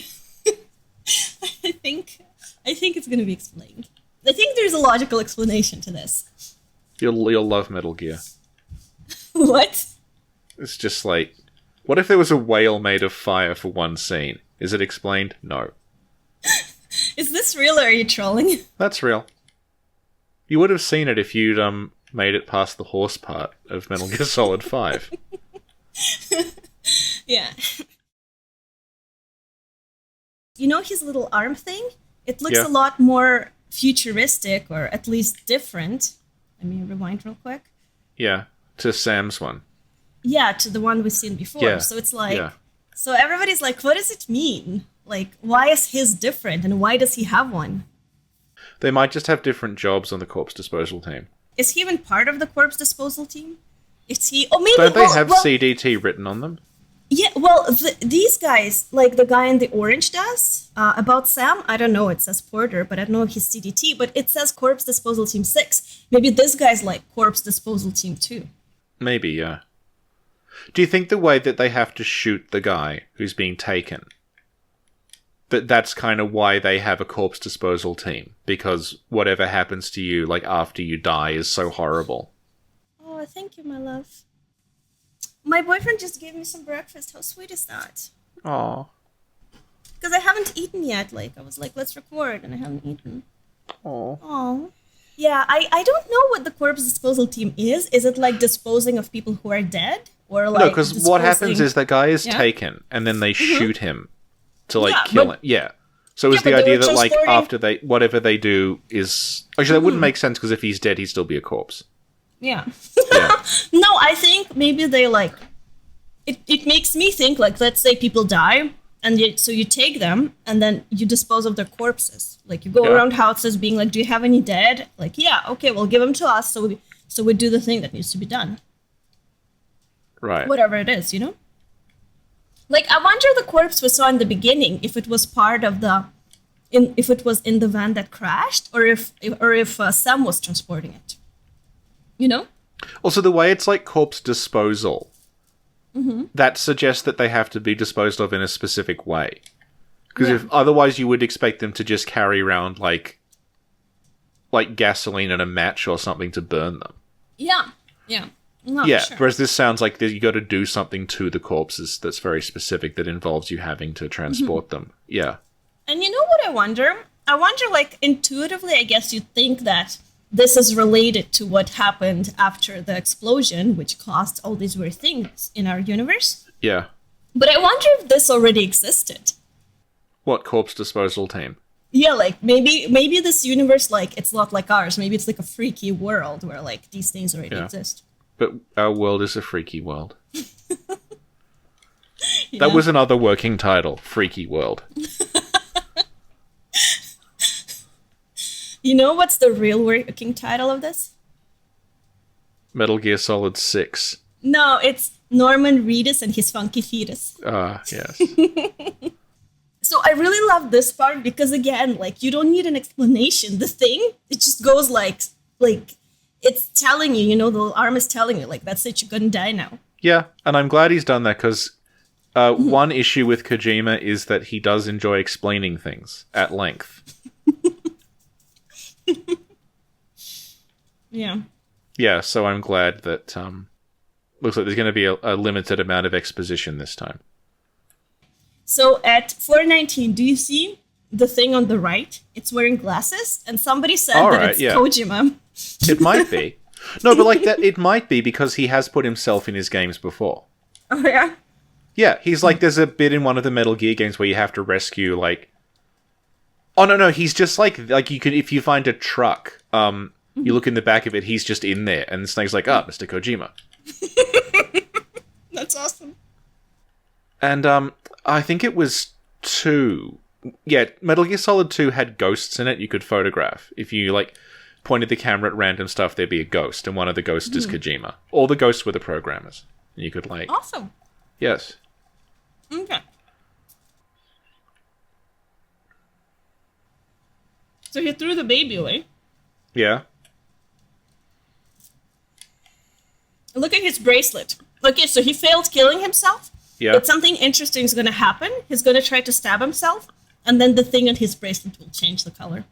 I think it's going to be explained. I think there's a logical explanation to this. You'll love Metal Gear. What? It's just like, what if there was a whale made of fire for one scene? Is it explained? No. Is this real or are you trolling? That's real. You would have seen it if you'd made it past the horse part of Metal Gear Solid 5. Yeah. You know his little arm thing? It looks a lot more futuristic, or at least different. Let me rewind real quick. Yeah, to Sam's one. Yeah, to the one we've seen before. Yeah. So it's like, so everybody's like, what does it mean? Like, why is his different, and why does he have one? They might just have different jobs on the corpse disposal team. Is he even part of the corpse disposal team? Is he? Oh, maybe. Don't they have CDT written on them? Yeah, well, these guys, like the guy in the orange does, about Sam, I don't know, it says Porter, but I don't know if he's CDT, but it says Corpse Disposal Team 6. Maybe this guy's like Corpse Disposal Team 2. Maybe, yeah. Do you think the way that they have to shoot the guy who's being taken, that's kind of why they have a corpse disposal team? Because whatever happens to you, like, after you die is so horrible. Oh, thank you, my love. My boyfriend just gave me some breakfast. How sweet is that? Aw. Because I haven't eaten yet. Like, I was like, let's record, and I haven't eaten. Aw. Oh. Yeah, I don't know what the corpse disposal team is. Is it like disposing of people who are dead? Or like No, because what happens is the guy is Yeah. taken, and then they shoot him to, like, Yeah, kill but- him. Yeah. So is Yeah, the but they idea were that, like, transporting- after whatever they do is... Actually, that wouldn't make sense, because if he's dead, he'd still be a corpse. Yeah. Yeah. No, I think maybe they like... It makes me think, like, let's say people die, and so you take them, and then you dispose of their corpses. Like, you go Yeah. around houses being like, do you have any dead? Like, yeah, okay, well, give them to us, so we do the thing that needs to be done. Right. Whatever it is, you know? Like, I wonder the corpse we saw in the beginning, if it was part of if it was in the van that crashed, or if Sam was transporting it. You know? Also, the way it's like corpse disposal, that suggests that they have to be disposed of in a specific way. Because Yeah. if otherwise, you would expect them to just carry around like gasoline and a match or something to burn them. Yeah. Yeah. No, Yeah. sure. Whereas this sounds like you got to do something to the corpses that's very specific that involves you having to transport them. Yeah. And you know what I wonder? I wonder, like, intuitively, I guess you'd think that this is related to what happened after the explosion, which caused all these weird things in our universe. Yeah. But I wonder if this already existed. What corpse disposal team? Yeah, like, maybe this universe, like, it's not like ours. Maybe it's like a freaky world where, like, these things already Yeah. exist. But our world is a freaky world. Yeah. That was another working title, Freaky World. You know what's the real working title of this? Metal Gear Solid 6. No, it's Norman Reedus and his funky fetus. Yes. So I really love this part because, again, like, you don't need an explanation. The thing, it just goes like it's telling you, you know, the arm is telling you, like, that's it, you're gonna die now. Yeah, and I'm glad he's done that, because one issue with Kojima is that he does enjoy explaining things at length. Yeah. Yeah, so I'm glad that looks like there's going to be a limited amount of exposition this time. So at 419, do you see the thing on the right? It's wearing glasses, and somebody said All that right, it's yeah. Kojima. It might be. No, but like that, it might be because he has put himself in his games before. Oh, yeah? Yeah, he's like, there's a bit in one of the Metal Gear games where you have to rescue, like... Oh, no, he's just like you can, if you find a truck, you look in the back of it, he's just in there, and Snake's like, Mr. Kojima. That's awesome. And, I think it was 2. Yeah, Metal Gear Solid 2 had ghosts in it you could photograph. If you, like, pointed the camera at random stuff, there'd be a ghost, and one of the ghosts is Kojima. All the ghosts were the programmers. And you could, like... Awesome. Yes. Okay. So he threw the baby away. Yeah. Look at his bracelet. Okay, so he failed killing himself. Yeah. But something interesting is going to happen. He's going to try to stab himself, and then the thing on his bracelet will change the color.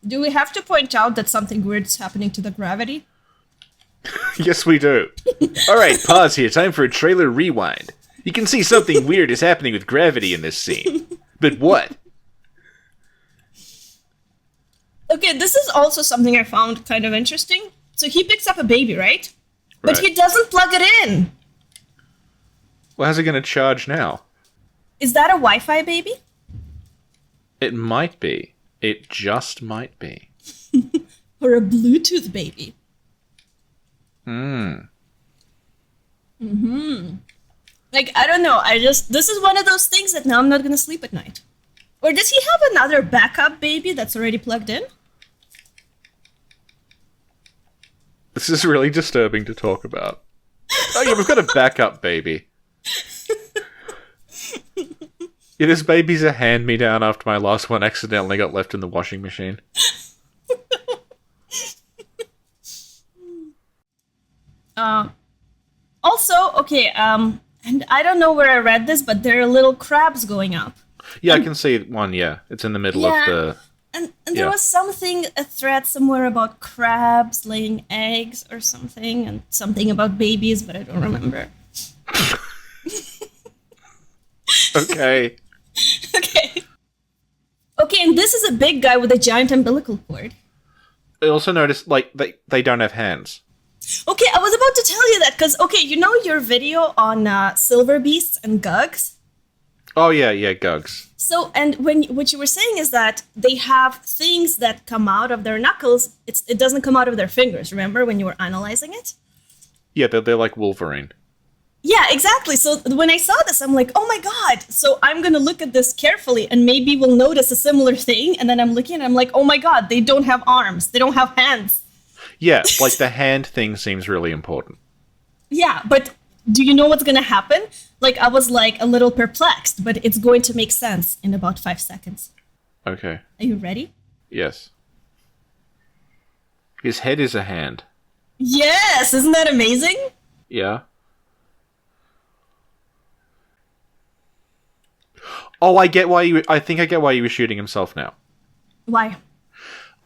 Do we have to point out that something weird is happening to the gravity? Yes, we do. Alright, pause here. Time for a trailer rewind. You can see something weird is happening with gravity in this scene. But what? Okay, this is also something I found kind of interesting. So he picks up a baby, right? But Right. he doesn't plug it in. Well, how's it going to charge now? Is that a Wi-Fi baby? It might be. It just might be. Or a Bluetooth baby? Like, I don't know. This is one of those things that now I'm not going to sleep at night. Or does he have another backup baby that's already plugged in? This is really disturbing to talk about. Oh yeah, we've got a backup baby. Yeah, this baby's a hand-me-down after my last one accidentally got left in the washing machine. Also, okay, and I don't know where I read this, but there are little crabs going up. Yeah, I can see one, yeah. It's in the middle of the... And there was something, a thread somewhere about crabs laying eggs or something, and something about babies, but I don't remember. Okay. Okay. Okay, and this is a big guy with a giant umbilical cord. I also noticed, like, they don't have hands. Okay, I was about to tell you that, because, okay, you know your video on silver beasts and gugs? Oh, yeah, Gugs. So, and what you were saying is that they have things that come out of their knuckles. It doesn't come out of their fingers, remember, when you were analyzing it? Yeah, they're like Wolverine. Yeah, exactly. So when I saw this, I'm like, oh my god. So I'm going to look at this carefully and maybe we'll notice a similar thing. And then I'm looking and I'm like, oh my god, they don't have arms. They don't have hands. Yeah, like the hand thing seems really important. Yeah, but do you know what's going to happen? Like, I was like a little perplexed, but it's going to make sense in about 5 seconds. Okay. Are you ready? Yes. His head is a hand. Yes! Isn't that amazing? Yeah. Oh, I think I get why he was shooting himself now. Why?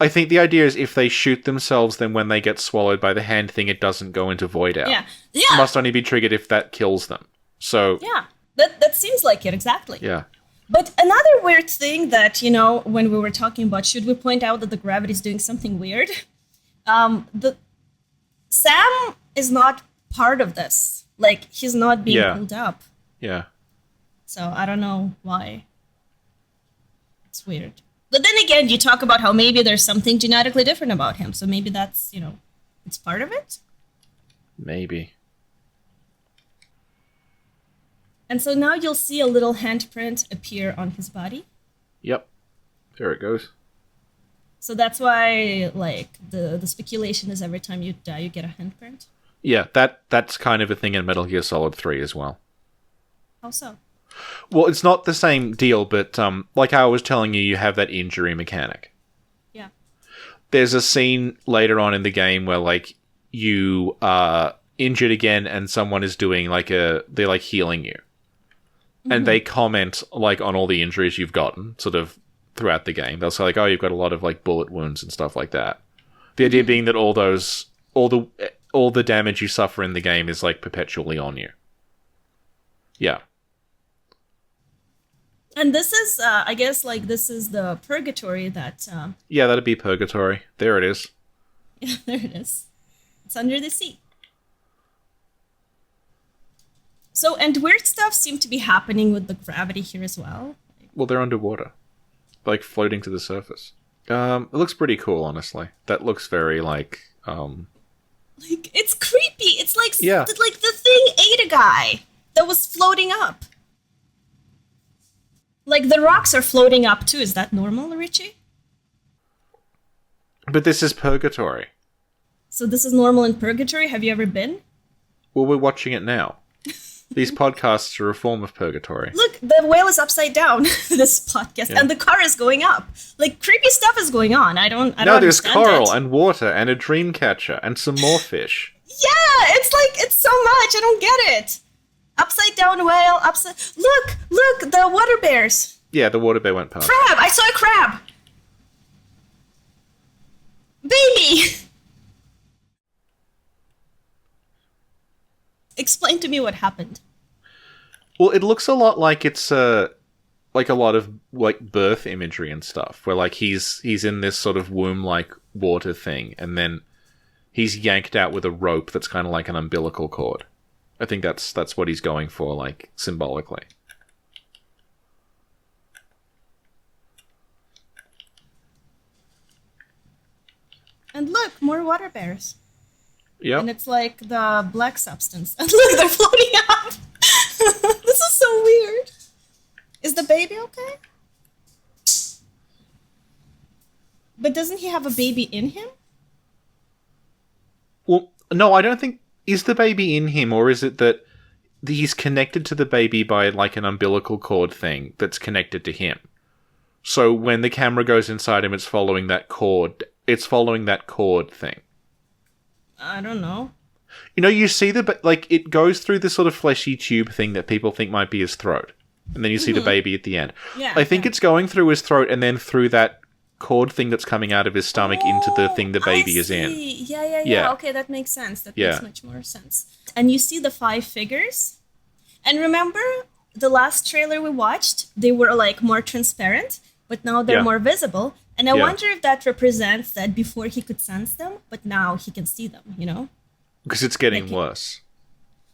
I think the idea is if they shoot themselves, then when they get swallowed by the hand thing, it doesn't go into void out. Yeah. It Yeah. must only be triggered if that kills them. So... Yeah. That seems like it, exactly. Yeah. But another weird thing that, you know, when we were talking about, should we point out that the gravity is doing something weird? The Sam is not part of this. Like, he's not being pulled up. Yeah. So I don't know why. It's weird. But then again, you talk about how maybe there's something genetically different about him. So maybe that's, you know, it's part of it. Maybe. And so now you'll see a little handprint appear on his body. Yep. There it goes. So that's why, like, the speculation is every time you die, you get a handprint. Yeah, that's kind of a thing in Metal Gear Solid 3 as well. How so? Well, it's not the same deal, but like I was telling you, you have that injury mechanic. Yeah. There's a scene later on in the game where, like, you are injured again and someone is doing, like, they're, like, healing you. Mm-hmm. And they comment, like, on all the injuries you've gotten, sort of, throughout the game. They'll say, like, oh, you've got a lot of, like, bullet wounds and stuff like that. The idea being that all the damage you suffer in the game is, like, perpetually on you. Yeah. And this is, I guess, like, this is the purgatory that... Yeah, that'd be purgatory. There it is. Yeah, there it is. It's under the sea. So, and weird stuff seemed to be happening with the gravity here as well. Well, they're underwater. Like, floating to the surface. It looks pretty cool, honestly. That looks very, like, Like, it's creepy. It's like, Yeah. like the thing ate a guy that was floating up. Like, the rocks are floating up, too. Is that normal, Richie? But this is purgatory. So this is normal in purgatory? Have you ever been? Well, we're watching it now. These podcasts are a form of purgatory. Look, the whale is upside down, this podcast, Yeah. and the car is going up. Like, creepy stuff is going on. I don't No, there's understand coral it. and water and a dream catcher and some more fish. Yeah, it's like, it's so much. I don't get it. Upside down whale, Look, the water bears. Yeah, the water bear went past. Crab, I saw a crab. Baby. Explain to me what happened. Well, it looks a lot like it's like a lot of like birth imagery and stuff, where like he's in this sort of womb-like water thing, and then he's yanked out with a rope that's kind of like an umbilical cord. I think that's what he's going for, like, symbolically. And look, more water bears. Yep. And it's like the black substance. And look, they're floating up. This is so weird. Is the baby okay? But doesn't he have a baby in him? Well, no, I don't think... Is the baby in him, or is it that he's connected to the baby by, like, an umbilical cord thing that's connected to him? So when the camera goes inside him, it's following that cord. It's following that cord thing. I don't know. You know, you see like, it goes through this sort of fleshy tube thing that people think might be his throat. And then you see the baby at the end. Yeah, I think it's going through his throat and then through that cord thing that's coming out of his stomach into the thing the baby is in. Yeah. Okay, that makes sense. That makes much more sense. And you see the 5 figures. And remember the last trailer we watched? They were like more transparent, but now they're more visible. And I wonder if that represents that before he could sense them, but now he can see them, you know? Because it's getting worse.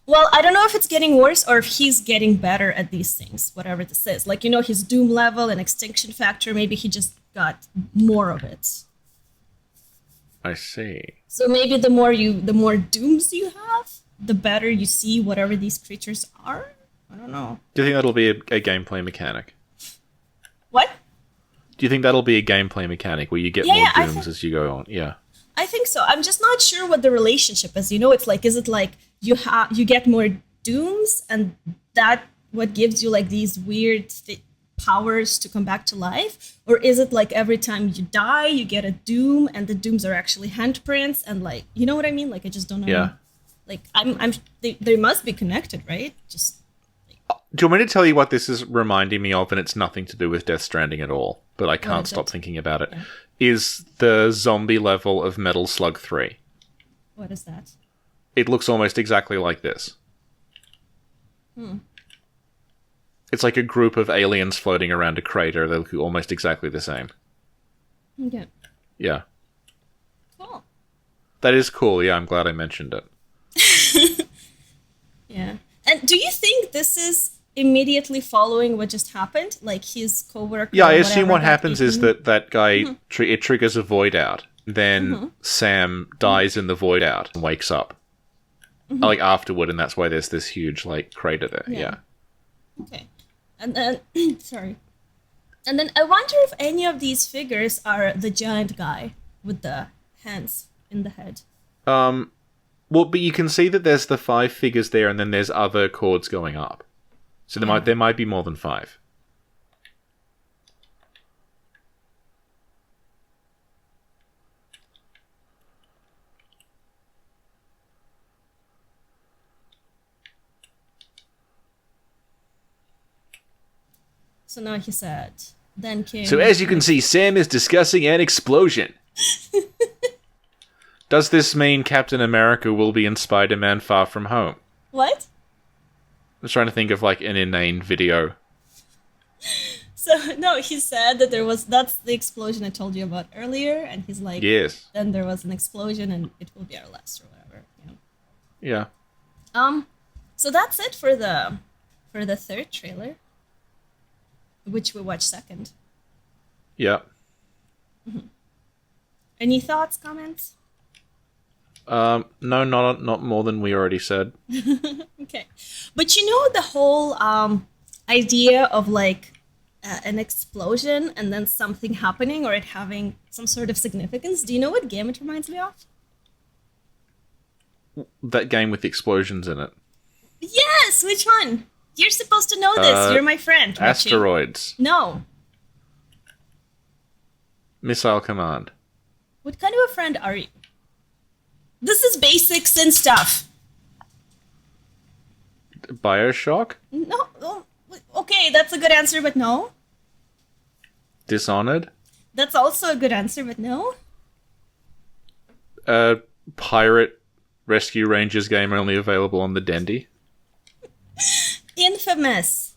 Well, I don't know if it's getting worse or if he's getting better at these things, whatever this is. Like, you know, his doom level and extinction factor, maybe he just got more of it. I see. So maybe the more dooms you have, the better you see whatever these creatures are? I don't know. Do you think that'll be a gameplay mechanic? What? Do you think that'll be a gameplay mechanic where you get more dooms as you go on? Yeah. I think so. I'm just not sure what the relationship is. You know, it's like, is it like you get more dooms and that what gives you like these weird powers to come back to life? Or is it like every time you die, you get a doom and the dooms are actually handprints and like, you know what I mean? Like, I just don't know. Yeah. Like, they must be connected, right? Just. Do you want me to tell you what this is reminding me of? And it's nothing to do with Death Stranding at all, but I can't stop thinking about it. Yeah. Is the zombie level of Metal Slug 3. What is that? It looks almost exactly like this. It's like a group of aliens floating around a crater. They look almost exactly the same. Okay. Yeah. Cool. That is cool. Yeah, I'm glad I mentioned it. Yeah. And do you think this is immediately following what just happened? Like his coworker? Yeah, I assume what happens is that guy, it triggers a void out. Then Sam dies in the void out and wakes up. Like afterward, and that's why there's this huge like crater there. Yeah. Okay. And then, sorry. And then I wonder if any of these figures are the giant guy with the hands in the head. Well, but you can see that there's the 5 figures there, and then there's other chords going up. So there might be more than 5. So now he said, then came... So as you can see, Sam is discussing an explosion. Does this mean Captain America will be in Spider-Man Far From Home? What? I was trying to think of like an inane video. So, no, he said that that's the explosion I told you about earlier, and he's like, yes. Then there was an explosion and it will be our last or whatever, you know. Yeah. So that's it for the 3rd trailer, which we watched second. Yeah. Any thoughts, comments? No, not more than we already said. Okay. But you know the whole idea of like an explosion and then something happening or it having some sort of significance? Do you know what game it reminds me of? That game with the explosions in it. Yes! Which one? You're supposed to know this. You're my friend, Richie. Asteroids. No. Missile Command. What kind of a friend are you? This is basics and stuff. BioShock? No. Oh, okay, that's a good answer, but no. Dishonored? That's also a good answer, but no. Pirate Rescue Rangers game only available on the Dendy. Infamous.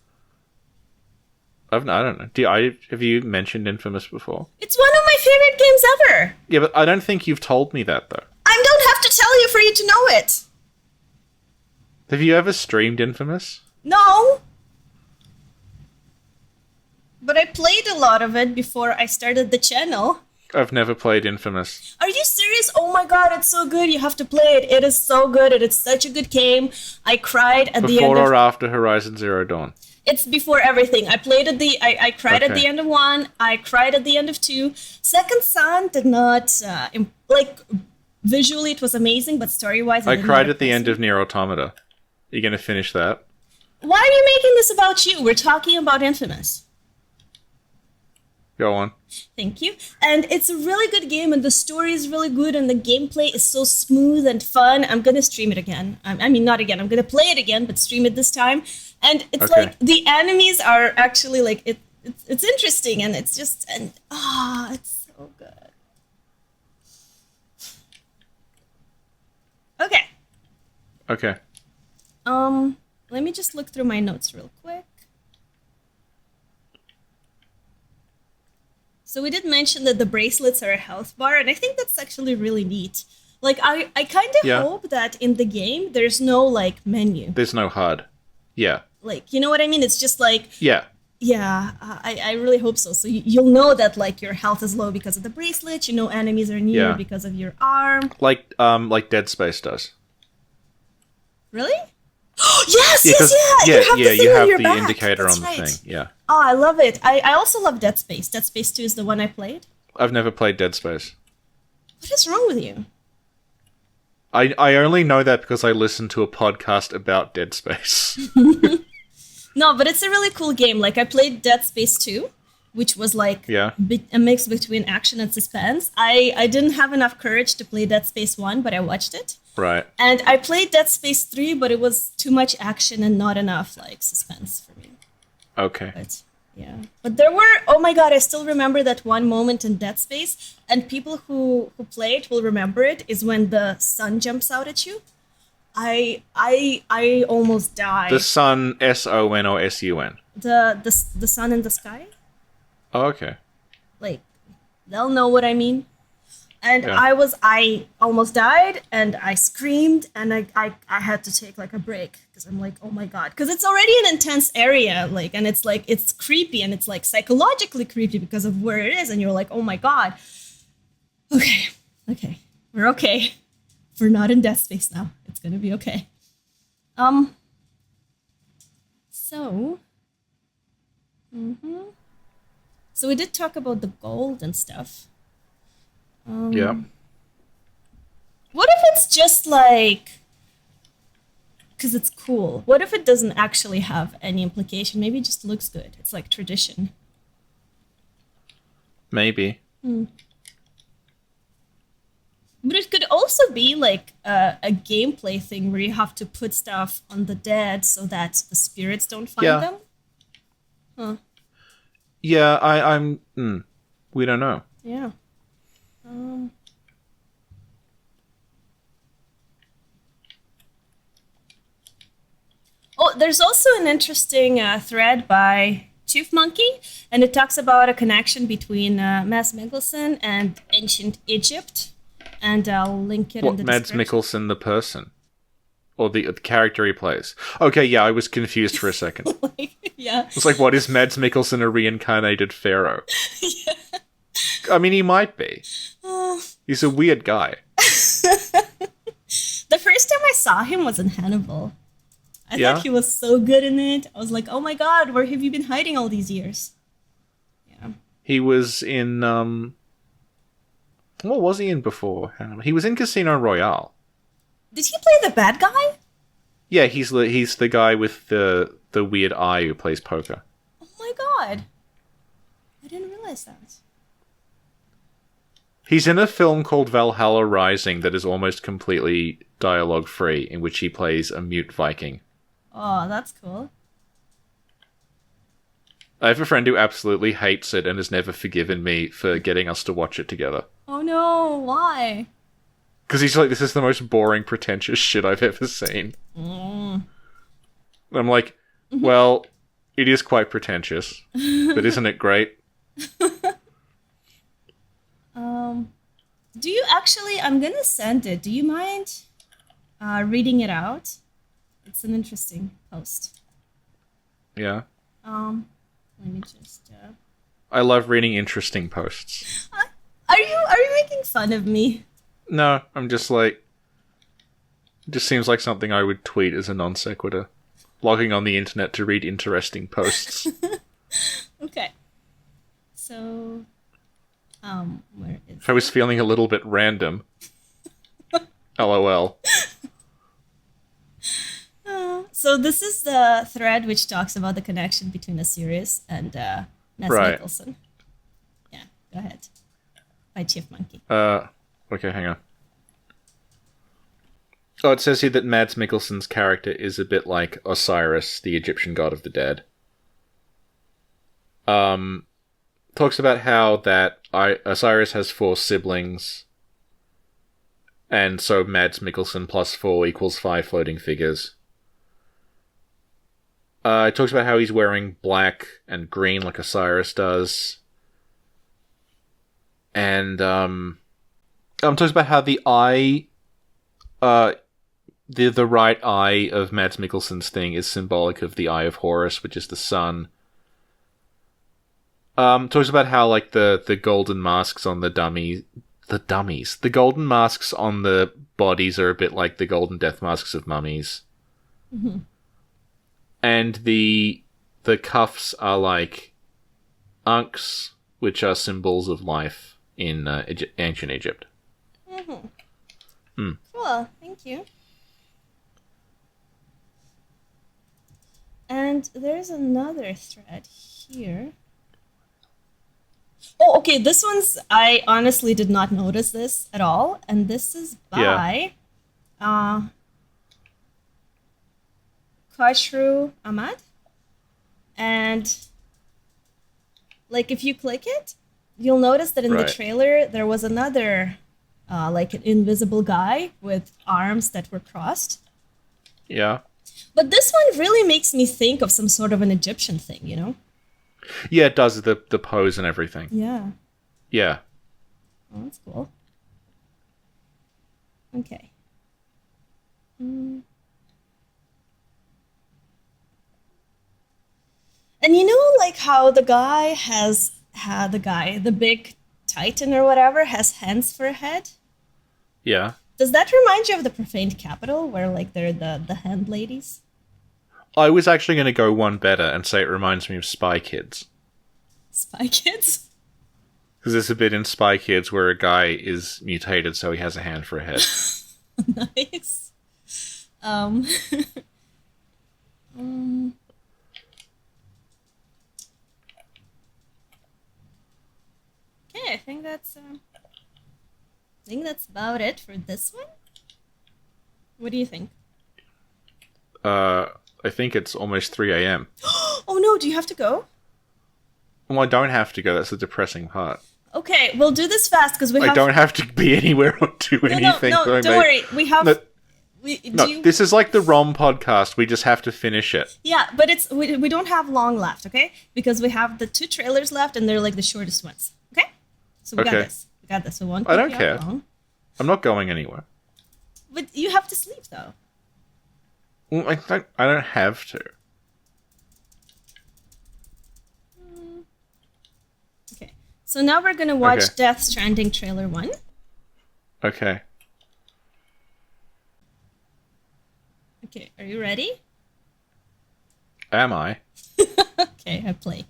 I don't know. Have you mentioned Infamous before? It's one of my favorite games ever. Yeah, but I don't think you've told me that, though. I don't have to tell you for you to know it. Have you ever streamed Infamous? No. But I played a lot of it before I started the channel. I've never played Infamous. Are you serious? Oh my god, it's so good. You have to play it. It is so good. It is such a good game. I cried at the end of... Before or after Horizon Zero Dawn? It's before everything. I played at the... I cried at the end of 1. I cried at the end of 2. Second Son did not... visually it was amazing, but story-wise... I cried at the end of Nier Automata. Are you going to finish that? Why are you making this about you? We're talking about Infamous. Go on. Thank you. And it's a really good game, and the story is really good, and the gameplay is so smooth and fun. I'm gonna stream it again. I mean, not again. I'm gonna play it again, but stream it this time. And it's Okay. like the enemies are actually like it's interesting, and it's just it's so good. Okay. Okay. Let me just look through my notes real quick. So we did mention that the bracelets are a health bar, and I think that's actually really neat. Like, I kind of Yeah. hope that in the game there's no, like, menu. There's no HUD. Yeah. Like, you know what I mean? It's just like, Yeah. yeah, I really hope so. So you'll know that, like, your health is low because of the bracelet, you know enemies are near Yeah. because of your arm. Like Dead Space does. Really? Yes, Yeah, yes, 'cause- yeah! You have the thing on your the back. indicator That's on the right. thing. Yeah. Oh, I love it. I also love Dead Space. Dead Space 2 is the one I played. I've never played Dead Space. What is wrong with you? I only know that because I listened to a podcast about Dead Space. No, but it's a really cool game. Like, I played Dead Space 2, which was like Yeah. a mix between action and suspense. I didn't have enough courage to play Dead Space 1, but I watched it. Right. And I played Dead Space 3, but it was too much action and not enough, like, suspense for me. Okay. But, yeah. But there were, oh my god, I still remember that one moment in Dead Space, and people who play it will remember it, is when the sun jumps out at you. I almost died. The Sun, SON or SUN. The sun in the sky? Oh, okay. Like, they'll know what I mean. And Yeah. I almost died, and I screamed, and I had to take like a break because I'm like, oh my god, because it's already an intense area, like, and it's like it's creepy, and it's like psychologically creepy because of where it is, and you're like, oh my god. Okay, we're okay. We're not in death space now. It's gonna be okay. So. So we did talk about the gold and stuff. Yeah. What if it's just like, because it's cool. What if it doesn't actually have any implication? Maybe it just looks good. It's like tradition. Maybe. But it could also be like a gameplay thing where you have to put stuff on the dead so that the spirits don't find Yeah. them. Huh. Yeah, I'm... we don't know. Yeah. Oh, there's also an interesting thread by Chief Monkey, and it talks about a connection between Mads Mikkelsen and ancient Egypt, and I'll link it What, in the Mads description. Mikkelsen, the person? Or the character he plays? Okay, yeah, I was confused for a second. Yeah. It's like, what, is Mads Mikkelsen a reincarnated pharaoh? I mean, he might be. He's a weird guy. The first time I saw him was in Hannibal. I Yeah? thought he was so good in it. I was like, oh my god, where have you been hiding all these years? Yeah. He was in, what was he in before? He was in Casino Royale. Did he play the bad guy? Yeah, he's the guy with the weird eye who plays poker. Oh my god. I didn't realize that. He's in a film called Valhalla Rising that is almost completely dialogue-free, in which he plays a mute Viking. Oh, that's cool. I have a friend who absolutely hates it and has never forgiven me for getting us to watch it together. Oh no, why? Because he's like, this is the most boring, pretentious shit I've ever seen. And I'm like, well, it is quite pretentious, but isn't it great? Do you actually, I'm gonna send it. Do you mind reading it out? It's an interesting post. Yeah. Let me just, I love reading interesting posts. Are you making fun of me? No, I'm just like, it just seems like something I would tweet as a non sequitur. Logging on the internet to read interesting posts. Okay. So, where is If I was feeling a little bit random. LOL. So this is the thread which talks about the connection between Osiris and Mads Right. Mikkelsen. Go ahead. By Chief Monkey. Okay, hang on. Oh, it says here that Mads Mikkelsen's character is a bit like Osiris, the Egyptian god of the dead. Talks about how that Osiris has 4 siblings, and so Mads Mikkelsen plus 4 equals 5 floating figures. It talks about how he's wearing black and green like Osiris does. And talks about how the eye, the right eye of Mads Mikkelsen's thing is symbolic of the Eye of Horus, which is the sun. Talks about how like the golden masks on the golden masks on the bodies are a bit like the golden death masks of mummies. Mm-hmm. And the cuffs are like ankhs, which are symbols of life in ancient Egypt. Mm-hmm. Cool, thank you. And there's another thread here. Oh, okay, this one's... I honestly did not notice this at all. And this is by... Khashru Ahmad, and like if you click it, you'll notice that in the trailer there was another like an invisible guy with arms that were crossed. Yeah. But this one really makes me think of some sort of an Egyptian thing, you know? Yeah, it does, the pose and everything. Yeah. Yeah. Oh, that's cool. Okay. And you know, like how the guy the big Titan or whatever, has hands for a head? Yeah. Does that remind you of the Profaned Capital, where like they're the hand ladies? I was actually going to go one better and say it reminds me of Spy Kids. Spy Kids? Because there's a bit in Spy Kids where a guy is mutated so he has a hand for a head. Nice. Okay, I think that's about it for this one. What do you think? I think it's almost 3 a.m. Oh no, do you have to go? Well, I don't have to go. That's the depressing part. Okay, we'll do this fast because I don't have to be anywhere or do anything. No, don't worry. We have... This is like the ROM podcast. We just have to finish it. Yeah, but we don't have long left, okay? Because we have the 2 trailers left and they're like the shortest ones. Okay? So we got this. We got this. We won't keep I don't you care. up long. I'm not going anywhere. But you have to sleep though. Well, I don't have to. Okay. So now we're gonna watch Death Stranding Trailer 1. Okay. Okay, are you ready? Am I? Okay, I play.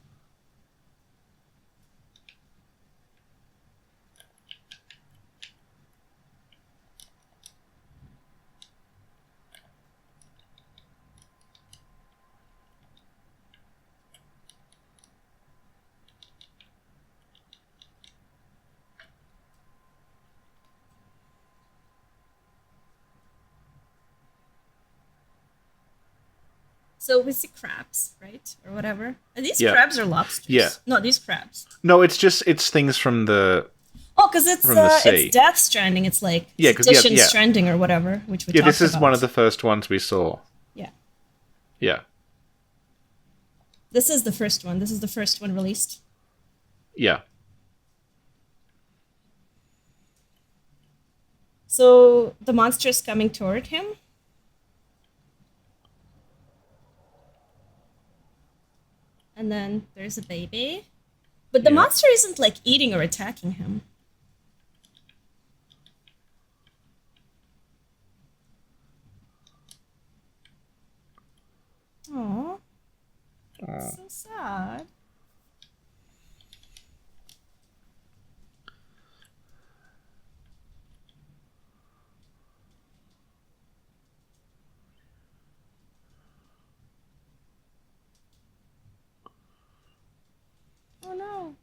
So we see crabs, right? Or whatever. Are these crabs or lobsters? Yeah. No, these crabs. No, it's things from the... Oh, because it's Death Stranding. It's like Stranding or whatever, which we talked about. Yeah, this is one of the first ones we saw. Yeah. Yeah. This is the first one. This is the first one released. Yeah. So the monster is coming toward him. And then there's a baby. But the monster isn't like eating or attacking him. Aww. So sad. Oh no.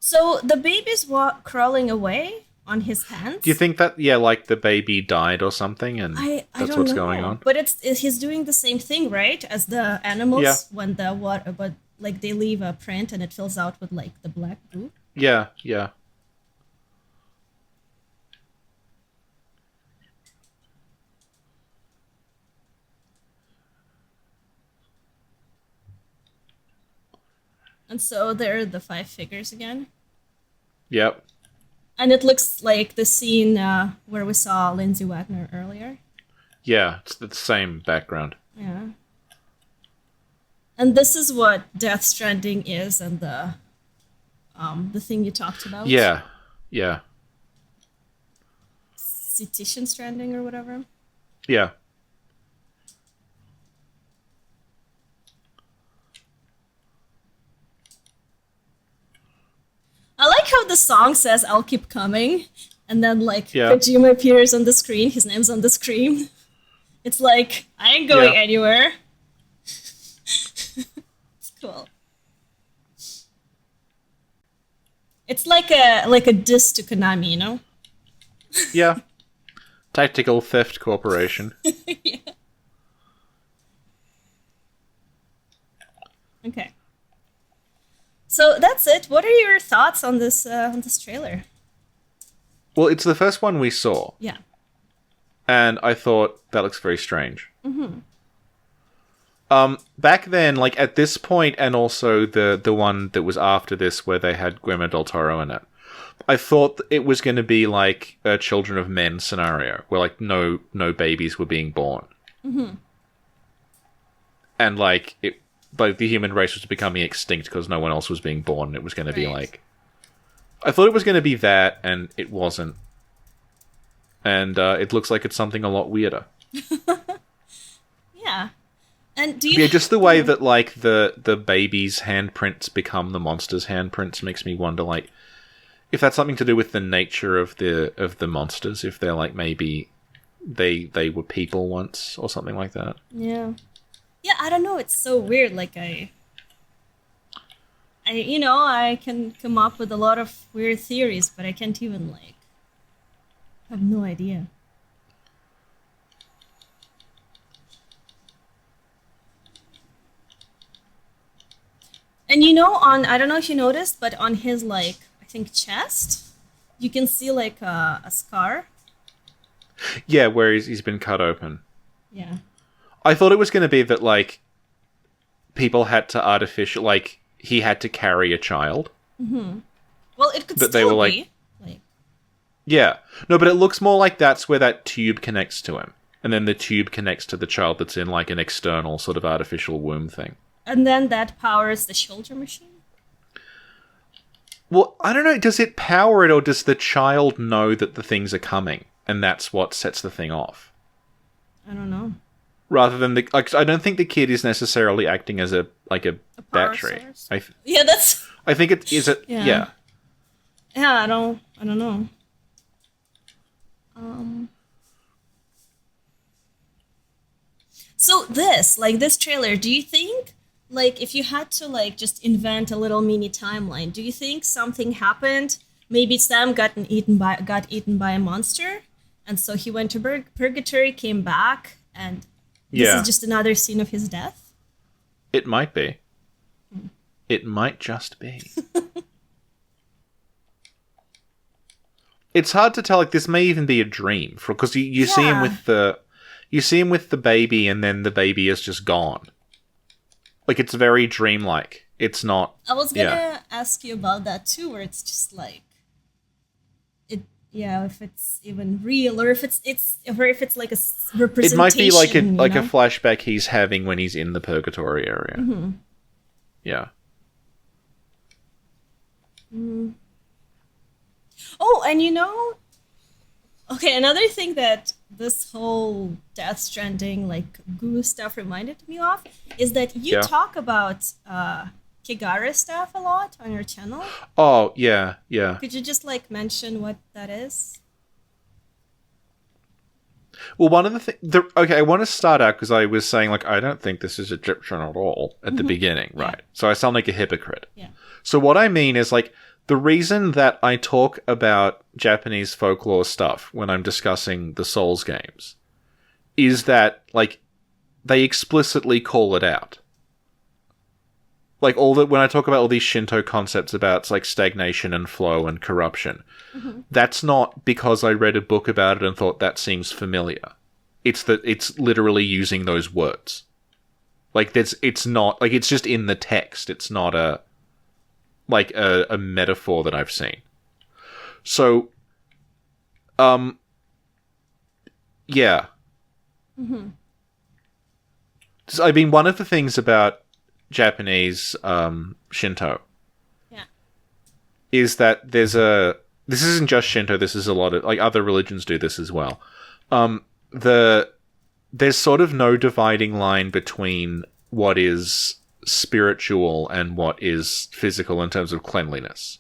So the baby's crawling away on his hands. Do you think that, like the baby died or something and I that's don't what's know. going on? But he's doing the same thing, right? As the animals Yeah. when the water, but like they leave a print and it fills out with like the black goo. Yeah. And so there are the 5 figures again. Yep. And it looks like the scene where we saw Lindsay Wagner earlier. Yeah, it's the same background. Yeah. And this is what Death Stranding is, and the thing you talked about. Yeah. Citizen Stranding or whatever. Yeah. I like how the song says "I'll keep coming," and then like Yeah. Kojima appears on the screen. His name's on the screen. It's like I ain't going Yeah. anywhere. It's cool. It's like a diss to Konami, you know? Yeah. Tactical Theft Corporation. Yeah. Okay. So that's it. What are your thoughts on this trailer? Well, it's the first one we saw, Yeah. and I thought that looks very strange. Mm-hmm. Back then, like at this point, and also the one that was after this, where they had Guillermo del Toro in it, I thought it was going to be like a Children of Men scenario, where like no babies were being born, and like the human race was becoming extinct because no one else was being born. And it was going to be Right. like, I thought it was going to be that, and it wasn't. And it looks like it's something a lot weirder. Yeah. And do you Yeah, just the way that like the baby's handprints become the monster's handprints makes me wonder, like, if that's something to do with the nature of the monsters. If they're like maybe they were people once or something like that. Yeah. Yeah, I don't know. It's so weird. Like I I can come up with a lot of weird theories, but I can't even like have no idea. And I don't know if you noticed, but on his like I think chest, you can see like a scar. Yeah, where he's been cut open. Yeah. I thought it was going to be that like people had to like he had to carry a child. Well, it could But they still were, like- be like Yeah. No, but it looks more like that's where that tube connects to him. And then the tube connects to the child that's in like an external sort of artificial womb thing. and then that powers the shoulder machine. Well, I don't know. Does it power it, or does the child know that the things are coming, and that's what sets the thing off? I don't know. Rather than I don't think the kid is necessarily acting as a power battery. source? I Yeah, that's think it is it. Yeah. Yeah. yeah. I don't know. So this trailer, do you think, like, if you had to, like, just invent a little mini timeline, do you think something happened? Maybe Sam got eaten by a monster, and so he went to purgatory, came back, and this Yeah. is just another scene of his death? It might be. It might just be. It's hard to tell. Like, this may even be a dream, because you see him Yeah. with the baby, and then the baby is just gone. Like, it's very dreamlike. It's not. I was gonna Yeah. ask you about that too, where it's just like if it's even real, or if it's like a representation. It might be like a you know? flashback he's having when he's in the purgatory area. Mm-hmm. Yeah. Oh, and okay, another thing that this whole Death Stranding like goo stuff reminded me of is that you Yeah. talk about Kigara stuff a lot on your channel. Oh, yeah, yeah. Could you just like mention what that is? Well, one of the things... Okay, I want to start out because I was saying, like, I don't think this is Egyptian at all at the beginning, right? So I sound like a hypocrite. Yeah. So what I mean is, like, The reason that I talk about Japanese folklore stuff when I'm discussing the Souls games is that, like, they explicitly call it out. Like, when I talk about all these Shinto concepts about, like, stagnation and flow and corruption, that's not because I read a book about it and thought that seems familiar. It's that it's literally using those words. Like, it's not, like, it's just in the text. It's not a metaphor that I've seen. So, yeah. So, I mean, one of the things about Japanese Shinto is that this isn't just Shinto, this is a lot of, like, other religions do this as well. There's sort of no dividing line between what is spiritual and what is physical in terms of cleanliness.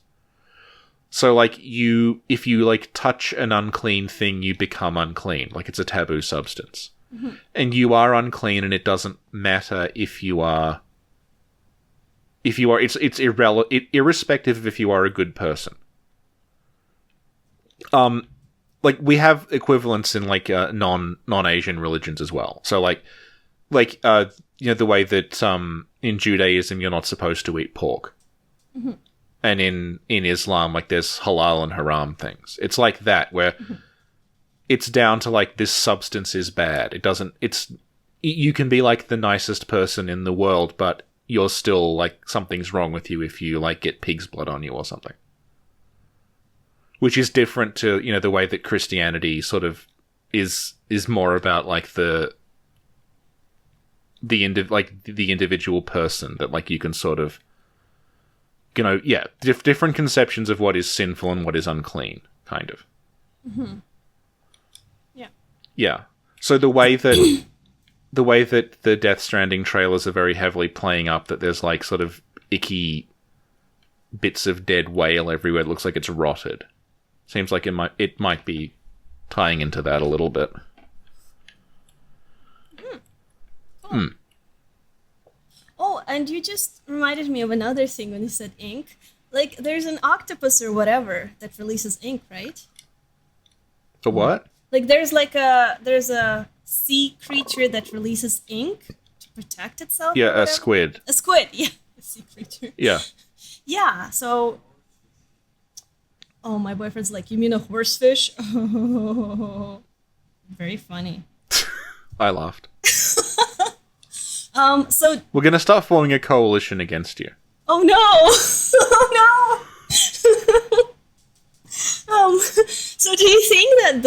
So, like, if you, like, touch an unclean thing, you become unclean. Like, it's a taboo substance. And you are unclean, and it doesn't matter if you are... it's irrespective of if you are a good person. Like, we have equivalents in, like, non-Asian religions as well. So, like, you know, the way that, in Judaism, you're not supposed to eat pork. And in Islam, like, there's halal and haram things. It's like that, where it's down to, like, this substance is bad. You can be, like, the nicest person in the world, but you're still, like, something's wrong with you if you, like, get pig's blood on you or something. Which is different to, you know, the way that Christianity sort of is more about, like, the individual person, that, like, you can sort of, you know, different conceptions of what is sinful and what is unclean, kind of. Yeah. So the way that the Death Stranding trailers are very heavily playing up that there's, like, sort of icky bits of dead whale everywhere. It looks like it's rotted. Seems like it might be tying into that a little bit. Cool. Oh, and you just reminded me of another thing when you said ink. Like, there's an octopus or whatever that releases ink, right? The what? Like, there's a sea creature that releases ink to protect itself. Yeah, a squid. A squid, yeah. A sea creature. Yeah. Yeah, so... Oh, my boyfriend's like, you mean a horsefish? Very funny. I laughed. So... We're gonna start forming a coalition against you. Oh, no! Oh, no! So do you think that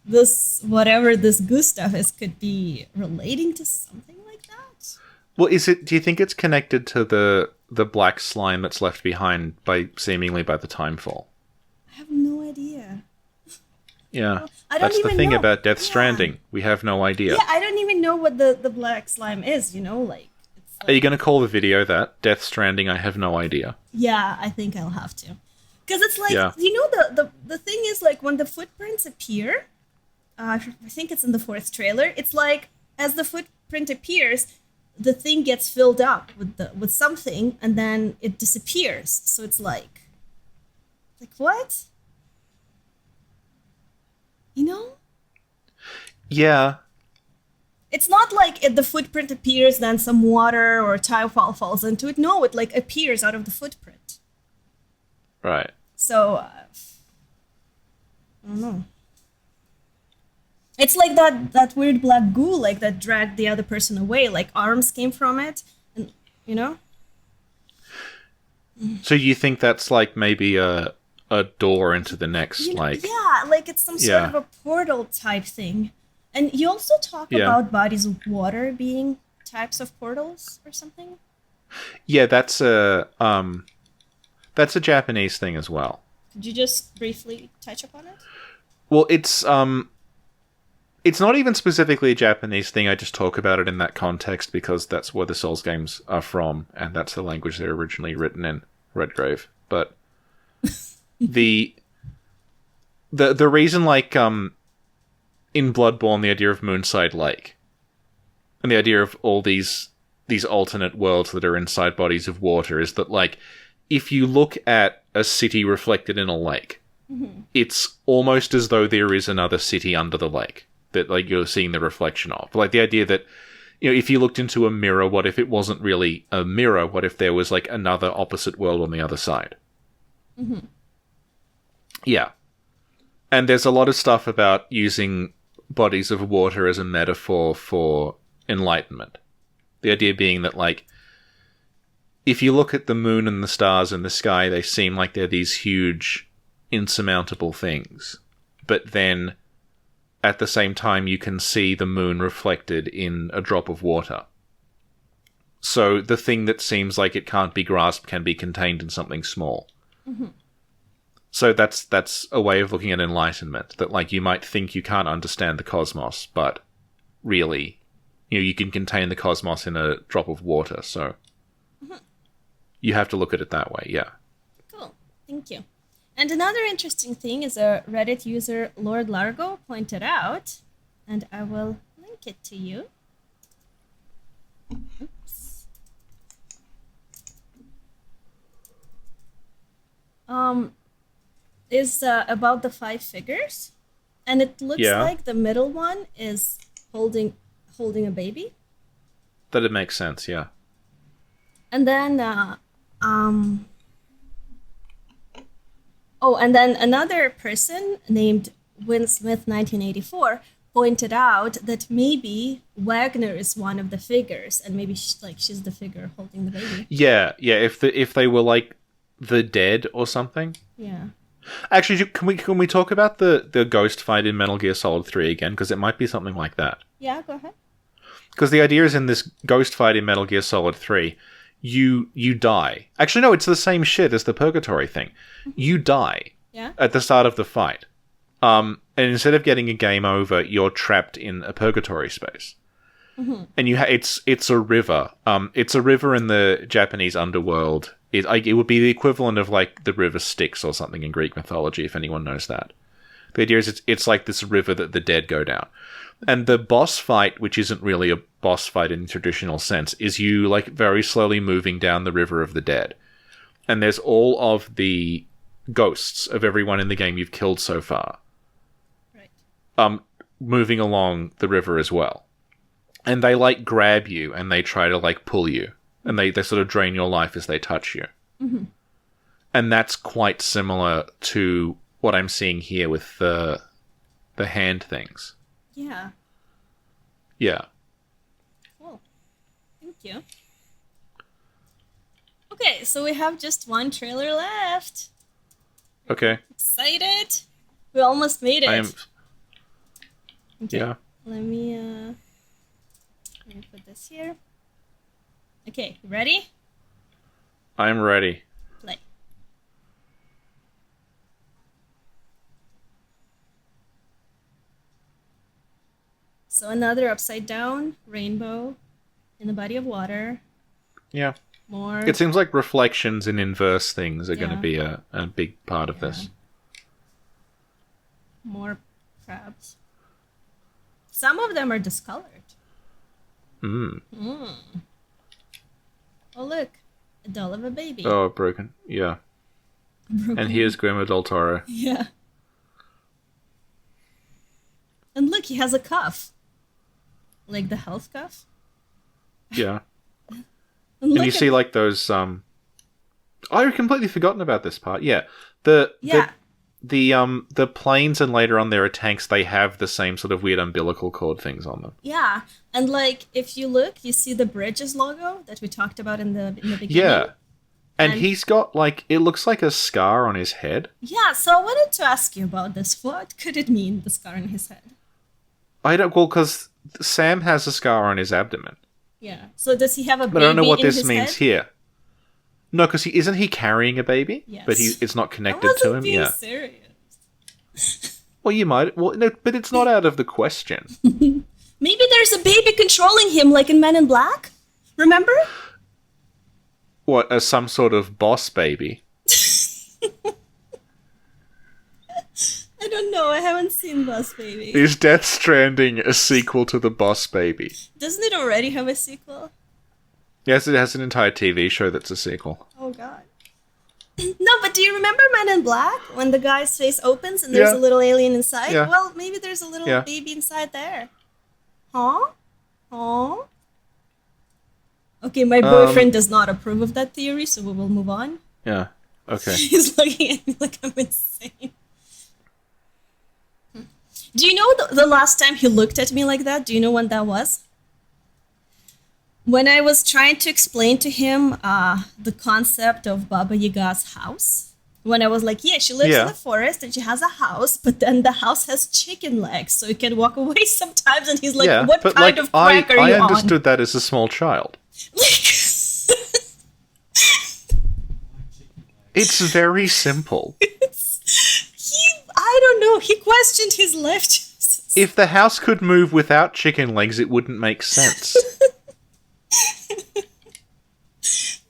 this whatever this goo stuff is could be relating to something like that? Well, do you think it's connected to the black slime that's left behind seemingly by the timefall? I have no idea. Yeah. I don't That's the even thing know. about Death Stranding. We have no idea. Yeah, I don't even know what the black slime is, you know, like... Are you going to call the video that? Death Stranding, I have no idea. Yeah, I think I'll have to. Because it's like, Yeah. you know, the thing is, like, when the footprints appear, I think it's in the 4th trailer, it's like, as the footprint appears, the thing gets filled up with something, and then it disappears. So it's like what? You know? Yeah. It's not like the footprint appears, then some water or tile falls into it. No, it, like, appears out of the footprint. Right. So, I don't know. It's like that weird black goo, like, that dragged the other person away. Like, arms came from it, and, you know? So you think that's, like, maybe a door into the next, like... Yeah, like, it's some sort of a portal type thing. And you also talk about bodies of water being types of portals or something? Yeah, that's a Japanese thing as well. Could you just briefly touch upon it? Well, it's not even specifically a Japanese thing. I just talk about it in that context because that's where the Souls games are from, and that's the language they're originally written in, Redgrave. But the reason, like, in Bloodborne, the idea of Moonside Lake and the idea of all these alternate worlds that are inside bodies of water is that, like, if you look at a city reflected in a lake, it's almost as though there is another city under the lake that like you're seeing the reflection of. Like the idea that, you know, if you looked into a mirror, what if it wasn't really a mirror? What if there was like another opposite world on the other side? Yeah. And there's a lot of stuff about using bodies of water as a metaphor for enlightenment. The idea being that, like, if you look at the moon and the stars in the sky, they seem like they're these huge, insurmountable things. But then, at the same time, you can see the moon reflected in a drop of water. So the thing that seems like it can't be grasped can be contained in something small. So that's a way of looking at enlightenment. That, like, you might think you can't understand the cosmos, but really, you know, you can contain the cosmos in a drop of water. So you have to look at it that way, yeah. Cool. Thank you. And another interesting thing is a Reddit user, Lord Largo, pointed out, and I will link it to you. Oops. Is about the 5 figures, and it looks like the middle one is holding a baby. That it makes sense, yeah. And then and then another person named Win Smith 1984 pointed out that maybe Wagner is one of the figures, and maybe she's the figure holding the baby. Yeah. If they were like the dead or something. Yeah. Actually, can we talk about the ghost fight in Metal Gear Solid 3 again? Because it might be something like that. Yeah, go ahead. Because the idea is in this ghost fight in Metal Gear Solid 3, you die. Actually, no, it's the same shit as the purgatory thing. You die at the start of the fight. And instead of getting a game over, you're trapped in a purgatory space. And it's a river. It's a river in the Japanese underworld. It would be the equivalent of like the river Styx or something in Greek mythology, if anyone knows that. The idea is it's like this river that the dead go down. And the boss fight, which isn't really a boss fight in the traditional sense, is you like very slowly moving down the river of the dead. And there's all of the ghosts of everyone in the game you've killed so far. Right. Moving along the river as well. And they like grab you and they try to like pull you. And they sort of drain your life as they touch you. And that's quite similar to what I'm seeing here with the hand things. Yeah. Yeah. Cool. Thank you. Okay, so we have just one trailer left. Okay. Excited? We almost made it. Okay. Yeah. Let me put this here. Okay, ready? I'm ready. Play. So another upside down rainbow in the body of water. Yeah. More. It seems like reflections and inverse things are going to be a big part of this. More crabs. Some of them are discolored. Oh, look. A doll of a baby. Oh, broken. Yeah. And here's Guillermo del Toro. Yeah. And look, he has a cuff. Like the health cuff. Yeah. And you see like those I've completely forgotten about this part. Yeah. The planes and later on there are tanks, they have the same sort of weird umbilical cord things on them. Yeah. And like if you look, you see the Bridges logo that we talked about in the beginning. Yeah. And he's got like it looks like a scar on his head. Yeah, so I wanted to ask you about this. What could it mean, the scar on his head? Because Sam has a scar on his abdomen. Yeah. So does he have a baby? But I don't know what in this his means head? here. No, because isn't he carrying a baby? Yes. But it's not connected I wasn't to him. being Yeah. serious. Well, you might. Well, no, but it's not out of the question. Maybe there's a baby controlling him, like in Men in Black. Remember? What? Some sort of boss baby? I don't know. I haven't seen Boss Baby. Is Death Stranding a sequel to the Boss Baby? Doesn't it already have a sequel? Yes, it has an entire TV show that's a sequel. Oh god. No, but do you remember Men in Black when the guy's face opens and there's Yeah. a little alien inside? Yeah. Well, maybe there's a little Yeah. baby inside there. Huh? Huh? Okay, my boyfriend does not approve of that theory, so we will move on. Yeah. Okay. He's looking at me like I'm insane. Do you know the last time he looked at me like that? Do you know when that was? When I was trying to explain to him the concept of Baba Yaga's house. When I was like, yeah, she lives in the forest and she has a house, but then the house has chicken legs, so you can walk away sometimes. And he's like, Yeah, what but kind of crack are you I on? understood that as a small child. It's very simple. I don't know, he questioned his life choices. If the house could move without chicken legs, it wouldn't make sense.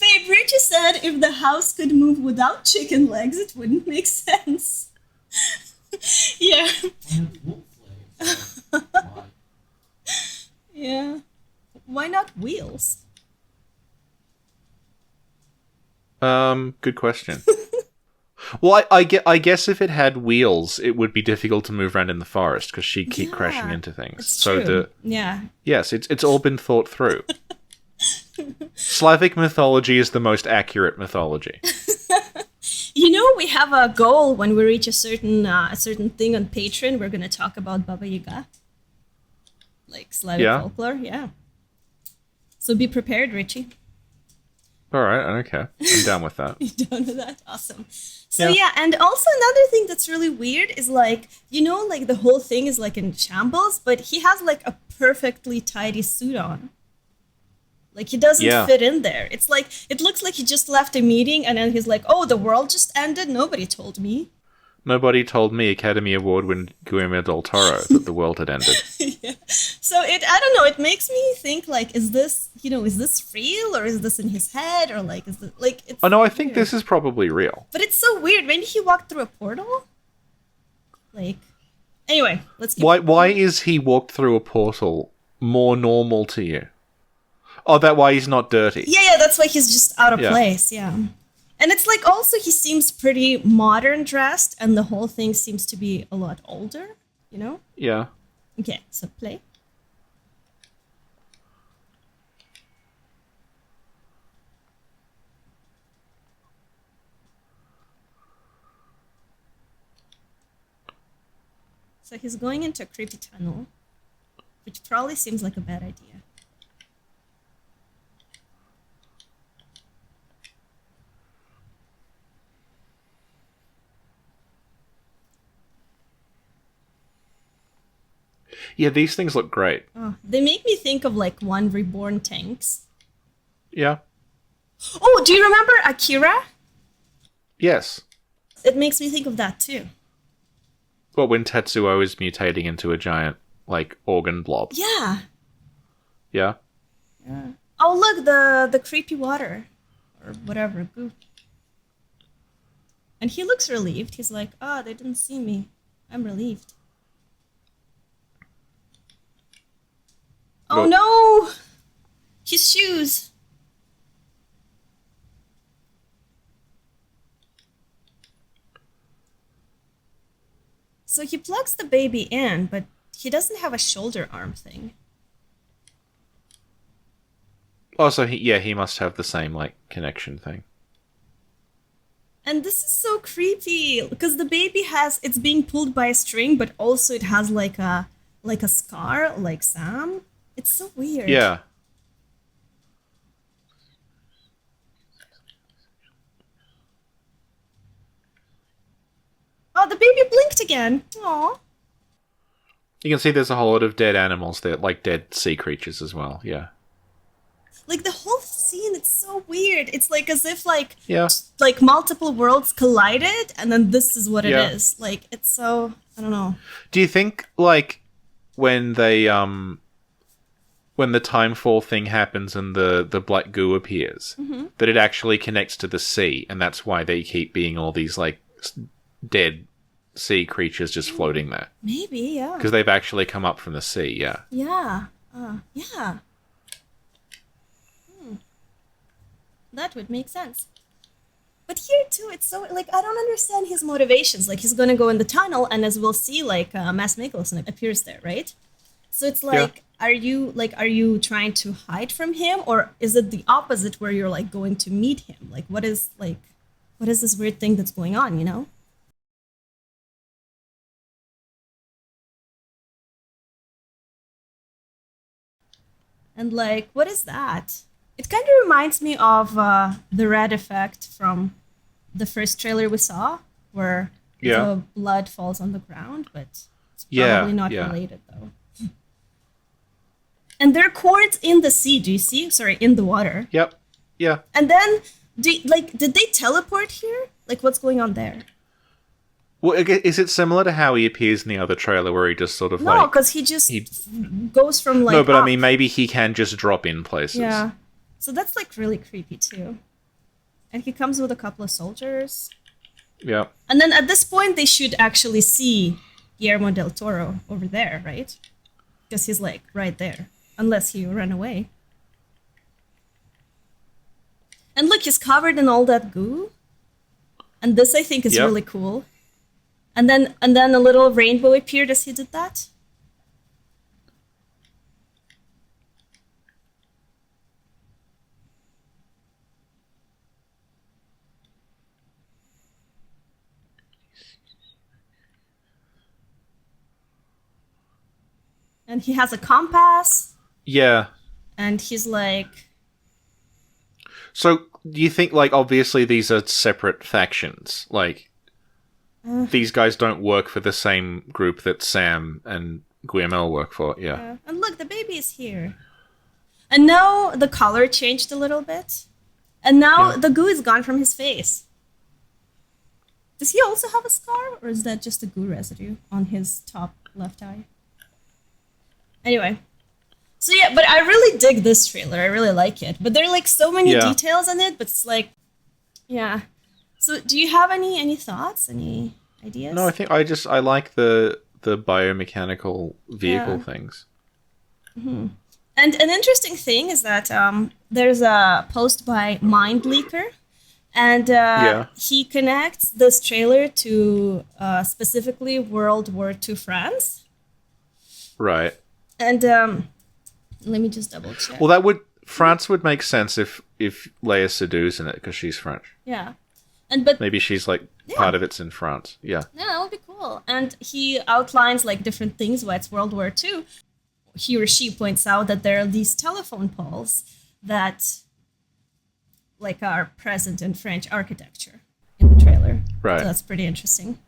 Babe, Richie said if the house could move without chicken legs, it wouldn't make sense. Yeah. Wolf legs. Why? Yeah. Why not wheels? Good question. Well, I guess if it had wheels, it would be difficult to move around in the forest because she'd keep crashing into things. It's So true. Yeah. yes, it's all been thought through. Slavic mythology is the most accurate mythology. You know, we have a goal when we reach a certain thing on Patreon. We're gonna talk about Baba Yaga, like Slavic folklore. Yeah. So be prepared, Richie. All right, I don't care. I'm down with that. You don't know that? Awesome. So yeah, and also another thing that's really weird is like, you know, like the whole thing is like in shambles, but he has like a perfectly tidy suit on. Like he doesn't fit in there. It's like, it looks like he just left a meeting and then he's like, oh, the world just ended? Nobody told me. Nobody told me Academy Award winner Guillermo del Toro that the world had ended. Yeah. So I don't know, it makes me think like, is this real or is this in his head or like, is it like, it's Oh no, I think this is probably real. But it's so weird. Maybe he walked through a portal? Like, anyway, let's keep Why is he walked through a portal more normal to you? Oh, that why he's not dirty. Yeah, that's why he's just out of place, yeah. And it's like also he seems pretty modern dressed and the whole thing seems to be a lot older, you know? Yeah. Okay, so play. So he's going into a creepy tunnel, which probably seems like a bad idea. Yeah, these things look great. Oh, they make me think of like One Reborn tanks. Yeah. Oh, do you remember Akira? Yes. It makes me think of that too. Well, when Tetsuo is mutating into a giant, like, organ blob. Yeah. Yeah? Oh, look, the creepy water. Or whatever, goop. And he looks relieved. He's like, oh, they didn't see me. I'm relieved. Oh, Well- no! His shoes. So he plugs the baby in, but he doesn't have a shoulder arm thing. Oh, so he must have the same, like, connection thing. And this is so creepy because the baby it's being pulled by a string, but also it has like a scar, like Sam. It's so weird. Yeah. Oh, the baby blinked again. Aw. You can see there's a whole lot of dead animals there, like dead sea creatures as well, yeah. Like the whole scene, it's so weird. It's like as if like Yeah. like multiple worlds collided, and then this is what Yeah. it is. Like it's so I don't know. Do you think, like, when they, when the timefall thing happens and the black goo appears, that it actually connects to the sea, and that's why they keep being all these, like, dead sea creatures just floating there? Maybe, yeah. Because they've actually come up from the sea, yeah. Yeah. Yeah. That would make sense. But here too, it's so like I don't understand his motivations. Like he's gonna go in the tunnel, and as we'll see, like Mads Mikkelsen appears there, right? So it's like, are you trying to hide from him, or is it the opposite where you're like going to meet him? Like what is this weird thing that's going on? You know? And like, what is that? It kind of reminds me of the red effect from the first trailer we saw, where the blood falls on the ground, but it's probably not related though. And there are cords in the sea. Do you see? Sorry, in the water. Yep. Yeah. And then, did they teleport here? Like, what's going on there? Well, is it similar to how he appears in the other trailer, where he just sort of No, because he goes from like. No, but up. I mean, maybe he can just drop in places. Yeah. So that's like really creepy too. And he comes with a couple of soldiers. Yeah. And then at this point, they should actually see Guillermo del Toro over there, right? Because he's like right there, unless he ran away. And look, he's covered in all that goo. And this, I think, is really cool. And then a little rainbow appeared as he did that. And he has a compass. Yeah. And he's like... So, do you think, like, obviously these are separate factions? Like, these guys don't work for the same group that Sam and Guillermo work for, yeah. And look, the baby is here. And now the color changed a little bit. And now the goo is gone from his face. Does he also have a scar? Or is that just a goo residue on his top left eye? Anyway. So yeah, but I really dig this trailer. I really like it. But there are like so many details in it, but it's like, yeah. So do you have any thoughts? Any ideas? No, I think I like the biomechanical vehicle things. Mm-hmm. And an interesting thing is that there's a post by Mindleaker, and he connects this trailer to specifically World War II France. Right. And let me just double check. Well, France would make sense if Léa Seydoux in it, because she's French. Yeah. But maybe she's like part of it's in France. Yeah. Yeah, that would be cool. And he outlines like different things why it's World War II. He or she points out that there are these telephone poles that like are present in French architecture in the trailer. Right. So that's pretty interesting.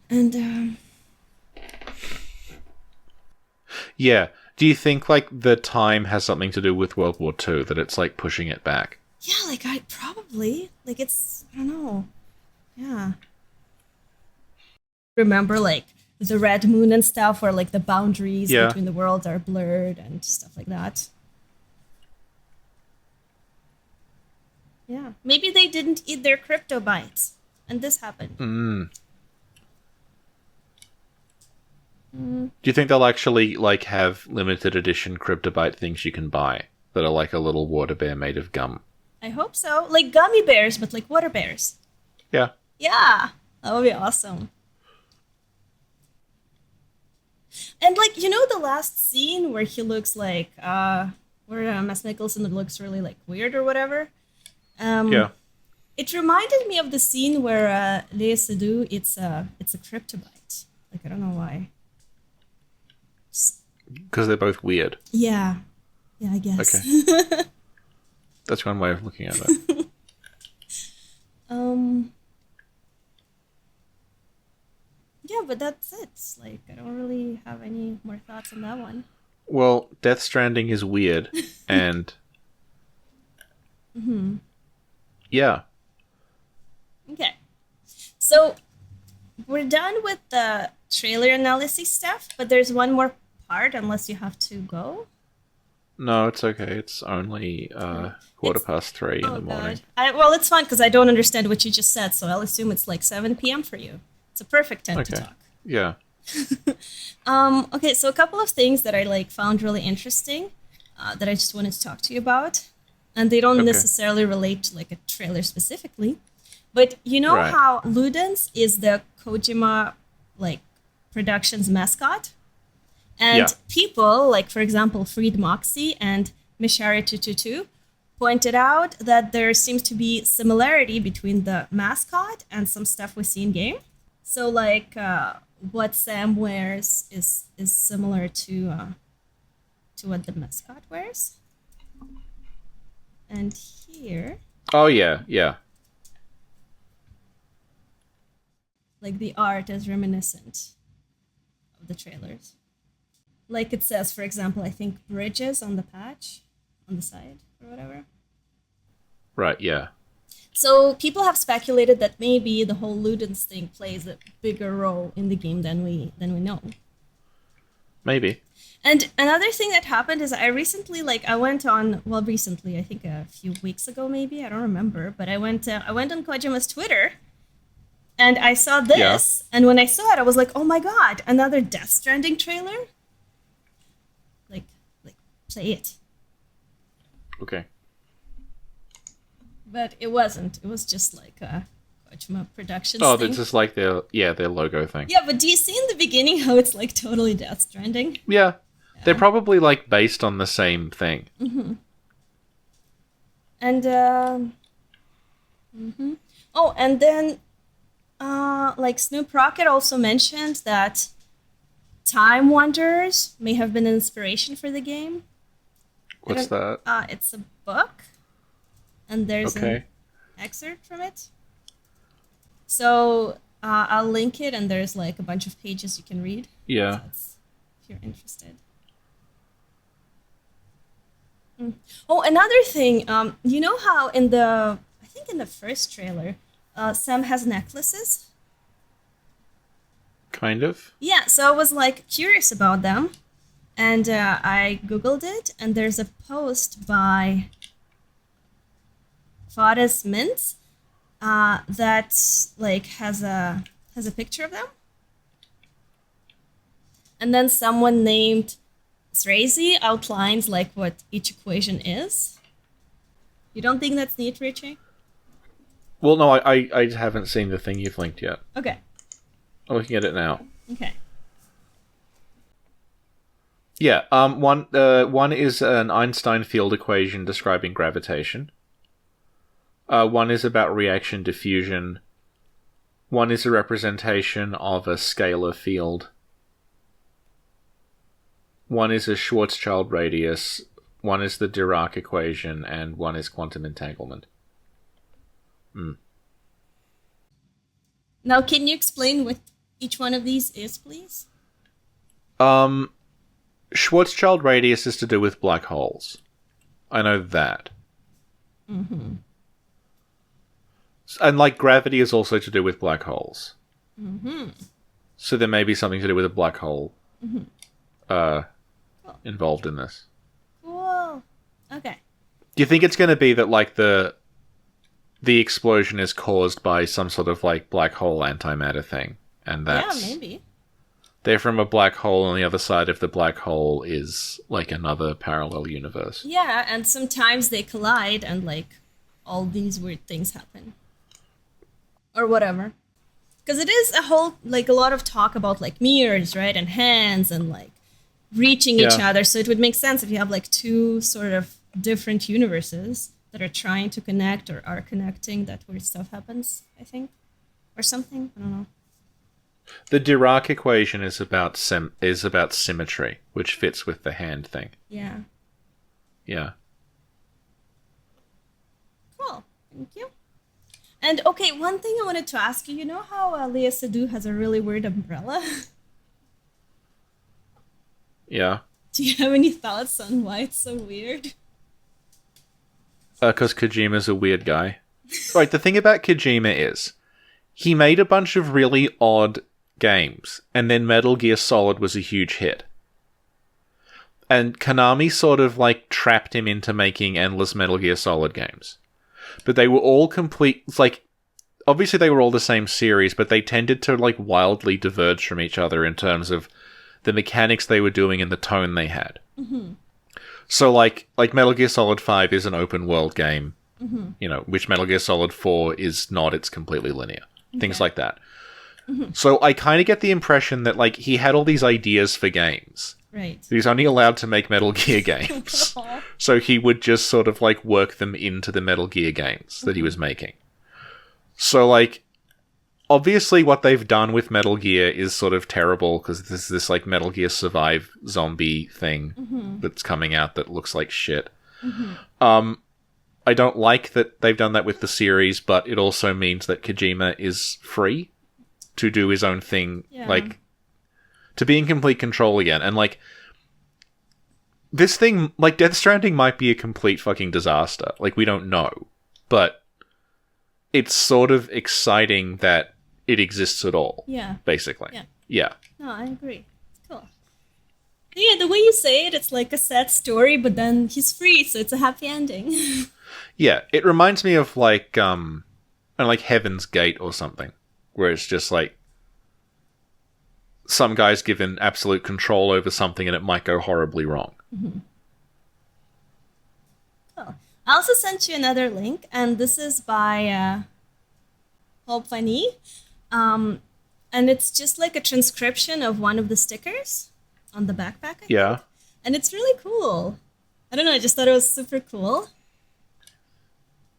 And yeah. Do you think like the time has something to do with World War II, that it's like pushing it back? Yeah, like I probably like it's I don't know. Yeah. Remember like the red moon and stuff where like the boundaries between the worlds are blurred and stuff like that. Yeah. Maybe they didn't eat their crypto bytes and this happened. Do you think they'll actually like have limited edition Cryptobite things you can buy that are like a little water bear made of gum? I hope so. Like gummy bears, but like water bears. Yeah. Yeah. That would be awesome. And like, you know the last scene where he looks like where Mads Mikkelsen looks really like weird or whatever? It reminded me of the scene where Léa Seydoux it's a Cryptobite. Like I don't know why. Because they're both weird. Yeah. Yeah, I guess. Okay. That's one way of looking at it. Yeah, but that's it. Like, I don't really have any more thoughts on that one. Well, Death Stranding is weird, and... Yeah. Okay. So, we're done with the trailer analysis stuff, but there's one more part, unless you have to go. No, it's okay. It's only 3:15 in the morning. Well, it's fine, because I don't understand what you just said, so I'll assume it's like 7 p.m. for you. It's a perfect time to talk. Yeah. Okay, so a couple of things that I like found really interesting that I just wanted to talk to you about. and they don't Okay. necessarily relate to like a trailer specifically. But you know Right. how Ludens is the Kojima like productions mascot? And Yeah. people, like for example, Freed Moxie and Mishari222, pointed out that there seems to be similarity between the mascot and some stuff we see in game. So like what Sam wears is similar to what the mascot wears. And here, Oh, yeah, yeah. like the art is reminiscent of the trailers. Like it says, for example, I think bridges on the patch, on the side or whatever. Right, yeah. So people have speculated that maybe the whole Ludens thing plays a bigger role in the game than we know. Maybe. And another thing that happened is I recently, I went on, well, recently, I think a few weeks ago, maybe, I don't remember, but I went on Kojima's Twitter, and I saw this, and when I saw it, I was like, oh my god, another Death Stranding trailer? Like, play it. Okay. But it wasn't. It was just like a Kojima Productions Oh, thing. that's just like their logo thing. Yeah, but do you see in the beginning how it's like totally Death Stranding? Yeah. They're probably like based on the same thing. Mm-hmm. And oh, and then like Snoop Rocket also mentioned that Time Wanderers may have been an inspiration for the game. What's that? It's a book, and there's Okay. an excerpt from it. So I'll link it, and there's like a bunch of pages you can read. Yeah. So that's, if you're interested. Oh, another thing. You know how in the first trailer, Sam has necklaces. Kind of. Yeah, so I was like curious about them, and I googled it, and there's a post by Fares Mintz that like has a picture of them, and then someone named Srazy outlines like what each equation is. You don't think that's neat, Richie? Well, no, I haven't seen the thing you've linked yet. Okay. I'm looking at it now. Okay. Yeah. One is an Einstein field equation describing gravitation. One is about reaction diffusion. One is a representation of a scalar field. One is a Schwarzschild radius. One is the Dirac equation, and one is quantum entanglement. Now, can you explain what each one of these is, please? Schwarzschild radius is to do with black holes. I know that. Mm-hmm. And like gravity is also to do with black holes. Mm-hmm. So there may be something to do with a black hole involved in this. Cool. Okay. Do you think it's going to be that like the explosion is caused by some sort of like black hole antimatter thing, and that's Yeah, maybe. they're from a black hole, and the other side of the black hole is like another parallel universe? Yeah, and sometimes they collide, and like all these weird things happen, or whatever. Because it is a whole like a lot of talk about like mirrors, right, and hands, and like reaching each Yeah. other. So it would make sense if you have like two sort of different universes that are trying to connect or are connecting, that weird stuff happens, I think. Or something. I don't know. The Dirac equation is about symmetry, which fits with the hand thing. Yeah. Yeah. Cool. Thank you. And okay, one thing I wanted to ask you, you know how Leia Sadu has a really weird umbrella? Yeah. Do you have any thoughts on why it's so weird? Because Kojima's a weird guy. Right, the thing about Kojima is, he made a bunch of really odd games, and then Metal Gear Solid was a huge hit. And Konami sort of, like, trapped him into making endless Metal Gear Solid games. But they were all obviously they were all the same series, but they tended to, like, wildly diverge from each other in terms of the mechanics they were doing and the tone they had. Mm-hmm. So, like Metal Gear Solid 5 is an open world game, which Metal Gear Solid 4 is not. It's completely linear. Things like that. So I kind of get the impression that, like, he had all these ideas for games. Right. He's only allowed to make Metal Gear games. So he would just sort of, like, work them into the Metal Gear games that he was making. So, like, obviously what they've done with Metal Gear is sort of terrible, because there's this, like, Metal Gear Survive zombie thing that's coming out that looks like shit. I don't like that they've done that with the series, but it also means that Kojima is free to do his own thing, like, to be in complete control again. And, like, this thing, like, Death Stranding might be a complete fucking disaster. Like, we don't know. But it's sort of exciting that it exists at all. Yeah. Basically. Yeah. No, I agree. Cool. Yeah, the way you say it, it's like a sad story, but then he's free, so it's a happy ending. Yeah, it reminds me of, like, like Heaven's Gate or something, where it's just, like, some guy's given absolute control over something and it might go horribly wrong. Cool. I also sent you another link, and this is by Hope Fanny. And it's just like a transcription of one of the stickers on the backpack, I think. And it's really cool. I don't know, I just thought it was super cool.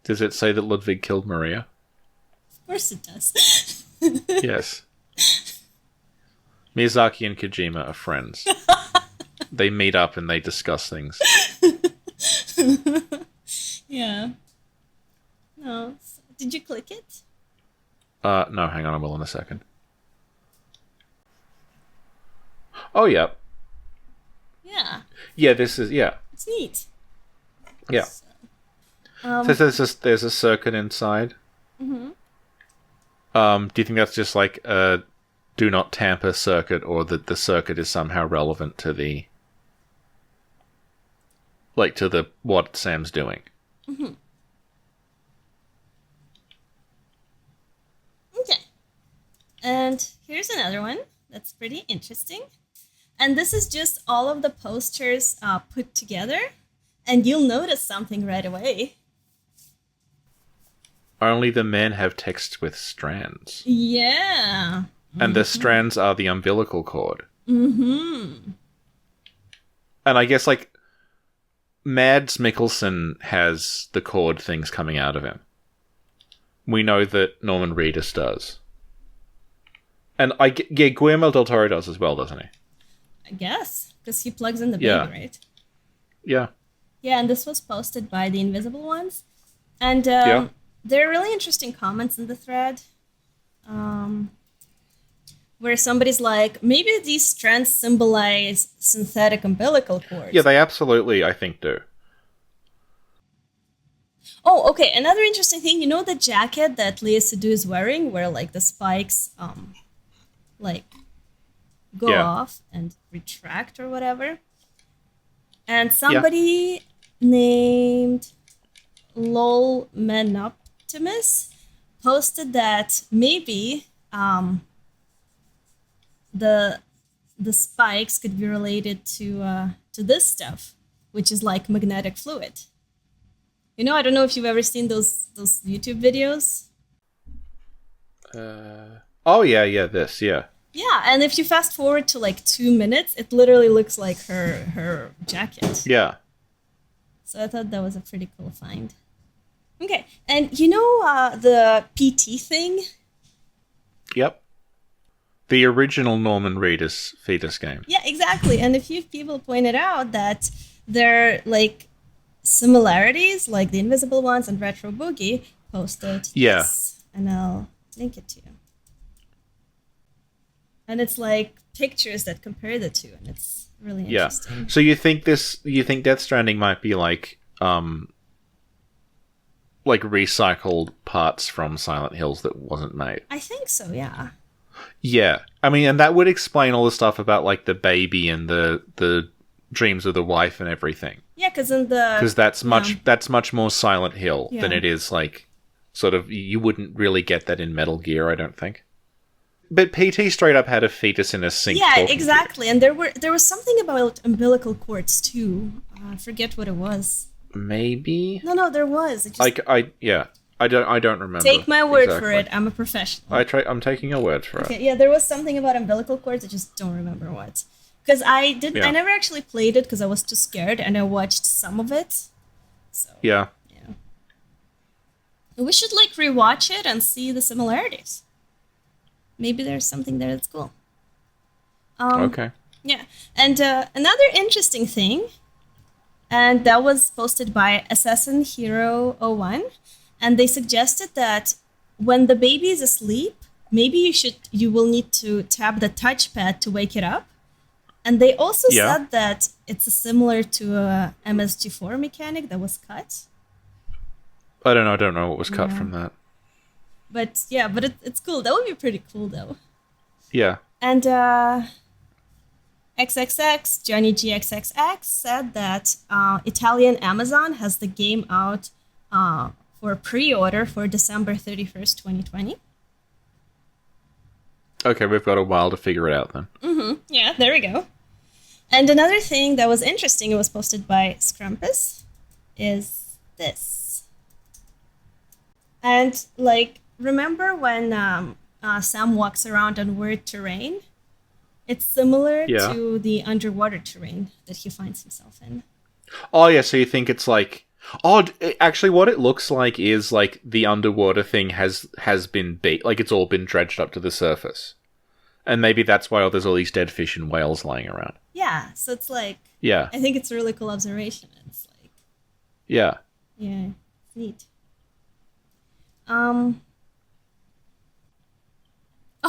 Does it say that Ludwig killed Maria? Of course it does. Yes. Miyazaki and Kojima are friends. They meet up and they discuss things. Yeah. No. Did you click it? No, hang on, I will in a second. Oh, yeah. Yeah. Yeah, this is, yeah. It's neat. Yeah. So there's a circuit inside. Do you think that's just like a do not tamper circuit, or that the circuit is somehow relevant to the, like, to the what Sam's doing? Okay. And here's another one that's pretty interesting. And this is just all of the posters put together, and you'll notice something right away. Only the men have text with strands. Yeah. And the strands are the umbilical cord. And I guess, like, Mads Mikkelsen has the cord things coming out of him. We know that Norman Reedus does. And Guillermo del Toro does as well, doesn't he? I guess, because he plugs in the baby, right? Yeah. Yeah, and this was posted by the Invisible Ones. And there are really interesting comments in the thread. Where somebody's like, maybe these strands symbolize synthetic umbilical cords. Yeah, they absolutely, I think, do. Oh, okay. Another interesting thing, you know the jacket that Lea Seydoux is wearing, where, like, the spikes, like, go off and retract or whatever? And somebody named Lol Menoptimus posted that maybe the spikes could be related to this stuff, which is like magnetic fluid. You know, I don't know if you've ever seen those YouTube videos. Oh yeah, this, yeah. Yeah, and if you fast forward to like 2 minutes, it literally looks like her jacket. Yeah. So I thought that was a pretty cool find. Okay, and you know the PT thing? Yep. The original Norman Reedus fetus game. Yeah, exactly. And a few people pointed out that there are, like, similarities, like the Invisible Ones and Retro Boogie posted. Yeah. This, and I'll link it to you. And it's like pictures that compare the two, and it's really interesting. Yeah. So you think Death Stranding might be like recycled parts from Silent Hills that wasn't made? I think so, yeah. Yeah. I mean, and that would explain all the stuff about, like, the baby and the dreams of the wife and everything. Yeah, because that's much more Silent Hill than it is, like, sort of, you wouldn't really get that in Metal Gear, I don't think. But PT straight up had a fetus in a sink. Yeah, talking to you. exactly. And there was something about umbilical cords too. I forget what it was. Maybe. No, there was. It just, I don't remember. take my word for exactly. it. I'm a professional. I'm taking your word for it. Okay, yeah, there was something about umbilical cords. I just don't remember what. Because I never actually played it because I was too scared, and I watched some of it. So Yeah. yeah, we should like rewatch it and see the similarities. Maybe there's something there that's cool. Okay. Yeah, and another interesting thing, and that was posted by Assassin Hero 01, and they suggested that when the baby is asleep, maybe you will need to tap the touchpad to wake it up. And they also said that it's similar to a MSG4 mechanic that was cut. I don't know what was cut from that. But yeah, it's cool. That would be pretty cool though. Yeah. And XXX, Johnny GXXX said that Italian Amazon has the game out for pre-order for December 31st, 2020. Okay, we've got a while to figure it out then. Yeah, there we go. And another thing that was interesting, it was posted by Scrumpus, is this. And like, remember when Sam walks around on weird terrain? It's similar to the underwater terrain that he finds himself in. Oh yeah, so you think it's like... Oh, actually what it looks like is like the underwater thing has been beat, like it's all been dredged up to the surface. And maybe that's why there's all these dead fish and whales lying around. Yeah, so it's like... Yeah. I think it's a really cool observation. It's like... Yeah. Yeah, it's neat. Oh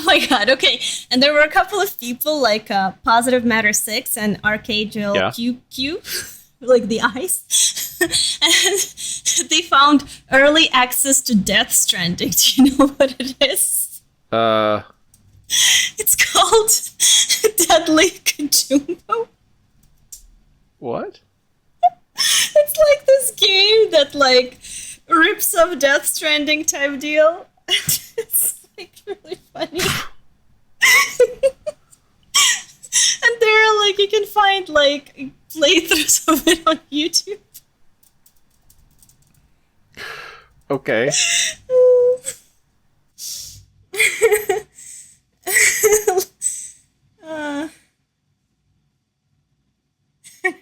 my god, okay. And there were a couple of people like Positive Matter 6 and Archangel QQ, like the eyes. And they found early access to Death Stranding. Do you know what it is? It's called Deadly Kajumbo. What? It's like this game that like rips off Death Stranding type deal. It's like really funny. And there are like, you can find like playthroughs of it on YouTube. Okay.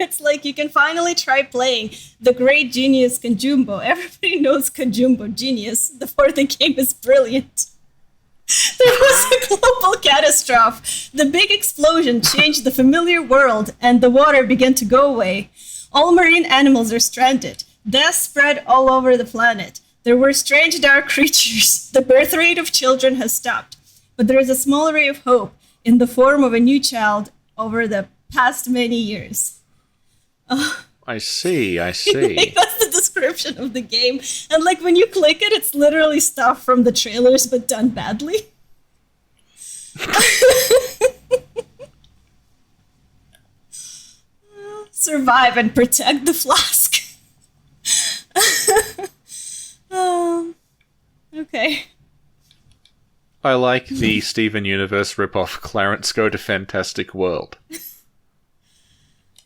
It's like you can finally try playing the great genius Kajumbo. Everybody knows Kajumbo genius. The fourth game is brilliant. There was a global catastrophe. The big explosion changed the familiar world, and the water began to go away. All marine animals are stranded. Death spread all over the planet. There were strange dark creatures. The birth rate of children has stopped. But there is a small ray of hope in the form of a new child over the past many years. I see. Like, that's the description of the game. And like when you click it, it's literally stuff from the trailers but done badly. Survive and protect the flask. Okay. I like the Steven Universe ripoff Clarence Go to Fantastic World.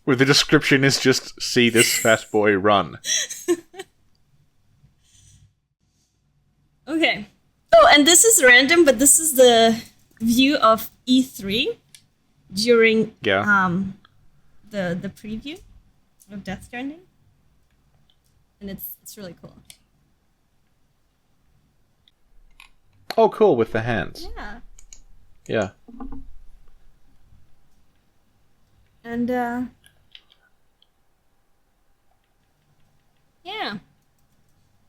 Where the description is just, see this fat boy run. Okay. Oh, and this is random, but this is the view of E3 during the preview of Death Stranding. And it's really cool. Oh, cool, with the hands. Yeah. Yeah. And, yeah.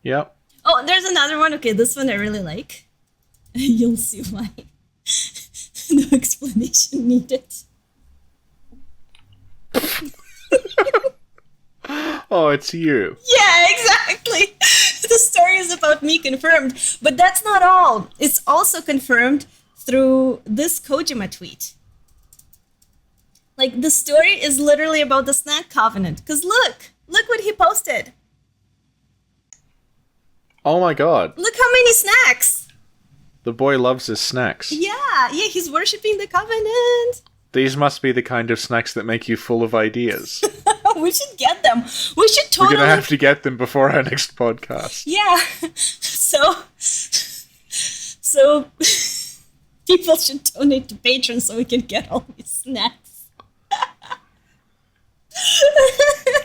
Yep. Oh, there's another one. Okay, this one I really like. You'll see why. No explanation needed. Oh, it's you. Yeah, exactly. The story is about me confirmed. But that's not all. It's also confirmed through this Kojima tweet. Like, the story is literally about the snack covenant. Because look what he posted. Oh my god. Look how many snacks. The boy loves his snacks. Yeah, he's worshipping the covenant. These must be the kind of snacks that make you full of ideas. We should get them. We should We're totally... gonna have to get them before our next podcast. Yeah. So people should donate to Patreon so we can get all these snacks.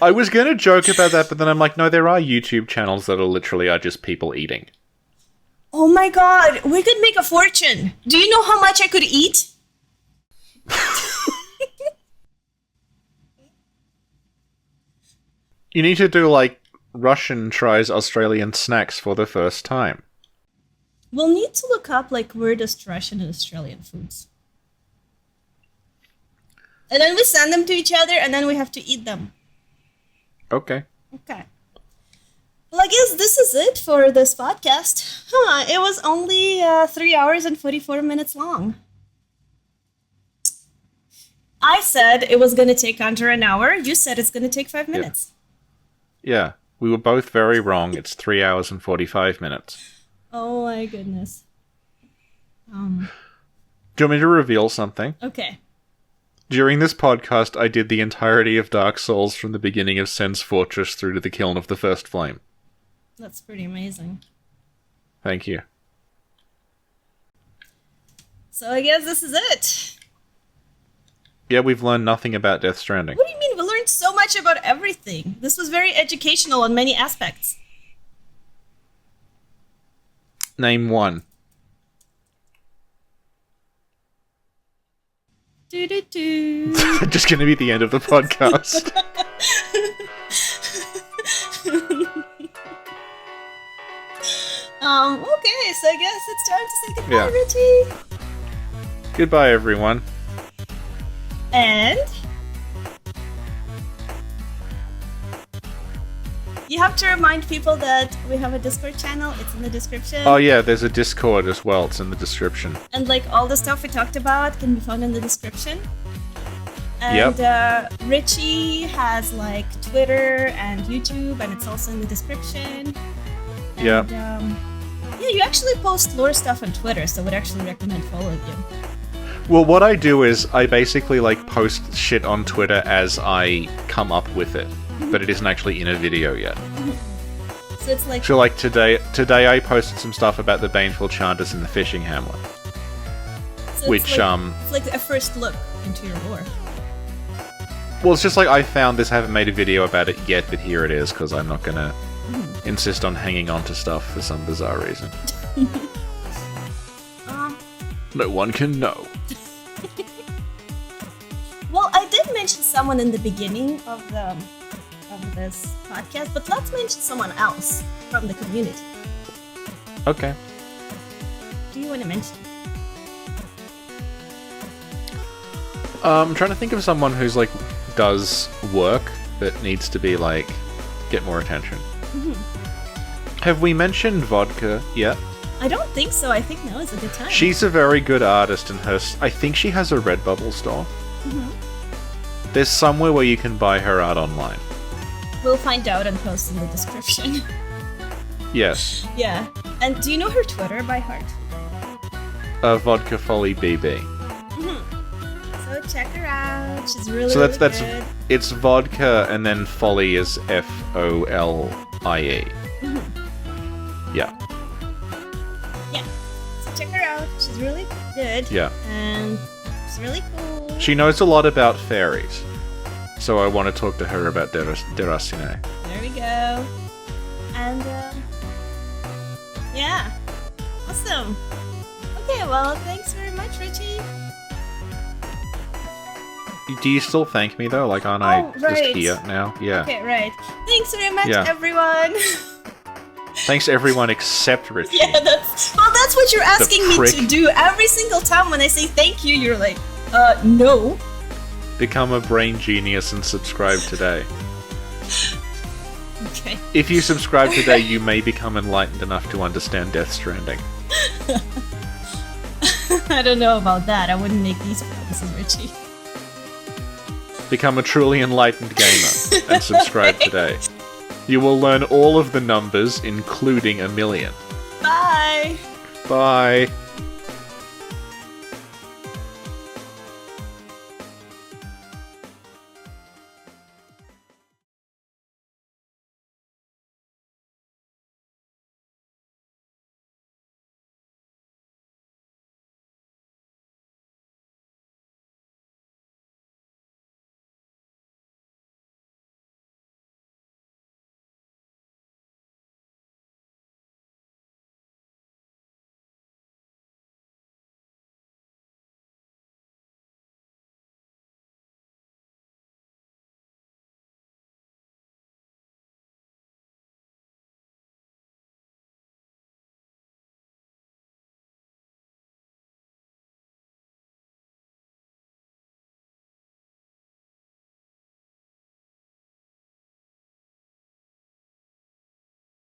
I was gonna joke about that, but then I'm like, no, there are YouTube channels that are just people eating. Oh my god, we could make a fortune. Do you know how much I could eat? You need to do, like, Russian tries Australian snacks for the first time. We'll need to look up, like, weirdest Russian and Australian foods. And then we send them to each other, and then we have to eat them. Okay. Okay. Well, I guess this is it for this podcast. It was only 3 hours and 44 minutes long. I said it was going to take under an hour. You said it's going to take 5 minutes. Yeah, we were both very wrong. It's 3 hours and 45 minutes. Oh my goodness. Do you want me to reveal something? Okay. During this podcast, I did the entirety of Dark Souls from the beginning of Sen's Fortress through to the Kiln of the First Flame. That's pretty amazing. Thank you. So I guess this is it. Yeah, we've learned nothing about Death Stranding. What do you mean? We learned so much about everything. This was very educational on many aspects. Name one. Do-do-do. Just gonna be the end of the podcast. Okay, so I guess it's time to say goodbye, Yeah. Richie. Goodbye, everyone. And you have to remind people that we have a Discord channel. It's in the description. Oh yeah, there's a Discord as well. It's in the description. And like all the stuff we talked about can be found in the description. And Richie has like Twitter and YouTube, and it's also in the description. Yeah. And, yeah, you actually post lore stuff on Twitter, so I would actually recommend following you. Well, what I do is I basically like post shit on Twitter as I come up with it, but it isn't actually in a video yet. So it's like... So like today I posted some stuff about the Baneful Chanters in the Fishing Hamlet. so which, it's like a first look into your lore. Well, it's just like I found this, haven't made a video about it yet, but here it is, because I'm not gonna insist on hanging on to stuff for some bizarre reason. No one can know. Well, I did mention someone in the beginning of this podcast, but let's mention someone else from the community. Okay. Do you want to mention? I'm trying to think of someone who's like does work that needs to be like get more attention. Have we mentioned Vodka yet? I don't think so. I think now is a good time. She's a very good artist, and I think she has a Redbubble store. There's somewhere where you can buy her art online. We'll find out and post in the description. Yes. Yeah. And do you know her Twitter by heart? Vodka Folly BB. So check her out. She's really, So that's good. it's vodka and then Folly is FOLIE. Yeah. Yeah. So check her out. She's really good. Yeah. And she's really cool. She knows a lot about fairies. So I want to talk to her about Deracine. There we go. And yeah. Awesome. Okay, well, thanks very much, Richie. Do you still thank me though? Like, aren't I right. just here now? Yeah. Okay, right. Thanks very much, Yeah. everyone. Thanks everyone except Richie. Yeah, that's what you're asking me prick. to do. Every single time when I say thank you, you're like, no. Become a brain genius and subscribe today. Okay. If you subscribe today, you may become enlightened enough to understand Death Stranding. I don't know about that. I wouldn't make these promises, Richie. Become a truly enlightened gamer and subscribe today. You will learn all of the numbers, including 1,000,000. Bye. Bye.